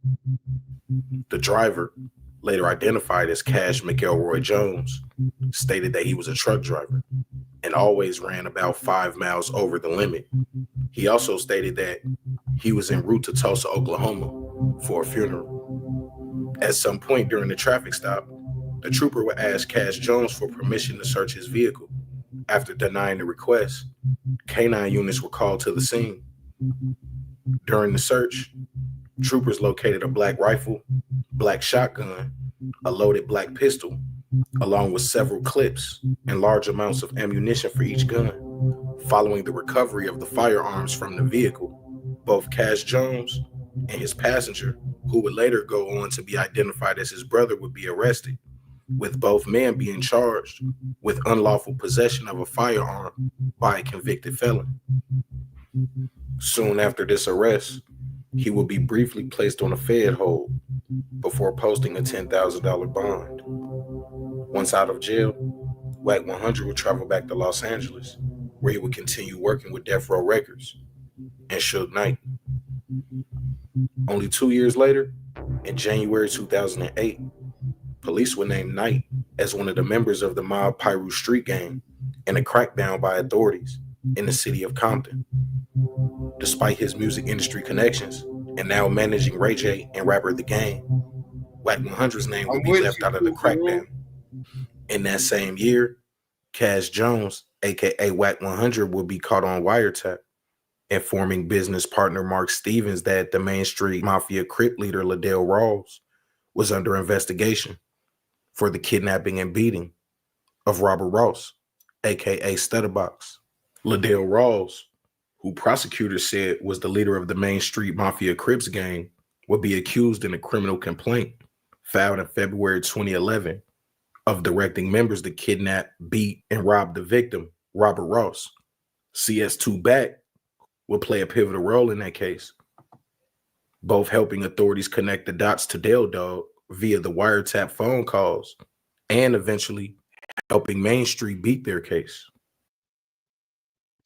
The driver, later identified as Cash McElroy Jones, stated that he was a truck driver and always ran about 5 miles over the limit. He also stated that he was en route to Tulsa, Oklahoma for a funeral. At some point during the traffic stop, the trooper would ask Cash Jones for permission to search his vehicle. After denying the request, K9 units were called to the scene. During the search, troopers located a black rifle, black shotgun, a loaded black pistol, along with several clips and large amounts of ammunition for each gun. Following the recovery of the firearms from the vehicle, both Cash Jones and his passenger, who would later go on to be identified as his brother, would be arrested, with both men being charged with unlawful possession of a firearm by a convicted felon. Soon after this arrest, he would be briefly placed on a Fed hold before posting a $10,000 bond. Once out of jail, Wack 100 would travel back to Los Angeles, where he would continue working with Death Row Records and Suge Knight. Only 2 years later, in January 2008, police would name Knight as one of the members of the mob Pyru Street Gang in a crackdown by authorities in the city of Compton. Despite his music industry connections and now managing Ray J and rapper The Game, Wack 100's name would be left out of the crackdown. In that same year, Cash Jones, aka Wack 100, would be caught on wiretap, informing business partner Mark Stevens that the Main Street Mafia Crip leader Liddell Rawls was under investigation for the kidnapping and beating of Robert Ross, aka Stutterbox. Liddell Rawls, who prosecutors said was the leader of the Main Street Mafia Crips gang, would be accused in a criminal complaint filed in February 2011 of directing members to kidnap, beat, and rob the victim, Robert Ross. CS2 Back would play a pivotal role in that case, both helping authorities connect the dots to Dale Dog via the wiretap phone calls and eventually helping Main Street beat their case.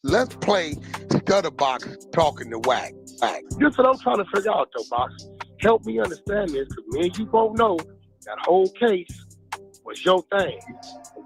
Let's play Stutterbox talking to Wack. This is what I'm trying to figure out, though, Box. Help me understand this, because me and you both know that whole case was your thing.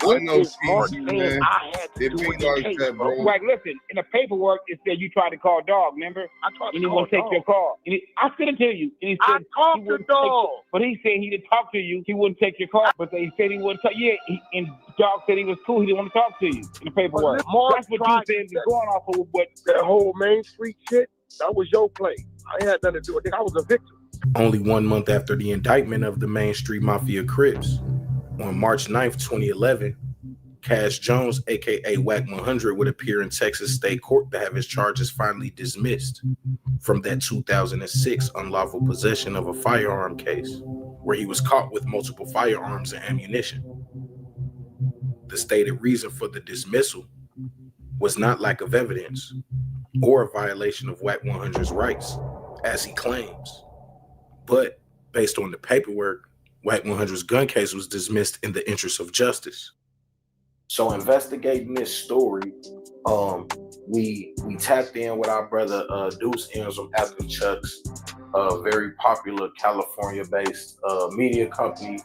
What is Mark saying I had to do with the case, bro? Wack, listen, in the paperwork, it said you tried to call Dog, remember? I tried to and he call won't take Dog. your call. And I sent it to you. And he said I talked to Dog. But he said he didn't talk to you. He wouldn't take your call. But they said he wouldn't talk. Yeah, and Dog said he was cool. He didn't want to talk to you in the paperwork. That's what you said. Going off of what that whole Main Street shit, that was your play. I ain't had nothing to do with it. I was a victim. Only 1 month after the indictment of the Main Street Mafia Crips, on March 9th, 2011, Cash Jones, aka Wack 100, would appear in Texas State Court to have his charges finally dismissed from that 2006 unlawful possession of a firearm case, where he was caught with multiple firearms and ammunition. The stated reason for the dismissal was not lack of evidence or a violation of Wack 100's rights, as he claims, but based on the paperwork, Wack 100's gun case was dismissed in the interest of justice. So investigating this story, we tapped in with our brother Deuce M's from After Chucks, a very popular California-based media company.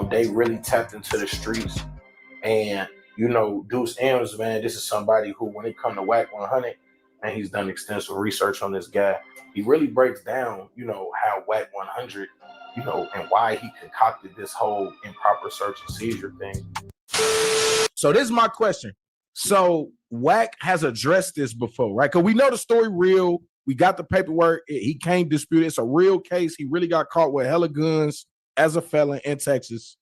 They really tapped into the streets, and you know, Deuce M's, man, this is somebody who, when it comes to Wack 100, and he's done extensive research on this guy. He really breaks down, you know, how Wack 100, you know, and why he concocted this whole improper search and seizure thing. So this is my question. So Wack has addressed this before, right? Because we know the story real. We got the paperwork. He can't dispute it. It's a real case. He really got caught with hella guns as a felon in Texas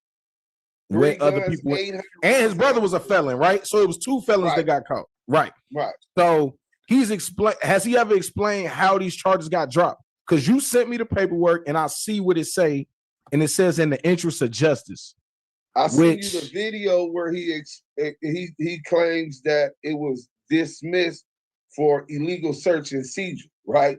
with other people. And his brother was a felon, right? So it was 2 felons that got caught. Right. Right. So has he ever explained how these charges got dropped? Because you sent me the paperwork and I see what it say, and it says in the interest of justice. I sent you the video where he claims that it was dismissed for illegal search and seizure, right?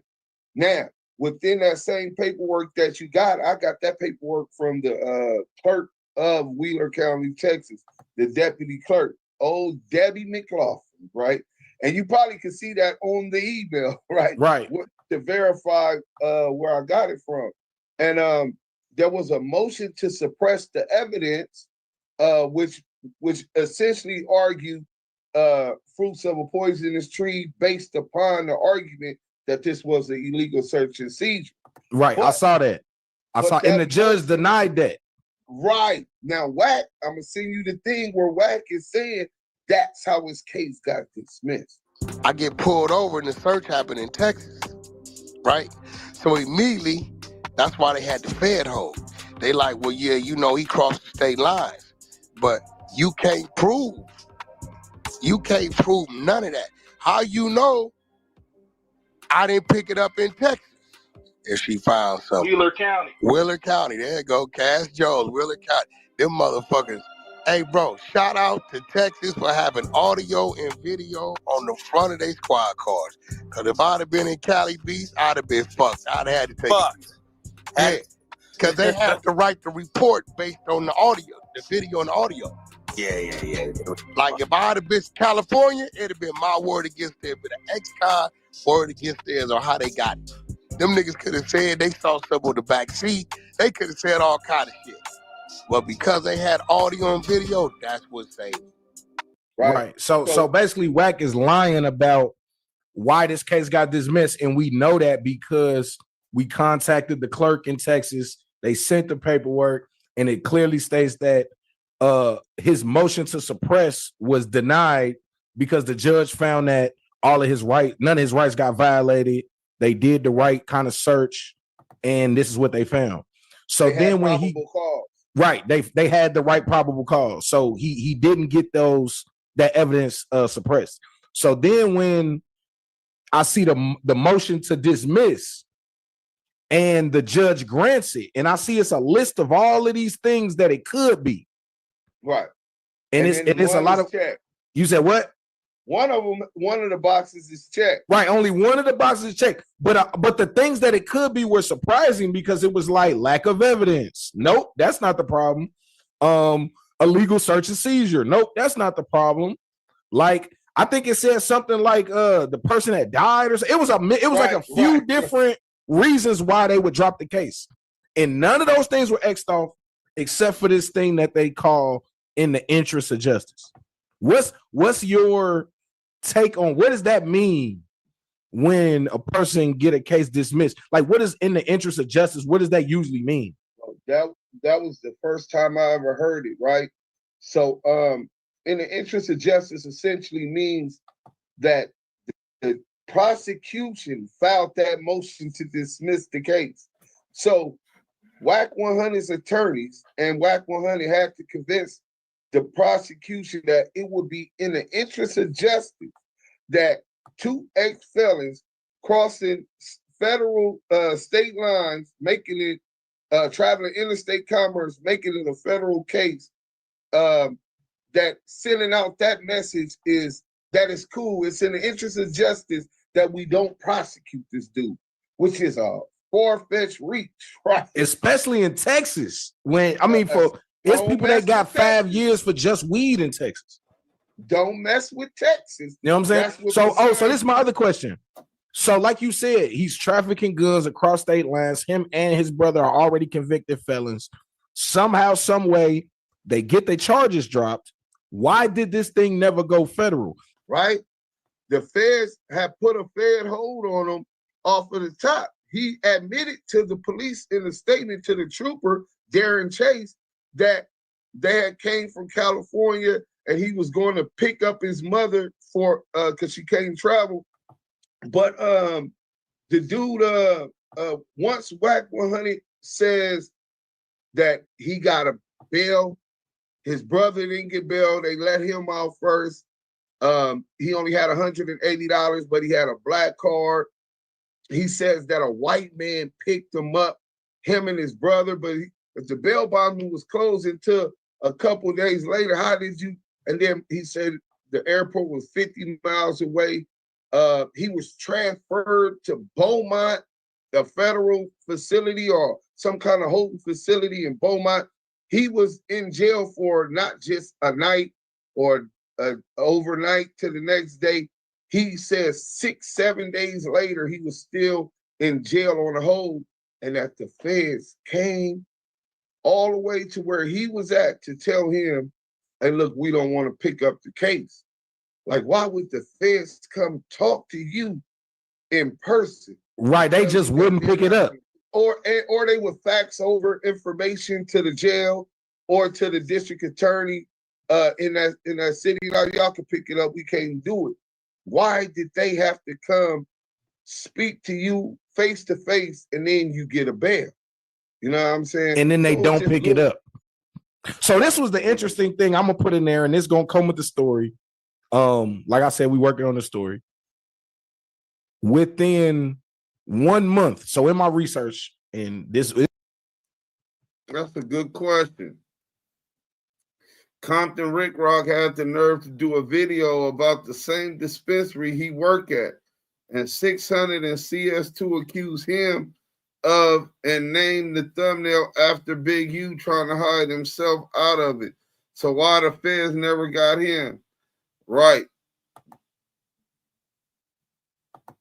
Now, within that same paperwork that you got, I got that paperwork from the clerk of Wheeler County, Texas, the deputy clerk, old Debbie McLaughlin, right? And you probably can see that on the email, right? Right. To verify where I got it from. And there was a motion to suppress the evidence, which essentially argued fruits of a poisonous tree based upon the argument that this was an illegal search and seizure. Right, I saw that. I saw, and the judge denied that. Right. Now, Wack, I'm going to send you the thing where Wack is saying that's how his case got dismissed. I get pulled over and the search happened in Texas, right? So immediately, that's why they had the Fed hold. They like, well, yeah, you know, he crossed the state lines, but you can't prove none of that. How you know I didn't pick it up in Texas? If she found something. Wheeler County, there you go. Cass Jones, Wheeler County. Them motherfuckers. Hey, bro, shout out to Texas for having audio and video on the front of their squad cars. Because if I'd have been in Cali Beach, I'd have been fucked. I'd have had to take it. Yeah, because they have the right to report based on the audio, the video and the audio. Yeah. Like if I'd have been to California, it'd have been my word against theirs, but an ex-con word against theirs on how they got it. Them niggas could have said they saw something on the back seat. They could have said all kind of shit. But because they had audio and video, that's what saved it. Right. So basically, Wack is lying about why this case got dismissed, and we know that because we contacted the clerk in Texas. They sent the paperwork, and it clearly states that his motion to suppress was denied because the judge found that none of his rights got violated. They did the right kind of search, and this is what they found. So then when they had the right probable cause. So he didn't get that evidence suppressed. So then when I see the motion to dismiss and the judge grants it, and I see it's a list of all of these things that it could be. Right. And it's a lot of checked. You said what? One of the boxes is checked. Right, only one of the boxes is checked. But the things that it could be were surprising because it was like lack of evidence. Nope, that's not the problem. Illegal search and seizure. Nope, that's not the problem. Like I think it said something like the person that died or something. It was like a few different reasons why they would drop the case. And none of those things were X'd off except for this thing that they call in the interest of justice. What's your take on what does that mean when a person get a case dismissed? Like what is in the interest of justice? What does that usually mean? That was the first time I ever heard it, right? So in the interest of justice essentially means that the prosecution filed that motion to dismiss the case. So WAC 100's attorneys and WAC 100 had to convince the prosecution that it would be in the interest of justice that two ex-felons crossing federal state lines, making it traveling interstate commerce, making it a federal case, that sending out that message is that is cool. It's in the interest of justice that we don't prosecute this dude, which is a far-fetched reach, right? Especially in Texas, it's people that got 5 years for just weed in Texas. Don't mess with Texas. You know what I'm saying? So this is my other question. So like you said, he's trafficking goods across state lines. Him and his brother are already convicted felons. Somehow, some way, they get their charges dropped. Why did this thing never go federal? Right? The feds have put a Fed hold on him off of the top. He admitted to the police in a statement to the trooper, Darren Chase, that they had came from California and he was going to pick up his mother for because she can't travel. But the dude once WAC 100 says that he got a bail, his brother didn't get bail, they let him out first. He only had $180, but he had a black card. He says that a white man picked him up, him and his brother, but if the bail bond was closed until a couple of days later, how did you? And then he said the airport was 50 miles away. He was transferred to Beaumont, a federal facility or some kind of holding facility in Beaumont. He was in jail for not just a night or overnight to the next day. He says 6-7 days later, he was still in jail on a hold, and that the feds came all the way to where he was at to tell him, hey, look, we don't want to pick up the case. Like, why would the feds come talk to you in person? Right, they just wouldn't pick it up. or they would fax over information to the jail or to the district attorney in that city. Now y'all can pick it up. We can't do it. Why did they have to come speak to you face to face and then you get a bail? You know what I'm saying? And then they don't pick it up. So this was the interesting thing I'm gonna put in there, and it's gonna come with the story. Like I said, we working on the story. Within 1 month, so in my research, and this that's a good question. Compton Rick Rock had the nerve to do a video about the same dispensary he worked at, and 600 and CS2 accused him of and named the thumbnail after Big U trying to hide himself out of it. So why the feds never got him? Right.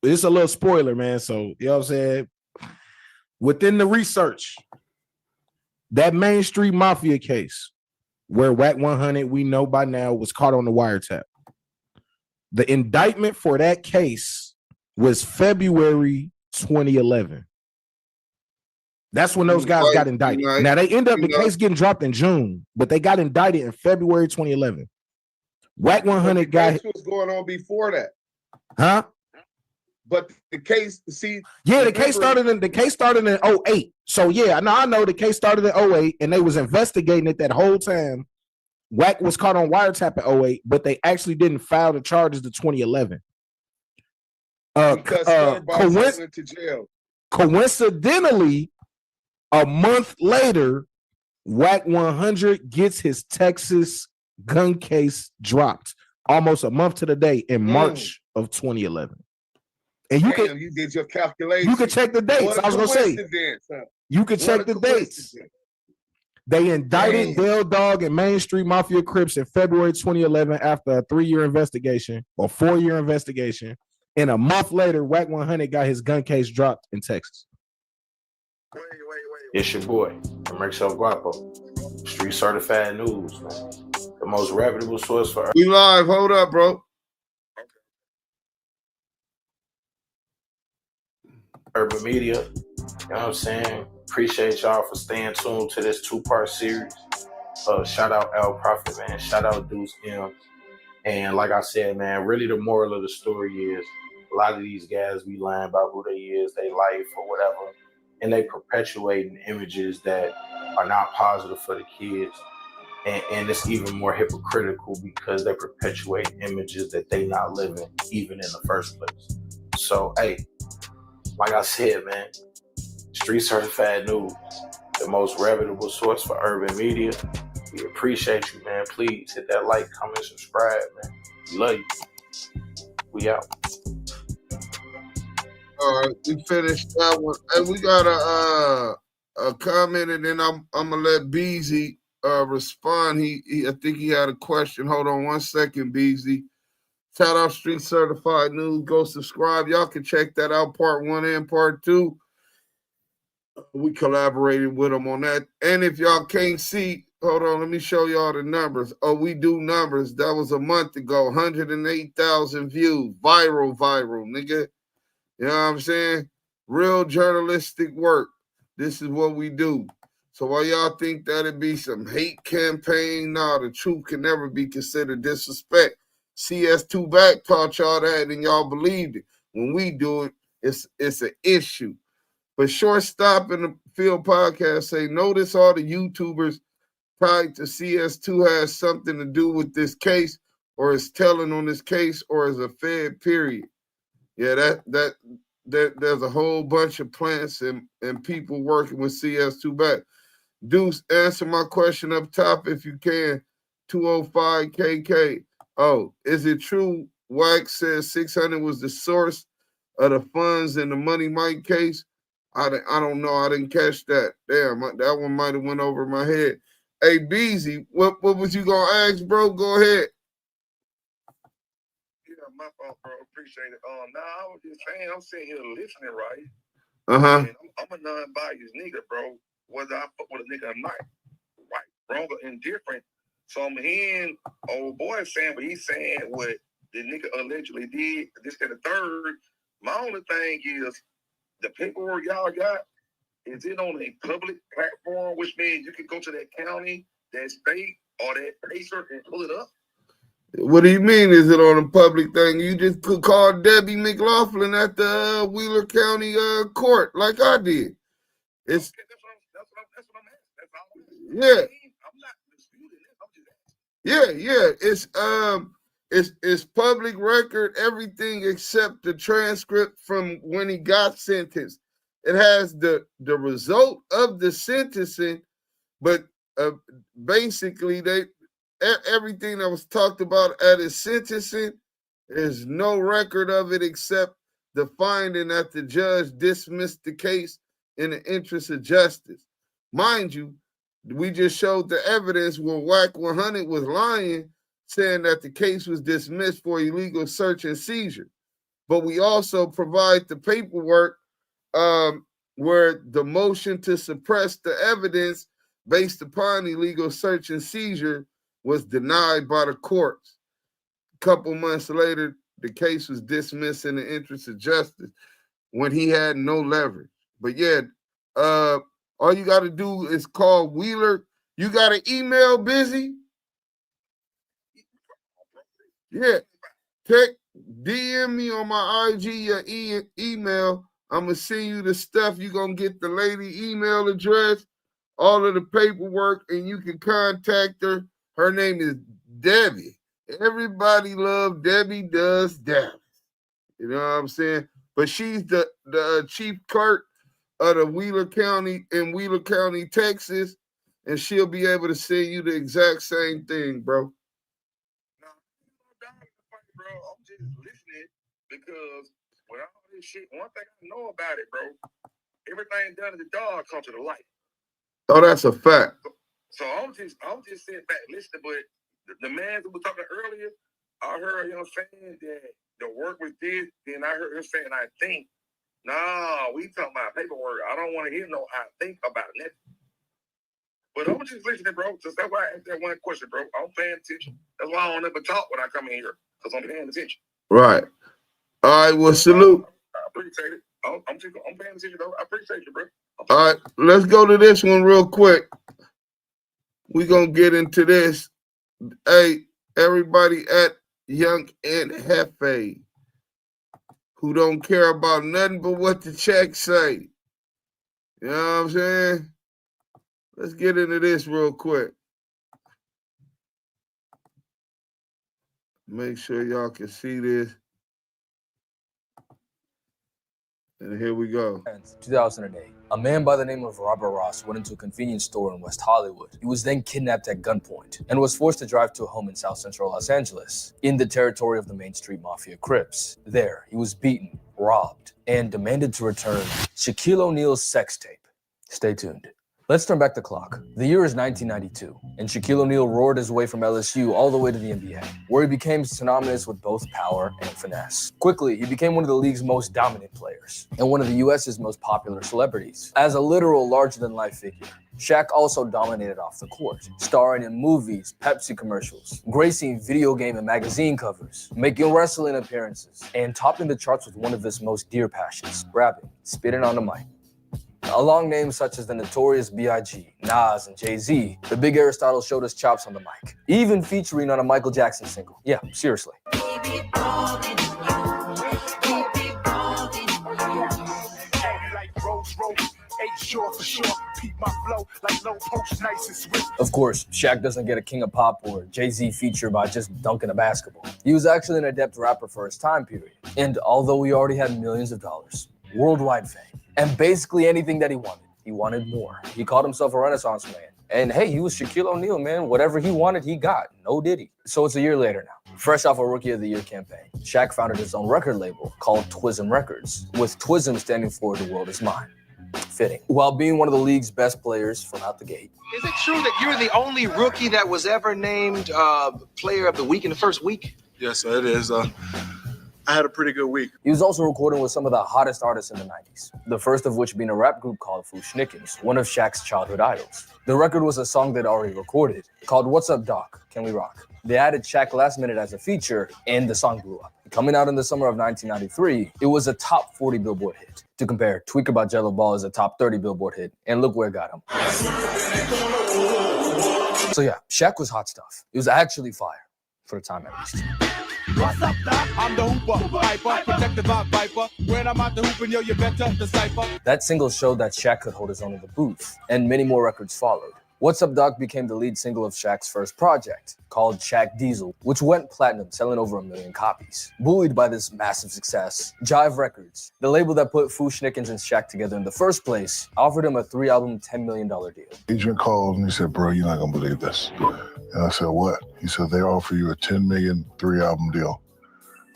It's a little spoiler, man. So, you know what I'm saying? Within the research, that Main Street Mafia case where WAC 100, we know by now, was caught on the wiretap. The indictment for that case was February 2011. That's when those guys got indicted. Now, they end up the case getting dropped in June, but they got indicted in February 2011. WAC 100 guy. What was going on before that? Huh? But the case, see, yeah, the case started in 08. So yeah, I know the case started in 08, and they was investigating it that whole time. WAC was caught on wiretap in 08, but they actually didn't file the charges to 2011. Because stutterbox went to jail. Coincidentally, a month later, WAC 100 gets his Texas gun case dropped almost a month to the day in March of 2011. And you did your calculation. You could check the dates. I was gonna say you could check the dates. They indicted Dale Dog and Main Street Mafia Crips in February 2011 after a 3-year investigation or 4-year investigation. And a month later, WAC 100 got his gun case dropped in Texas. It's your boy, Emerxo Guapo. Street Certified News, man. The most reputable source for. We live. Hold up, bro. Urban Media. You know what I'm saying? Appreciate y'all for staying tuned to this 2-part series. Shout out Al Prophet, man. Shout out Deuce M. And like I said, man, really the moral of the story is a lot of these guys be lying about who they is, they life or whatever. And they perpetuating images that are not positive for the kids. And it's even more hypocritical because they perpetuate images that they not living even in the first place. So, hey, like I said, man, Street Certified News, the most reputable source for urban media. We appreciate you, man. Please hit that like, comment, subscribe, man. We love you. We out. All right, we finished that one. And we got a comment, and then I'm gonna let Beezy respond. He I think he had a question. Hold on 1 second, Beezy. Shout out Street Certified News. Go subscribe. Y'all can check that out, part 1 and part 2. We collaborated with them on that. And if y'all can't see, hold on, let me show y'all the numbers. Oh, we do numbers. That was a month ago. 108,000 views. Viral, nigga. You know what I'm saying? Real journalistic work. This is what we do. So while y'all think that'd be some hate campaign, nah, the truth can never be considered disrespect. CS2 back taught y'all that and y'all believed it. When we do it, it's an issue. But Shortstop in the Field podcast say, notice all the YouTubers tied to CS2 has something to do with this case or is telling on this case or is a fed, period. Yeah, there's a whole bunch of plants and people working with CS2 back. Deuce, answer my question up top if you can. 205 KK. Oh, is it true WAC says 600 was the source of the funds in the Money Mike case? I don't know. I didn't catch that. Damn, that one might have went over my head. Hey, Beezy, what was you going to ask, bro? Go ahead. Yeah, my fault, bro. Appreciate it. Nah, I was just saying, I'm sitting here listening, right? Uh-huh. And I'm a non-biased nigga, bro. Whether I fuck with a nigga or not. Right, wrong, or indifferent. So I'm hearing old boy saying, but he's saying what the nigga allegedly did, this and the third. My only thing is the paperwork y'all got, Is it on a public platform, which means you can go to that county, that state, or that pacer and pull it up? What do you mean? Is it on a public thing? You just could call Debbie McLaughlin at the Wheeler County court, like I did. It's yeah. Yeah. It's public record, everything except the transcript from when he got sentenced. It has the result of the sentencing, but basically everything that was talked about at his sentencing, there's no record of it except the finding that the judge dismissed the case in the interest of justice. Mind you, we just showed the evidence where WAC 100 was lying, saying that the case was dismissed for illegal search and seizure. But we also provide the paperwork where the motion to suppress the evidence based upon illegal search and seizure was denied by the courts. A couple months later, the case was dismissed in the interest of justice when he had no leverage. But yeah, all you got to do is call Wheeler. You got an email, Busy? Yeah. DM me on my IG, your email. I'm going to send you the stuff. You're going to get the lady email address, all of the paperwork, and you can contact her. Her name is Debbie. Everybody loves Debbie Does Dallas. You know what I'm saying? But she's the chief clerk of the Wheeler County in Wheeler County, Texas, and she'll be able to send you the exact same thing, bro. I'm just listening because with all this shit, one thing I know about it, bro, everything done in the dark comes to the light. Oh, that's a fact. So I'm just sitting back listening, but the man who was talking earlier, I heard him saying that the work was this, then I heard him saying, I think. Nah, we talking about paperwork. I don't want to hear no I think about it. But I'm just listening, bro. Just that's why I asked that one question, bro. I'm paying attention. That's why I don't ever talk when I come in here, because I'm paying attention. Right. All right, well, salute. I appreciate it. I'm paying attention, bro. I appreciate you, bro. All right, let's go to this one real quick. We're going to get into this. Hey, everybody at Young and Hefe who don't care about nothing but what the checks say. You know what I'm saying? Let's get into this real quick. Make sure y'all can see this. And here we go. 2008. A man by the name of Robert Ross went into a convenience store in West Hollywood. He was then kidnapped at gunpoint and was forced to drive to a home in South Central Los Angeles, in the territory of the Main Street Mafia Crips. There, he was beaten, robbed, and demanded to return Shaquille O'Neal's sex tape. Stay tuned. Let's turn back the clock. The year is 1992, and Shaquille O'Neal roared his way from LSU all the way to the NBA, where he became synonymous with both power and finesse. Quickly, he became one of the league's most dominant players, and one of the US's most popular celebrities. As a literal larger-than-life figure, Shaq also dominated off the court, starring in movies, Pepsi commercials, gracing video game and magazine covers, making wrestling appearances, and topping the charts with one of his most dear passions, rapping, spitting on the mic. Along names such as the notorious B.I.G., Nas, and Jay-Z, the big Aristotle showed us chops on the mic, even featuring on a Michael Jackson single. Yeah, seriously. Of course, Shaq doesn't get a King of Pop or Jay-Z feature by just dunking a basketball. He was actually an adept rapper for his time period. And although he already had millions of dollars, worldwide fame, and basically anything that he wanted more. He called himself a Renaissance man. And hey, he was Shaquille O'Neal, man. Whatever he wanted, he got. No diddy. So it's a year later now. Fresh off a Rookie of the Year campaign, Shaq founded his own record label called Twism Records, with Twism standing for The World Is Mine. Fitting. While being one of the league's best players from out the gate. Is it true that you're the only rookie that was ever named Player of the Week in the first week? Yes, it is. I had a pretty good week. He was also recording with some of the hottest artists in the 90s, the first of which being a rap group called Fushnikins, one of Shaq's childhood idols. The record was a song they'd already recorded, called What's Up Doc, Can We Rock? They added Shaq last minute as a feature, and the song blew up. Coming out in the summer of 1993, it was a top 40 Billboard hit, To compare, Tweaker by Jello Ball is a top 30 Billboard hit, and look where it got him. So yeah, Shaq was hot stuff. It was actually fire, for the time at least. What's up, Doc? I'm the Hooper, Viper, protected by Viper. When I'm out the hooping, yo, you better decipher. That single showed that Shaq could hold his own in the booth, and many more records followed. What's Up Doc became the lead single of Shaq's first project, called Shaq Diesel, which went platinum, selling over 1 million copies. Buoyed by this massive success, Jive Records, the label that put Fu-Schnickens and Shaq together in the first place, offered him a 3-album, $10 million deal. Adrian called and he said, bro, you're not gonna believe this. And I said, what? He said, they offer you a $10 million 3-album deal.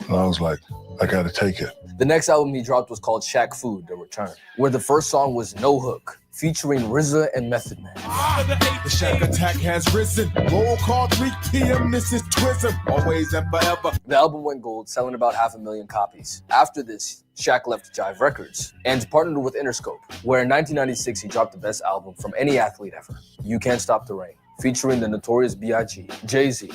And I was like, I gotta take it. The next album he dropped was called Shaq Food, The Return, where the first song was No Hook, featuring RZA and Method Man. The Shaq attack has risen. Roll call 3 p.m. This is Twism. Always and forever. The album went gold, selling about 500,000 copies. After this, Shaq left Jive Records and partnered with Interscope, where in 1996 he dropped the best album from any athlete ever, You Can't Stop the Rain, featuring the Notorious B.I.G., Jay-Z,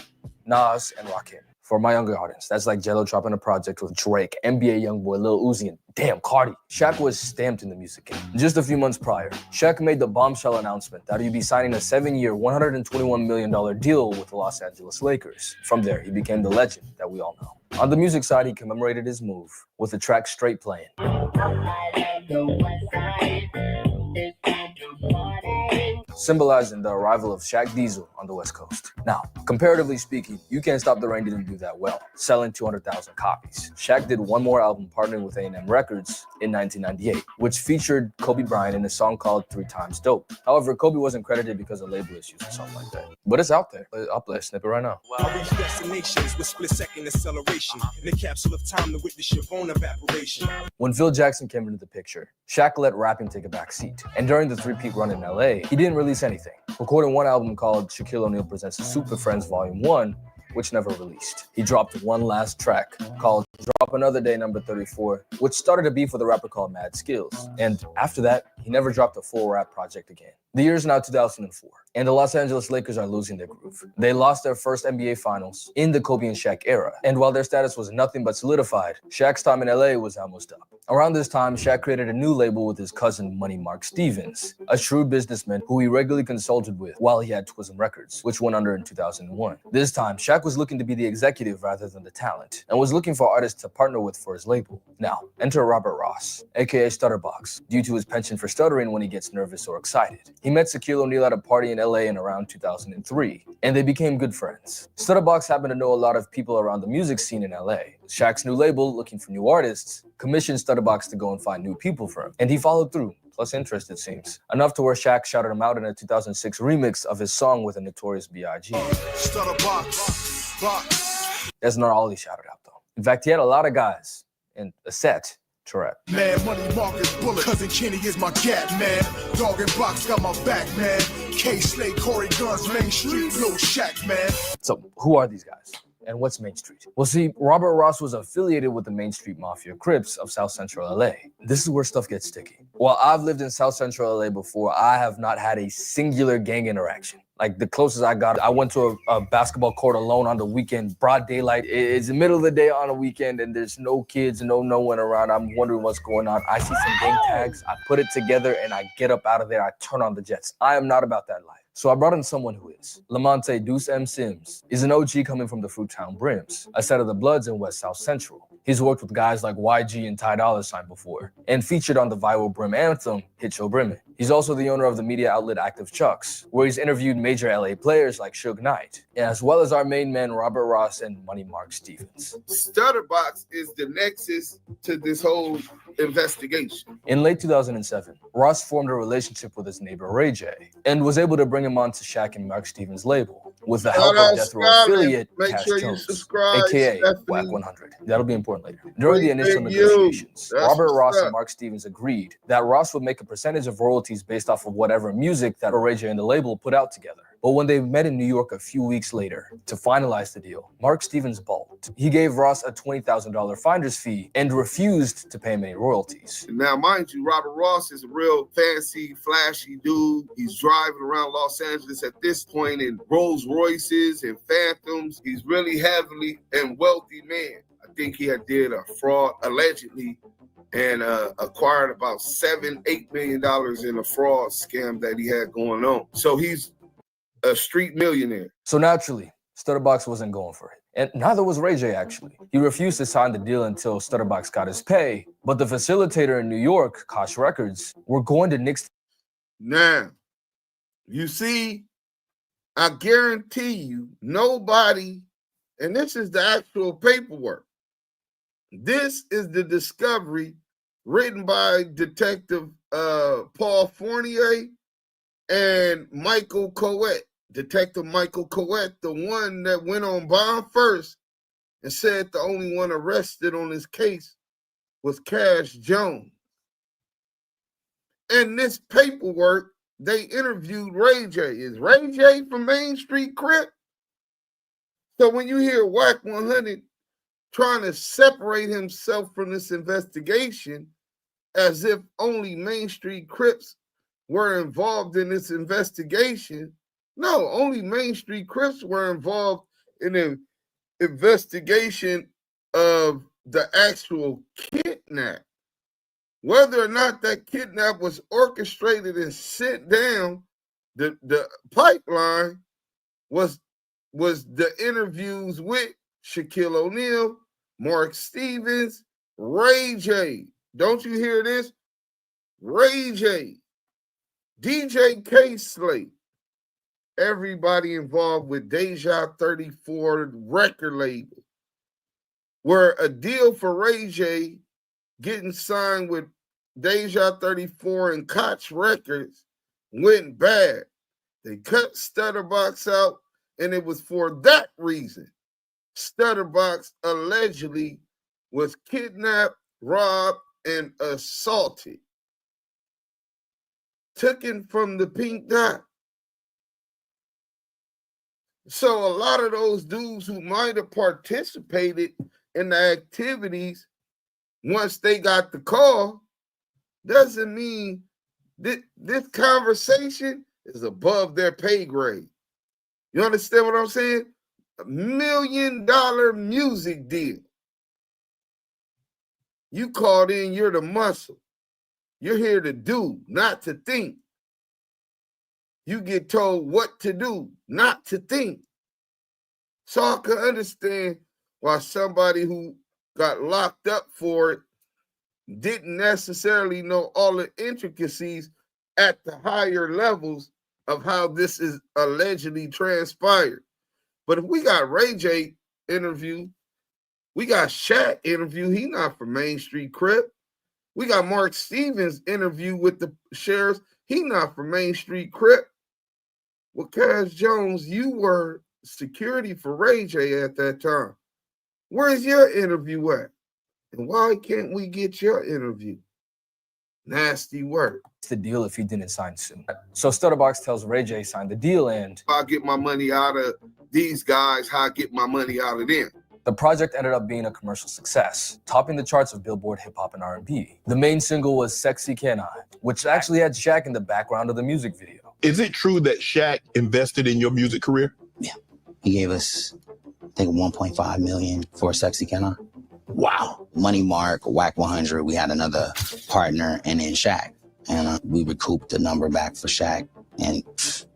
Nas, and Rakim. For my younger audience, that's like Jello dropping a project with Drake, NBA Youngboy, Lil Uzi, and damn Cardi. Shaq was stamped in the music game. Just a few months prior, Shaq made the bombshell announcement that he'd be signing a 7-year, $121 million deal with the Los Angeles Lakers. From there, he became the legend that we all know. On the music side, he commemorated his move with the track Straight playing. Symbolizing the arrival of Shaq Diesel on the West Coast. Now, comparatively speaking, You Can't Stop the Rain didn't do that well, selling 200,000 copies. Shaq did one more album partnering with A&M Records in 1998, which featured Kobe Bryant in a song called 3 Times Dope. However, Kobe wasn't credited because of label issues or something like that. But it's out there. I'll play a snippet right now. I reach destinations with split-second acceleration. In a capsule of time to witness your bone evaporation. When Phil Jackson came into the picture, Shaq let rapping take a back seat. And during the 3-peat run in LA, he didn't release anything, recording one album called Shaquille O'Neal Presents the Super Friends Volume 1, which never released. He dropped one last track called Drop Another Day Number 34, which started a beef with a rapper called Mad Skills. And after that, he never dropped a full rap project again. The year is now 2004, and the Los Angeles Lakers are losing their groove. They lost their first NBA Finals in the Kobe and Shaq era, and while their status was nothing but solidified, Shaq's time in LA was almost up. Around this time, Shaq created a new label with his cousin Money Mark Stevens, a shrewd businessman who he regularly consulted with while he had Twism Records, which went under in 2001. This time, Shaq was looking to be the executive rather than the talent, and was looking for artists to partner with for his label. Now, enter Robert Ross, aka Stutterbox, due to his penchant for stuttering when he gets nervous or excited. He met Shaquille O'Neal at a party in LA in around 2003, and they became good friends. Stutterbox happened to know a lot of people around the music scene in LA. Shaq's new label, looking for new artists, commissioned Stutterbox to go and find new people for him, and he followed through, plus interest it seems. Enough to where Shaq shouted him out in a 2006 remix of his song with the Notorious B.I.G. Stutterbox, box. That's not all he shouted out though. In fact, he had a lot of guys in a set to rap. Man, Money Marcus Bullet, Cousin Kenny is my cat, man. Dog and Box got my back, man. K-Slade, Corey Guns, Main Street, Lil Shaq, man. So, who are these guys? And what's Main Street? Well, see, Robert Ross was affiliated with the Main Street Mafia Crips of South Central LA. This is where stuff gets sticky. While I've lived in South Central LA before, I have not had a singular gang interaction. Like, the closest I got, I went to a basketball court alone on the weekend, broad daylight. It's the middle of the day on a weekend, and there's no kids and no one around. I'm wondering what's going on. I see some gang tags, I put it together, and I get up out of there. I turn on the jets. I am not about that life. So I brought in someone who is. Lamonte Deuce M. Sims is an OG coming from the Fruittown Brims, a set of the Bloods in West South Central. He's worked with guys like YG and Ty Dolla $ign before, and featured on the viral Brim anthem, Hit Yo Brimmin'. He's also the owner of the media outlet Active Chucks, where he's interviewed major LA players like Suge Knight, as well as our main men Robert Ross and Money Mark Stevens. Stutterbox is the nexus to this whole investigation. In late 2007, Ross formed a relationship with his neighbor Ray J, and was able to bring him on to Shaq and Mark Stevens' label, with the help of Death Row affiliate Cash Jones, aka Wack 100. That'll be important later. During the initial negotiations, Robert Ross and Mark Stevens agreed that Ross would make a percentage of royalties based off of whatever music that Ray J and the label put out together. But when they met in New York a few weeks later to finalize the deal, Mark Stevens balked. He gave Ross a $20,000 finder's fee and refused to pay him any royalties. Now, mind you, Robert Ross is a real fancy, flashy dude. He's driving around Los Angeles at this point in Rolls Royces and Phantoms. He's really heavily and wealthy man. I think he had did a fraud, allegedly, and acquired about $7-8 million in a fraud scam that he had going on. So he's a street millionaire. So naturally, Stutterbox wasn't going for it. And neither was Ray J, actually. He refused to sign the deal until Stutterbox got his pay. But the facilitator in New York, Koch Records, were going to nix. Now, you see, I guarantee you, nobody, and this is the actual paperwork. This is the discovery written by Detective Paul Fournier and Michael Coet. Detective Michael Coet, the one that went on bond first and said the only one arrested on this case was Cash Jones. In this paperwork, they interviewed Ray J. Is Ray J from Main Street Crip? So when you hear Whack 100 trying to separate himself from this investigation as if only Main Street Crips were involved in this investigation, no, only Main Street Crips were involved in the investigation of the actual kidnap. Whether or not that kidnap was orchestrated and sent down the pipeline was the interviews with Shaquille O'Neal, Mark Stevens, Ray J. Don't you hear this? Ray J, DJ K-Slate, everybody involved with Deja 34 record label, where a deal for Ray J getting signed with Deja 34 and Koch Records went bad. They cut Stutterbox out, and it was for that reason. Stutterbox allegedly was kidnapped, robbed, and assaulted. Taken from the Pink Dot. So a lot of those dudes who might have participated in the activities once they got the call doesn't mean that this conversation is above their pay grade. You understand what I'm saying? $1 million music deal. You called in, you're the muscle. You're here to do, not to think. You get told what to do, not to think. So I can understand why somebody who got locked up for it didn't necessarily know all the intricacies at the higher levels of how this is allegedly transpired. But if we got Ray J interview, we got Shaq interview, he not from Main Street Crip. We got Mark Stevens interview with the sheriffs, he not from Main Street Crip. Well, Cash Jones, you were security for Ray J at that time. Where's your interview at? And why can't we get your interview? Nasty work. It's the deal if he didn't sign soon. So Stutterbox tells Ray J sign the deal, and I get my money out of these guys, how I get my money out of them. The project ended up being a commercial success, topping the charts of Billboard Hip Hop and R&B. The main single was Sexy Can I, which actually had Shaq in the background of the music video. Is it true that Shaq invested in your music career? Yeah. He gave us, I think, $1.5 million for Sexy Can I. Wow. Money Mark, Whack 100, we had another partner, and then Shaq. And we recouped the number back for Shaq in,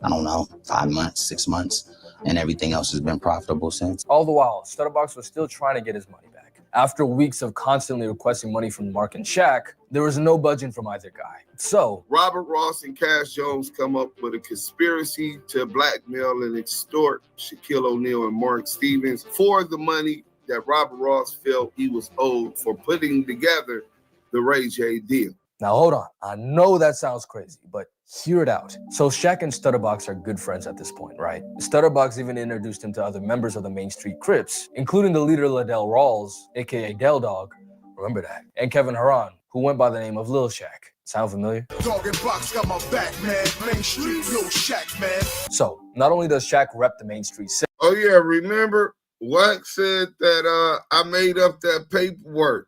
I don't know, 5 months, 6 months. And everything else has been profitable since. All the while, Stutterbox was still trying to get his money back. After weeks of constantly requesting money from Mark and Shaq, there was no budging from either guy. So Robert Ross and Cash Jones come up with a conspiracy to blackmail and extort Shaquille O'Neal and Mark Stevens for the money that Robert Ross felt he was owed for putting together the Ray J deal. Now hold on, I know that sounds crazy, but hear it out. So Shaq and Stutterbox are good friends at this point, right? Stutterbox even introduced him to other members of the Main Street Crips, including the leader Liddell Rawls, aka Del Dog, remember that, and Kevin Haran, who went by the name of Lil Shaq. Sound familiar? Dog and Box got my back, man. Main Street, Lil Shaq, man. So not only does Shaq rep the Main Street, oh yeah, remember Wack said that I made up that paperwork.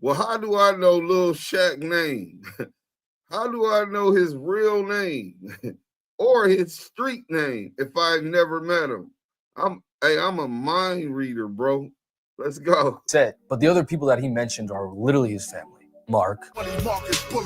Well, how do I know Lil Shaq name? How do I know his real name or his street name if I've never met him? I'm a mind reader, bro. Let's go. But the other people that he mentioned are literally his family. Mark,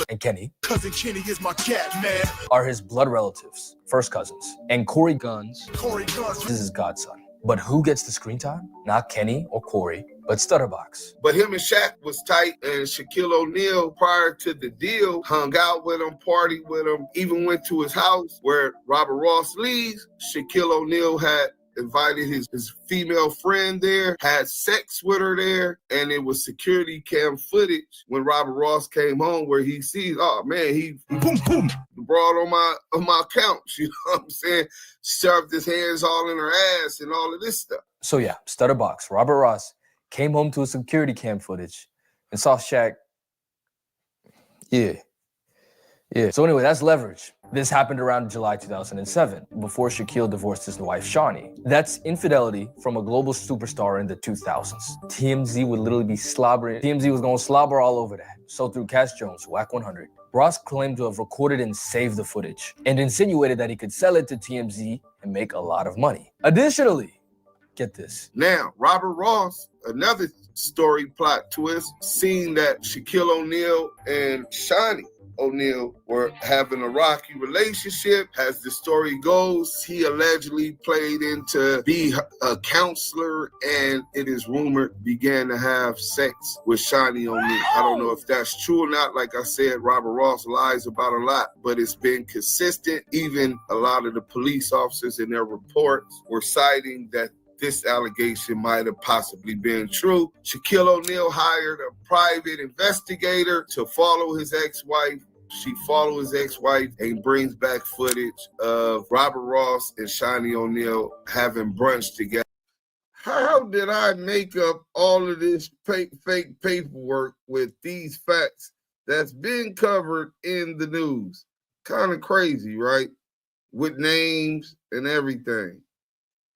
and Kenny Cousin Kenny is my cat, man. are his blood relatives, first cousins. And Corey Guns is his godson. But who gets the screen time? Not Kenny or Corey, but Stutterbox. But him and Shaq was tight, and Shaquille O'Neal, prior to the deal, hung out with him, partied with him, even went to his house where Robert Ross leaves. Shaquille O'Neal had invited his female friend there, had sex with her there, and it was security cam footage when Robert Ross came home where he sees, oh man, he boom boom brought on my couch, you know what I'm saying? Shoved his hands all in her ass and all of this stuff. So yeah, Stutterbox, Robert Ross, came home to a security cam footage and saw Shaq. Yeah. So anyway, that's leverage. This happened around July 2007, before Shaquille divorced his wife, Shawnee. That's infidelity from a global superstar in the 2000s. TMZ would literally be slobbering. TMZ was going to slobber all over that. So through Cass Jones, WAC 100, Ross claimed to have recorded and saved the footage and insinuated that he could sell it to TMZ and make a lot of money. Additionally, get this. Now, Robert Ross, another story plot twist, seeing that Shaquille O'Neal and Shawnee O'Neal were having a rocky relationship. As the story goes, he allegedly played into be a counselor, and it is rumored began to have sex with Shawnee O'Neal. I don't know if that's true or not. Like I said, Robert Ross lies about a lot, but it's been consistent. Even a lot of the police officers in their reports were citing that this allegation might have possibly been true. Shaquille O'Neal hired a private investigator to follow his ex-wife. She follows his ex-wife and brings back footage of Robert Ross and Shawnee O'Neal having brunch together. How did I make up all of this fake paperwork with these facts that's been covered in the news? Kind of crazy, right? With names and everything.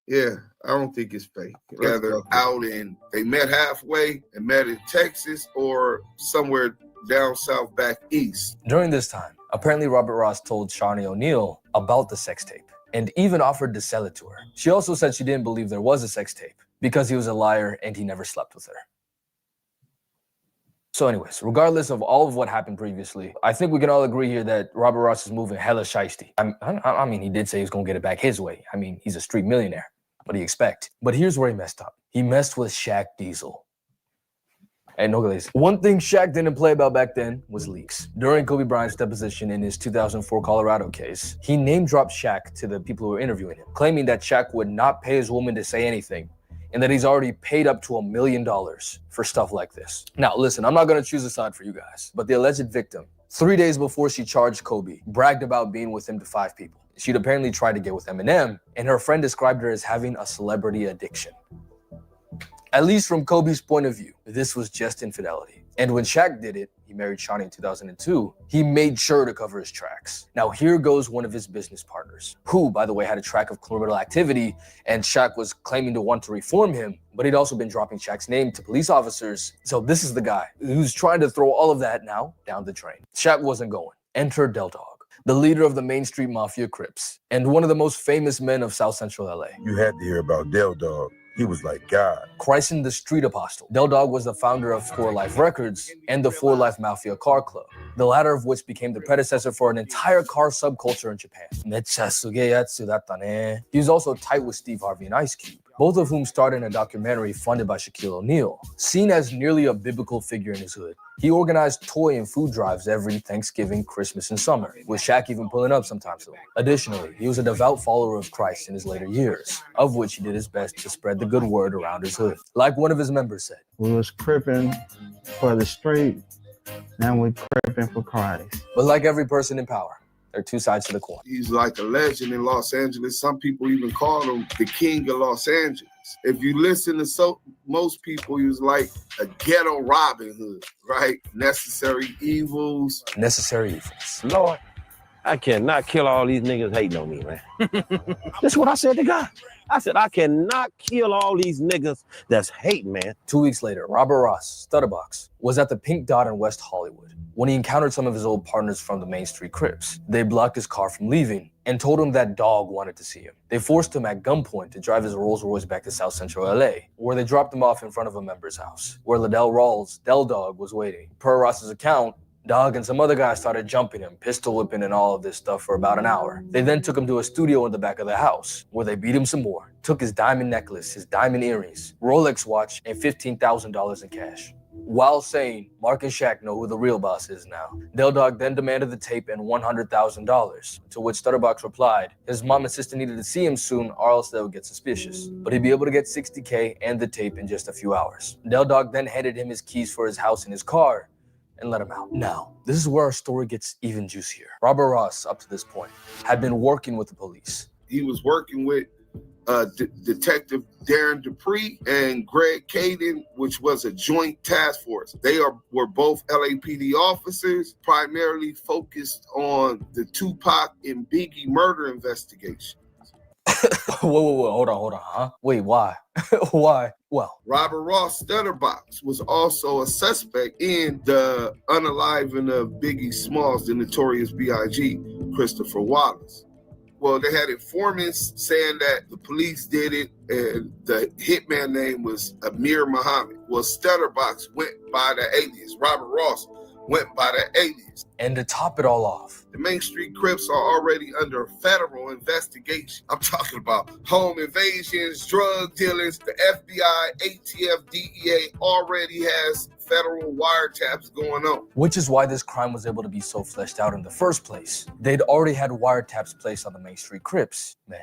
Yeah, I don't think it's fake. Whether out in, they met halfway and met in Texas or somewhere down south back east. During this time, apparently Robert Ross told Shawnee O'Neal about the sex tape and even offered to sell it to her. She also said she didn't believe there was a sex tape because he was a liar and he never slept with her. So anyways, regardless of all of what happened previously, I think we can all agree here that Robert Ross is moving hella shiesty. I mean, he did say he was going to get it back his way. I mean, he's a street millionaire. What do you expect? But here's where he messed up. He messed with Shaq Diesel. And no, guys, one thing Shaq didn't play about back then was leaks. During Kobe Bryant's deposition in his 2004 Colorado case, he name-dropped Shaq to the people who were interviewing him, claiming that Shaq would not pay his woman to say anything and that he's already paid up to $1 million for stuff like this. Now, listen, I'm not going to choose a side for you guys, but the alleged victim, 3 days before she charged Kobe, bragged about being with him to 5 people. She'd apparently tried to get with Eminem, and her friend described her as having a celebrity addiction. At least from Kobe's point of view, this was just infidelity. And when Shaq did it, he married Shawnee in 2002, he made sure to cover his tracks. Now here goes one of his business partners, who, by the way, had a track of criminal activity, and Shaq was claiming to want to reform him, but he'd also been dropping Shaq's name to police officers. So this is the guy who's trying to throw all of that now down the drain. Shaq wasn't going. Enter Del Dog, the leader of the Main Street Mafia Crips, and one of the most famous men of South Central LA. You had to hear about Del Dog. He was like God. Christened the Street Apostle, Del Dog was the founder of 4 Life Records and the 4 Life Mafia Car Club, the latter of which became the predecessor for an entire car subculture in Japan. He was also tight with Steve Harvey and Ice Cube, both of whom starred in a documentary funded by Shaquille O'Neal. Seen as nearly a biblical figure in his hood, he organized toy and food drives every Thanksgiving, Christmas, and summer, with Shaq even pulling up sometimes. Additionally, he was a devout follower of Christ in his later years, of which he did his best to spread the good word around his hood. Like one of his members said, "We was crippin' for the street, now we crippin' for Christ." But like every person in power, there are 2 sides to the coin. He's like a legend in Los Angeles. Some people even call him the king of Los Angeles. If you listen to most people, he was like a ghetto Robin Hood, right? Necessary evils. Necessary evils. Lord, I cannot kill all these niggas hating on me, man. That's what I said to God. I said, I cannot kill all these niggas that's hating, man. 2 weeks later, Robert Ross, Stutterbox, was at the Pink Dot in West Hollywood when he encountered some of his old partners from the Main Street Crips. They blocked his car from leaving and told him that Dog wanted to see him. They forced him at gunpoint to drive his Rolls Royce back to South Central LA, where they dropped him off in front of a member's house, where Liddell Rawls, Del Dog, was waiting. Per Ross's account, Dog and some other guys started jumping him, pistol whipping and all of this stuff for about an hour. They then took him to a studio in the back of the house, where they beat him some more, took his diamond necklace, his diamond earrings, Rolex watch, and $15,000 in cash. While saying, Mark and Shaq know who the real boss is now. Del Dog then demanded the tape and $100,000, to which Stutterbox replied, his mom and sister needed to see him soon or else they would get suspicious. But he'd be able to get $60K and the tape in just a few hours. Del Dog then handed him his keys for his house and his car, and let him out. Now, this is where our story gets even juicier. Robert Ross, up to this point, had been working with the police. He was working with Detective Darren Dupree and Greg Caden, which was a joint task force. They were both LAPD officers, primarily focused on the Tupac and Biggie murder investigation. Whoa, hold on, huh? Wait, why? Why? Well, Robert Ross Stutterbox was also a suspect in the unaliving of Biggie Smalls, the notorious B.I.G., Christopher Wallace. Well, they had informants saying that the police did it, and the hitman name was Amir Muhammad. Well, Stutterbox went by the alias. Robert Ross went by the alias. And to top it all off, the Main Street Crips are already under federal investigation. I'm talking about home invasions, drug dealings. The FBI, ATF, DEA already has federal wiretaps going on. Which is why this crime was able to be so fleshed out in the first place. They'd already had wiretaps placed on the Main Street Crips. Man.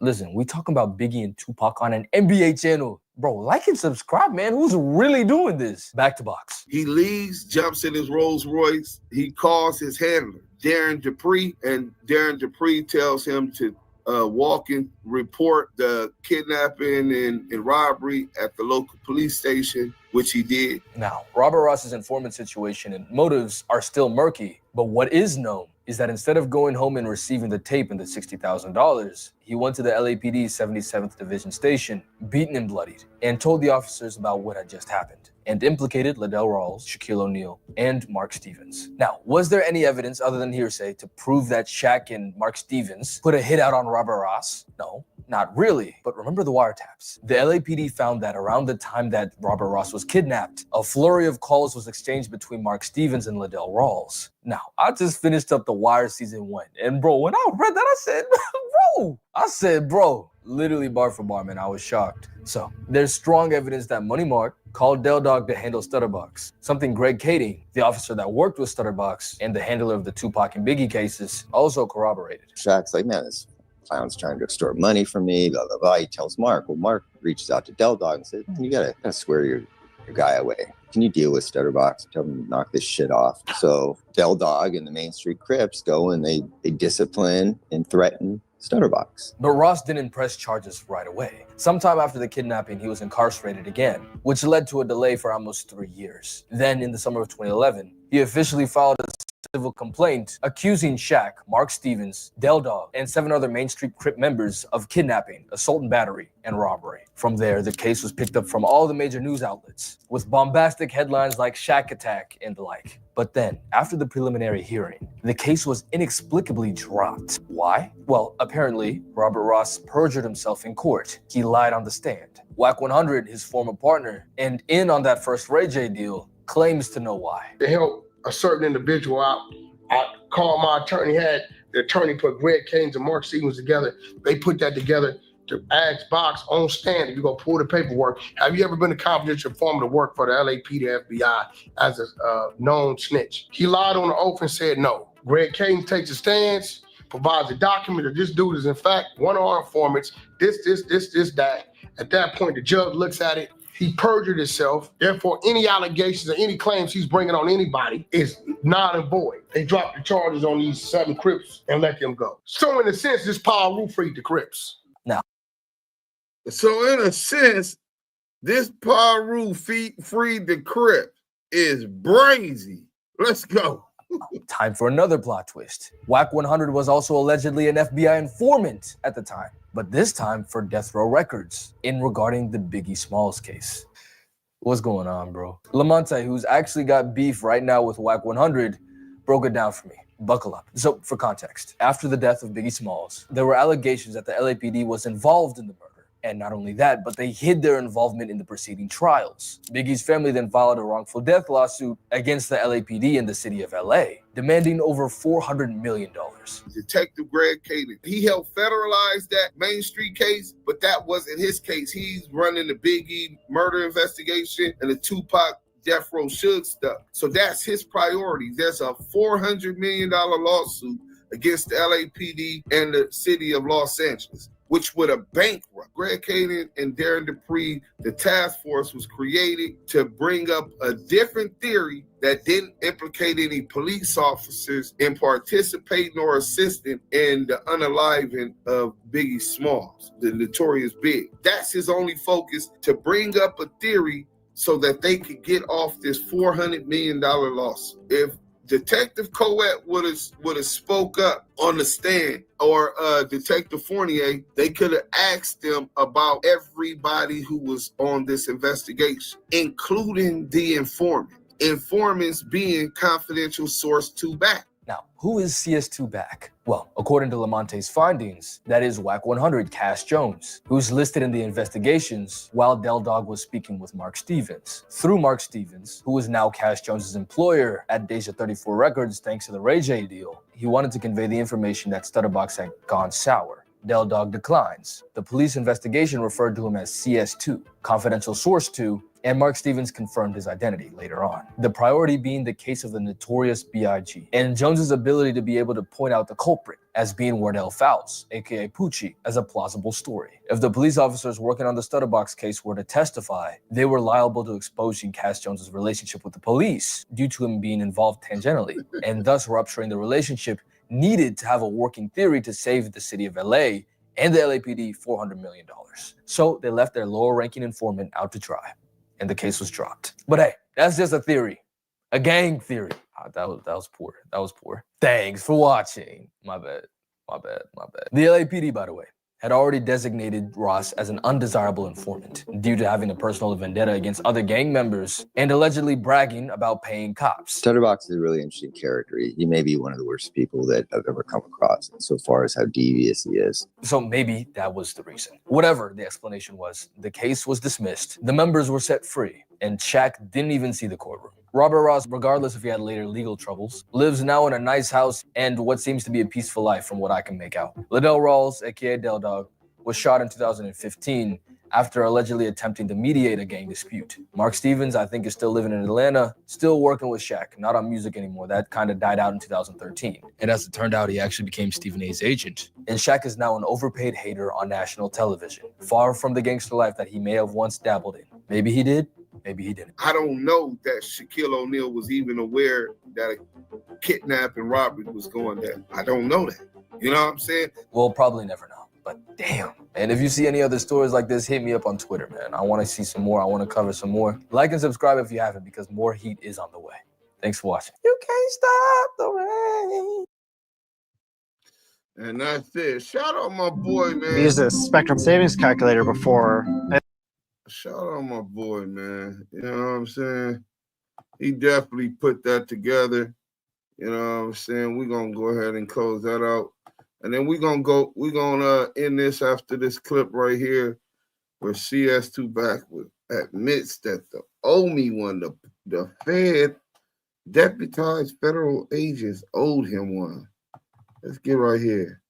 Listen, we talking about Biggie and Tupac on an NBA channel. Bro, like and subscribe, man. Who's really doing this? Back to box. He leaves, jumps in his Rolls Royce. He calls his handler, Darren Dupree, and Darren Dupree tells him to walk and report the kidnapping and robbery at the local police station, which he did. Now, Robert Ross's informant situation and motives are still murky, but what is known is that instead of going home and receiving the tape and the $60,000, he went to the LAPD 77th Division station, beaten and bloodied, and told the officers about what had just happened, and implicated Liddell Rawls, Shaquille O'Neal, and Mark Stevens. Now, was there any evidence other than hearsay to prove that Shaq and Mark Stevens put a hit out on Robert Ross? No, not really. But remember the wiretaps. The LAPD found that around the time that Robert Ross was kidnapped, a flurry of calls was exchanged between Mark Stevens and Liddell Rawls. Now, I just finished up The Wire season 1, and bro, when I read that, I said, bro, literally bar for bar, man, I was shocked. So, there's strong evidence that Money Mark called Del Dog to handle Stutterbox, something Greg Kading, the officer that worked with Stutterbox and the handler of the Tupac and Biggie cases, also corroborated. Shaq's like, man, this clown's trying to extort money from me, blah, blah, blah. He tells Mark. Well, Mark reaches out to Del Dog and says, you gotta swear your guy away. Can you deal with Stutterbox? Tell him to knock this shit off. So Del Dog and the Main Street Crips go and they discipline and threaten Stutterbox. But Ross didn't press charges right away. Sometime after the kidnapping, he was incarcerated again, which led to a delay for almost 3 years. Then, in the summer of 2011, he officially filed a civil complaint accusing Shaq, Mark Stevens, Del Dog, and 7 other Main Street Crip members of kidnapping, assault and battery, and robbery. From there, the case was picked up from all the major news outlets, with bombastic headlines like Shaq Attack and the like. But then, after the preliminary hearing, the case was inexplicably dropped. Why? Well, apparently, Robert Ross perjured himself in court. He lied on the stand. Wack 100, his former partner, and in on that first Ray J deal, claims to know why. To help a certain individual out, I called my attorney, had the attorney put Greg Caden and Mark Stevens together. They put that together to ask Box on stand if you're gonna pull the paperwork. Have you ever been a confidential informant to work for the LAPD, the FBI as a known snitch? He lied on the oath and said no. Greg Caden takes a stance, provides a document that this dude is in fact one of our informants, this, that. At that point, the judge looks at it. He perjured himself. Therefore, any allegations or any claims he's bringing on anybody is null and void. They dropped the charges on these 7 Crips and let them go. So in a sense, this Paul Rue freed the Crips. Now. So in a sense, this Paul Rue freed the Crips is brazy. Let's go. Time for another plot twist. WAC 100 was also allegedly an FBI informant at the time, but this time for Death Row Records in regarding the Biggie Smalls case. What's going on, bro? Lamonte, who's actually got beef right now with WAC 100, broke it down for me. Buckle up. So, for context, after the death of Biggie Smalls, there were allegations that the LAPD was involved in the murder. And not only that, but they hid their involvement in the preceding trials. Biggie's family then filed a wrongful death lawsuit against the LAPD in the city of LA, demanding over $400 million. Detective Greg Cannon, he helped federalize that Main Street case, but that wasn't his case. He's running the Biggie murder investigation and the Tupac Death Row Suge stuff. So that's his priority. There's a $400 million lawsuit against the LAPD and the city of Los Angeles, which would have bankrupt Greg Cannon and Darren Dupree. The task force was created to bring up a different theory that didn't implicate any police officers in participating or assisting in the unaliving of Biggie Smalls, the notorious Big. That's his only focus, to bring up a theory so that they could get off this $400 million lawsuit. If Detective Coet would have spoke up on the stand, or Detective Fournier, they could have asked them about everybody who was on this investigation, including the informant. Informants being confidential source 2 back. Now, who is CS2 back? Well, according to Lamonte's findings, that is WAC 100 Cash Jones, who's listed in the investigations while Del Dog was speaking with Mark Stevens. Through Mark Stevens, who is now Cash Jones's employer at Deja 34 Records thanks to the Ray J deal, he wanted to convey the information that Stutterbox had gone sour. Del Dog declines. The police investigation referred to him as CS2, confidential source 2, and Mark Stevens confirmed his identity later on. The priority being the case of the notorious B.I.G. and Jones's ability to be able to point out the culprit as being Wardell Fouts, aka Poochie, as a plausible story. If the police officers working on the Stutterbox case were to testify, they were liable to exposing Cash Jones's relationship with the police due to him being involved tangentially, and thus rupturing the relationship needed to have a working theory to save the city of LA and the LAPD $400 million. So they left their lower-ranking informant out to dry, and the case was dropped. But hey, that's just a theory, a gang theory. That was poor. That was poor. Thanks for watching. My bad. The LAPD, by the way, had already designated Ross as an undesirable informant due to having a personal vendetta against other gang members and allegedly bragging about paying cops. Stutterbox is a really interesting character. He may be one of the worst people that I've ever come across so far as how devious he is. So maybe that was the reason. Whatever the explanation was, the case was dismissed, the members were set free, and Shaq didn't even see the courtroom. Robert Ross, regardless if he had later legal troubles, lives now in a nice house and what seems to be a peaceful life from what I can make out. Liddell Rawls, aka Del Dog, was shot in 2015 after allegedly attempting to mediate a gang dispute. Mark Stevens, I think, is still living in Atlanta, still working with Shaq, not on music anymore. That kind of died out in 2013. And as it turned out, he actually became Stephen A's agent. And Shaq is now an overpaid hater on national television, far from the gangster life that he may have once dabbled in. Maybe he did, maybe he didn't. I don't know that Shaquille O'Neal was even aware that a kidnap and robbery was going down. I don't know that. You know what I'm saying? We'll probably never know, but damn. And if you see any other stories like this, hit me up on Twitter, man. I want to see some more. I want to cover some more. Like and subscribe if you haven't, because more heat is on the way. Thanks for watching. You can't stop the rain. And that's it. Shout out my boy, man. We used a Spectrum savings calculator before. Shout out my boy, man. You know what I'm saying? He definitely put that together. You know what I'm saying? We're going to go ahead and close that out. And then we're going to end this after this clip right here where CS2 back admits that the OMI one, the Fed deputized federal agents owed him one. Let's get right here.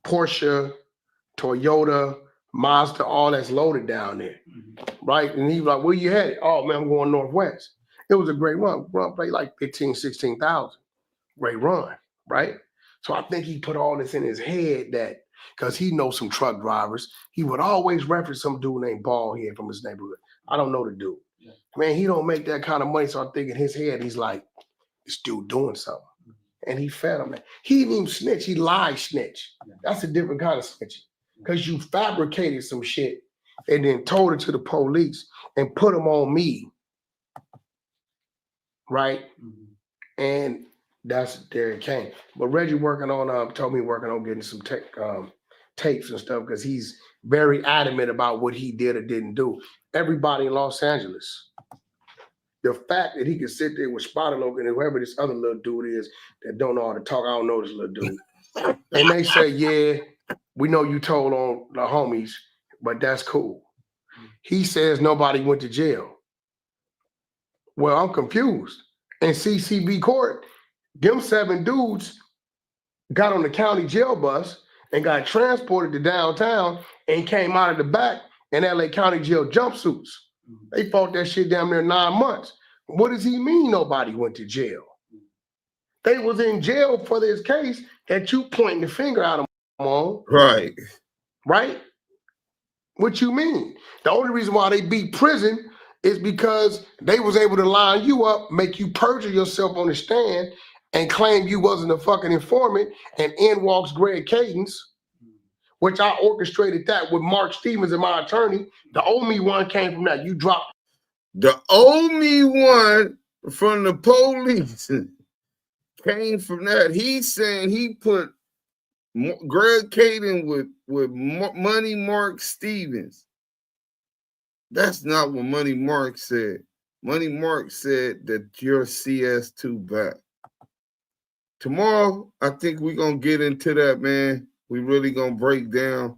Porsche, Toyota, Mazda, all that's loaded down there, right? And he was like, where you headed? Oh, man, I'm going Northwest. It was a great run. Run played like 15, 16,000. Great run, right? So I think he put all this in his head that, because he knows some truck drivers, he would always reference some dude named Ballhead from his neighborhood. I don't know the dude. Yeah. Man, he don't make that kind of money, so I think in his head, he's like, this dude doing something. And he fed him. He didn't even snitch. He lied snitch. That's a different kind of snitching. Because you fabricated some shit and then told it to the police and put them on me. Right? And that's there it came. But Reggie told me working on getting some tapes and stuff because he's very adamant about what he did or didn't do. Everybody in Los Angeles, the fact that he can sit there with Spotted Logan and whoever this other little dude is that don't know how to talk, I don't know this little dude. And they say, yeah, we know you told on the homies, but that's cool. He says nobody went to jail. Well, I'm confused. In CCB court, them 7 dudes got on the county jail bus and got transported to downtown and came out of the back in LA County jail jumpsuits. They fought that shit down there 9 months. What does he mean nobody went to jail? They was in jail for this case that you pointing the finger at them on. Right. Right? What you mean? The only reason why they beat prison is because they was able to line you up, make you perjure yourself on the stand, and claim you wasn't a fucking informant, and in walks Greg Cadence, which I orchestrated that with Mark Stevens and my attorney. The only one came from that. You dropped. The only one from the police came from that. He's saying he put Greg Cadence with Money Mark Stevens. That's not what Money Mark said. Money Mark said that you're CS2 back. Tomorrow, I think we're going to get into that, man. We really going to break down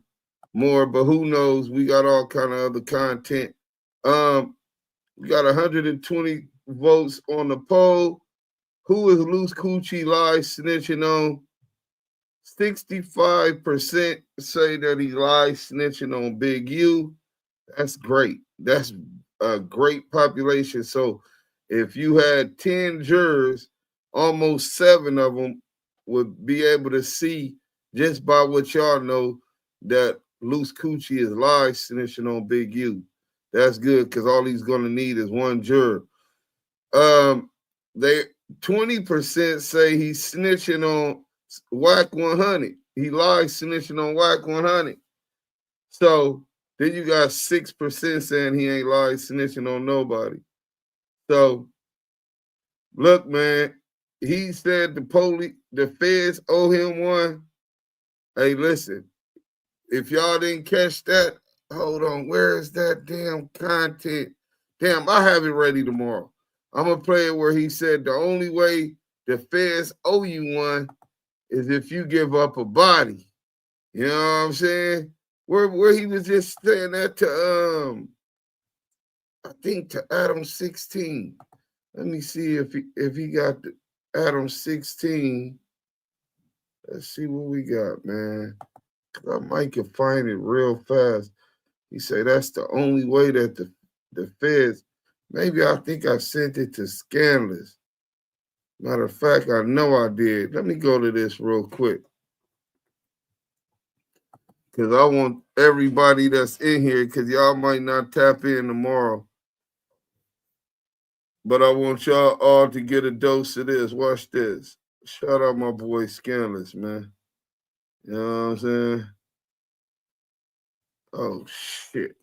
more, but who knows? We got all kind of other content. We got 120 votes on the poll. Who is Luce Coochie live snitching on? 65% say that he live snitching on Big U. That's great. That's a great population. So if you had 10 jurors, almost 7 of them would be able to see just by what y'all know that Luce Coochie is live snitching on Big U. That's good because all he's going to need is 1 juror. They 20% say he's snitching on Whack 100. He live snitching on Whack 100. So then you got 6% saying he ain't live snitching on nobody. So look, man, he said the feds owe him 1. Hey, listen, if y'all didn't catch that, hold on. Where is that damn content? Damn, I have it ready tomorrow. I'm going to play it where he said the only way the feds owe you 1 is if you give up a body. You know what I'm saying? Where he was just saying that to, I think to Adam 16. Let me see if he got the Adam 16. Let's see what we got, man. I might can find it real fast. He said that's the only way that the feds, maybe I think I sent it to Scandalous. Matter of fact, I know I did. Let me go to this real quick. Because I want everybody that's in here, because y'all might not tap in tomorrow. But I want y'all all to get a dose of this. Watch this. Shout out my boy Scandalous, man. You know what I'm saying? Oh, shit.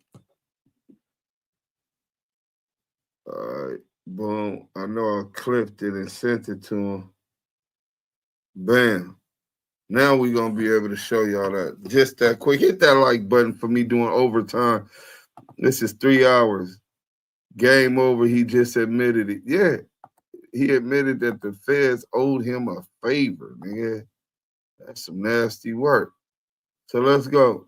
All right. Boom. I know I clipped it and sent it to him. Bam. Now we're going to be able to show y'all that just that quick. Hit that like button for me doing overtime. This is 3 hours. Game over. He just admitted it. Yeah. He admitted that the feds owed him a favor, nigga. That's some nasty work. So let's go.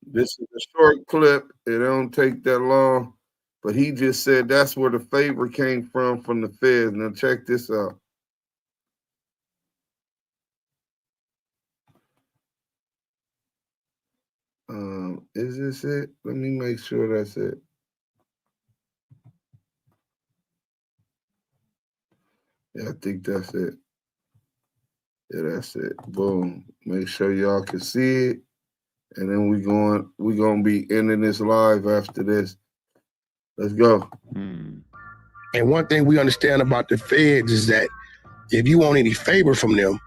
This is a short clip. It don't take that long. But he just said that's where the favor came from the feds. Now check this out. Is this it? Let me make sure that's it. Yeah, I think that's it. Yeah, that's it. Boom. Make sure y'all can see it. And then we're gonna be ending this live after this. Let's go. And one thing we understand about the feds is that if you want any favor from them,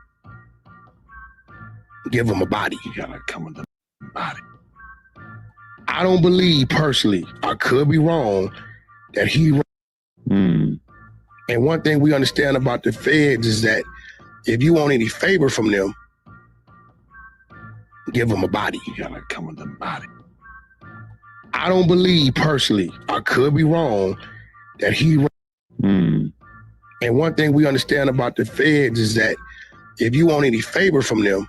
give them a body. You gotta come with the body. I don't believe personally, I could be wrong, that he. And one thing we understand about the feds is that if you want any favor from them, give them a body. You gotta come with the body. I don't believe personally, I could be wrong, that he. And one thing we understand about the feds is that if you want any favor from them,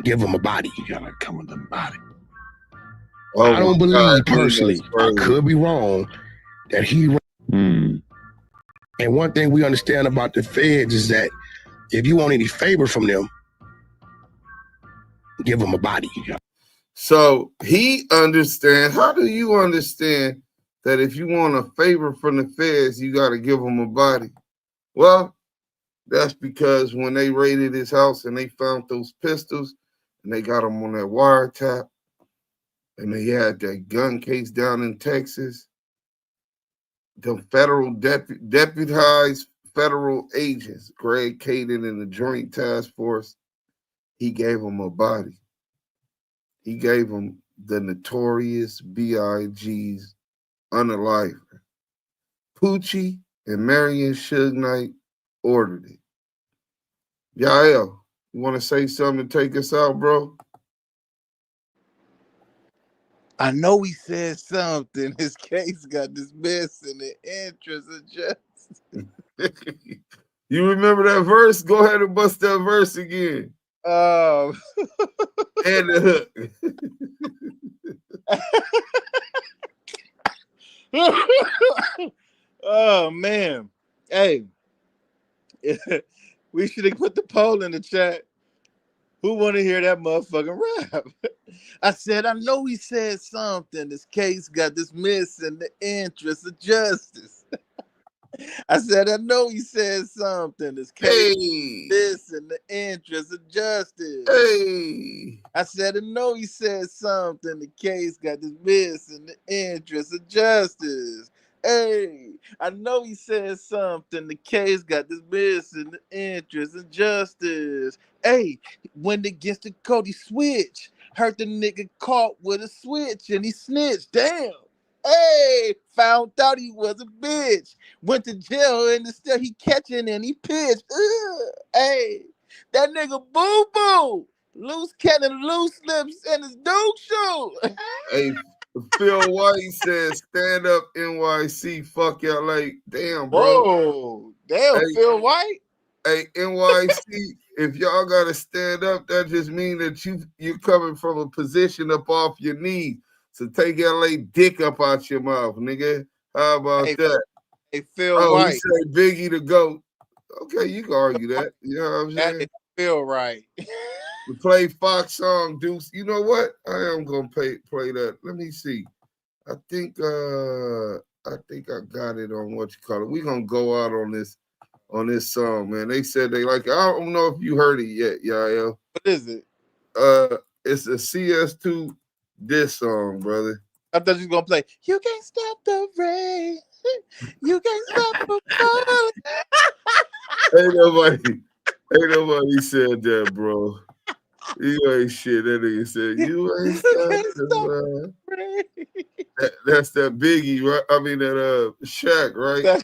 give them a body. You gotta come with the body. I don't believe personally, I could be wrong, that he. And one thing we understand about the feds is that if you want any favor from them, give them a body. So he understands. How do you understand that if you want a favor from the feds, you got to give them a body? Well, that's because when they raided his house and they found those pistols and they got him on that wiretap and they had that gun case down in Texas, the federal deputized federal agents, Greg Caden and the Joint Task Force, he gave him a body. He gave him the notorious B.I.G.'s unalive. Poochie and Marion Suge Knight ordered it. Yael, you want to say something to take us out, bro? I know he said something. His case got dismissed in the interest of justice. You remember that verse? Go ahead and bust that verse again. And the hook. Oh man. Hey, we should have put the poll in the chat. Who want to hear that motherfucking rap? I said, I know he said something. This case got dismissed in the interest of justice. I said, I know he said something. This case this in the interest of justice. I said, I know he said something. The case got dismissed in the interest of justice. Hey, I know he said something. The case got dismissed in the interest of justice. Hey, when it gets to Cody switch, heard the nigga caught with a switch and he snitched. Damn. Hey, found out he was a bitch. Went to jail and instead he catching and he pitched. Hey, that nigga boo boo. Luce Cannon, loose lips in his dude shoe. Hey, Phil White says, stand up NYC, fuck LA. Damn, bro. Whoa, damn, hey, Phil White. Hey, NYC, if y'all gotta stand up, that just means that you coming from a position up off your knees. So take LA dick up out your mouth, nigga. How about that? Hey, Phil White. He said Biggie the GOAT. Okay, you can argue that. You know what I'm saying? That feel right. We play Fox song, Deuce. You know what? I am gonna play that. Let me see. I think I got it on what you call it. We're gonna go out on this song, man. They said they like it. I don't know if you heard it yet, Yael. What is it? It's a CS2 diss song, brother. I thought you was gonna play. You can't stop the rain. You can't stop the fall. Ain't nobody said that, bro. You ain't shit. That nigga said you ain't stop the rain. That's that Biggie, right? I mean that Shaq, right?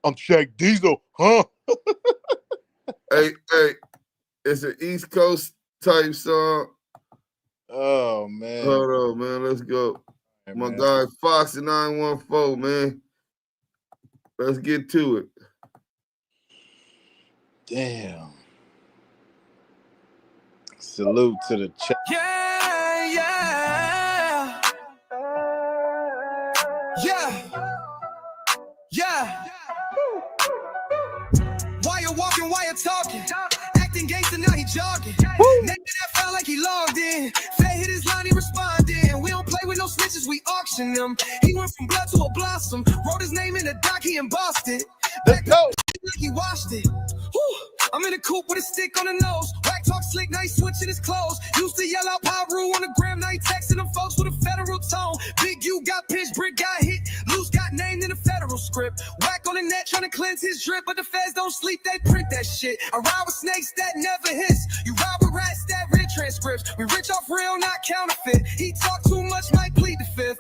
I'm Shaq Diesel, huh? Hey, it's an East Coast type song. Oh man. Hold on, man. Let's go. Hey, my man. guy Fox 914, man. Let's get to it. Damn. Salute to the chat. Yeah. Why you walking, why you talking? Acting gangster, now he jogging. Nigga that felt like he logged in. Fed hit his line, he responded. We don't play with no snitches, we auction them. He went from blood to a blossom. Wrote his name in the dock, he embossed it. Let's go. Like he washed it. Whew. I'm in a coupe with a stick on the nose. Whacked Talk slick, nice switching his clothes. Used to yell out Pyru on the gram, now he texting them folks with a federal tone. Big U got pinched, Brick got hit, Luce got named in the federal script. Whack on the net trying to cleanse his drip, but the feds don't sleep, they print that shit. I ride with snakes that never hiss. You ride with rats that read transcripts. We rich off real, not counterfeit. He talk too much, might plead the fifth.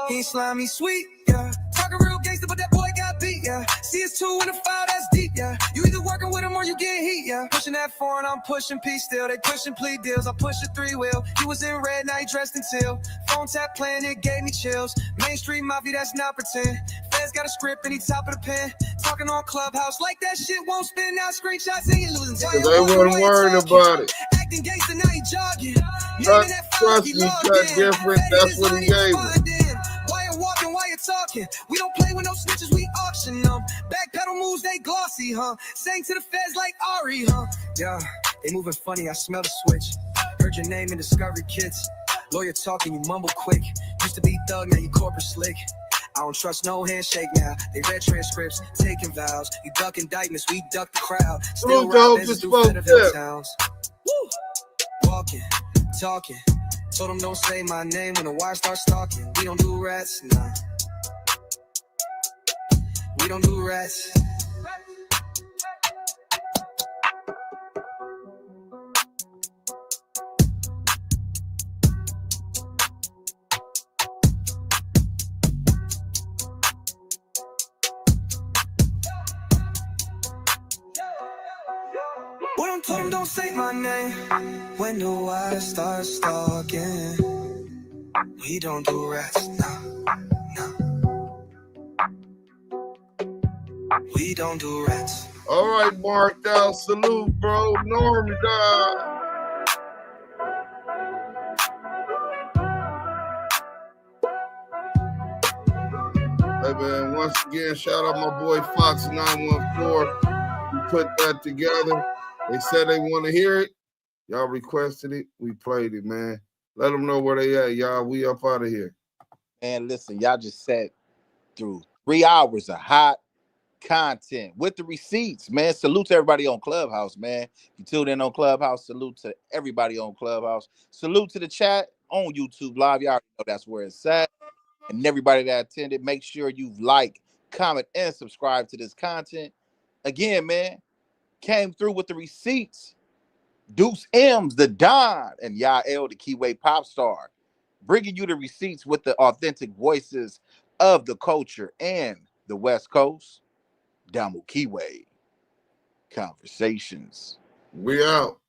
He ain't slimy sweet, yeah. Talking real gangster, but that boy got beat, yeah. See it's 2 in the 5, that's deep, yeah. You either working with him or you get heat, yeah. Pushing that foreign, I'm pushing P still. They pushing plea deals, I push a 3-wheel. He was in red, now he dressed in teal. Phone tap playing, it gave me chills. Main Street Mafia, that's not pretend. Feds got a script and he top of the pen. Talking on Clubhouse like that shit won't spin. Now screenshots and you losing time. They weren't worried about it. Acting gangster, now he jogging. Trust me, cut different. That's what he gave me. Why you walking, why you talking? We don't play with no snitches, we auction them. Backpedal moves, they glossy, huh? Sang to the feds like Ari, huh? Yeah, they moving funny, I smell the switch. Heard your name in Discovery Kids. Lawyer talking, you mumble quick. Used to be thug, now you corporate slick. I don't trust no handshake now. They read transcripts, taking vows. You duck indictments, we duck the crowd. Still rob business through Federal towns. Woo! Walking, talking. Told them don't say my name when the wire starts stalking. We don't do rats, nah. We don't do rats. When I'm told them don't say my name when the wire starts stalking. We don't do rats, no, no. We don't do rats. All right, marked out. Salute, bro. Norm died. Hey, man, once again, shout out my boy Fox 914. We put that together. They said they want to hear it. Y'all requested it. We played it, man. Let them know where they at, y'all. We up out of here. And listen, y'all just sat through 3 hours of hot content with the receipts, man. Salute to everybody on Clubhouse, man. If you tuned in on Clubhouse, salute to everybody on Clubhouse. Salute to the chat on YouTube Live. Y'all already know that's where it's at. And everybody that attended, make sure you like, comment, and subscribe to this content. Again, man, came through with the receipts. Deuce M's, the Don, and Yael, the Keyway pop star, bringing you the receipts with the authentic voices of the culture and the West Coast. Damu Kiwe Conversations. We out.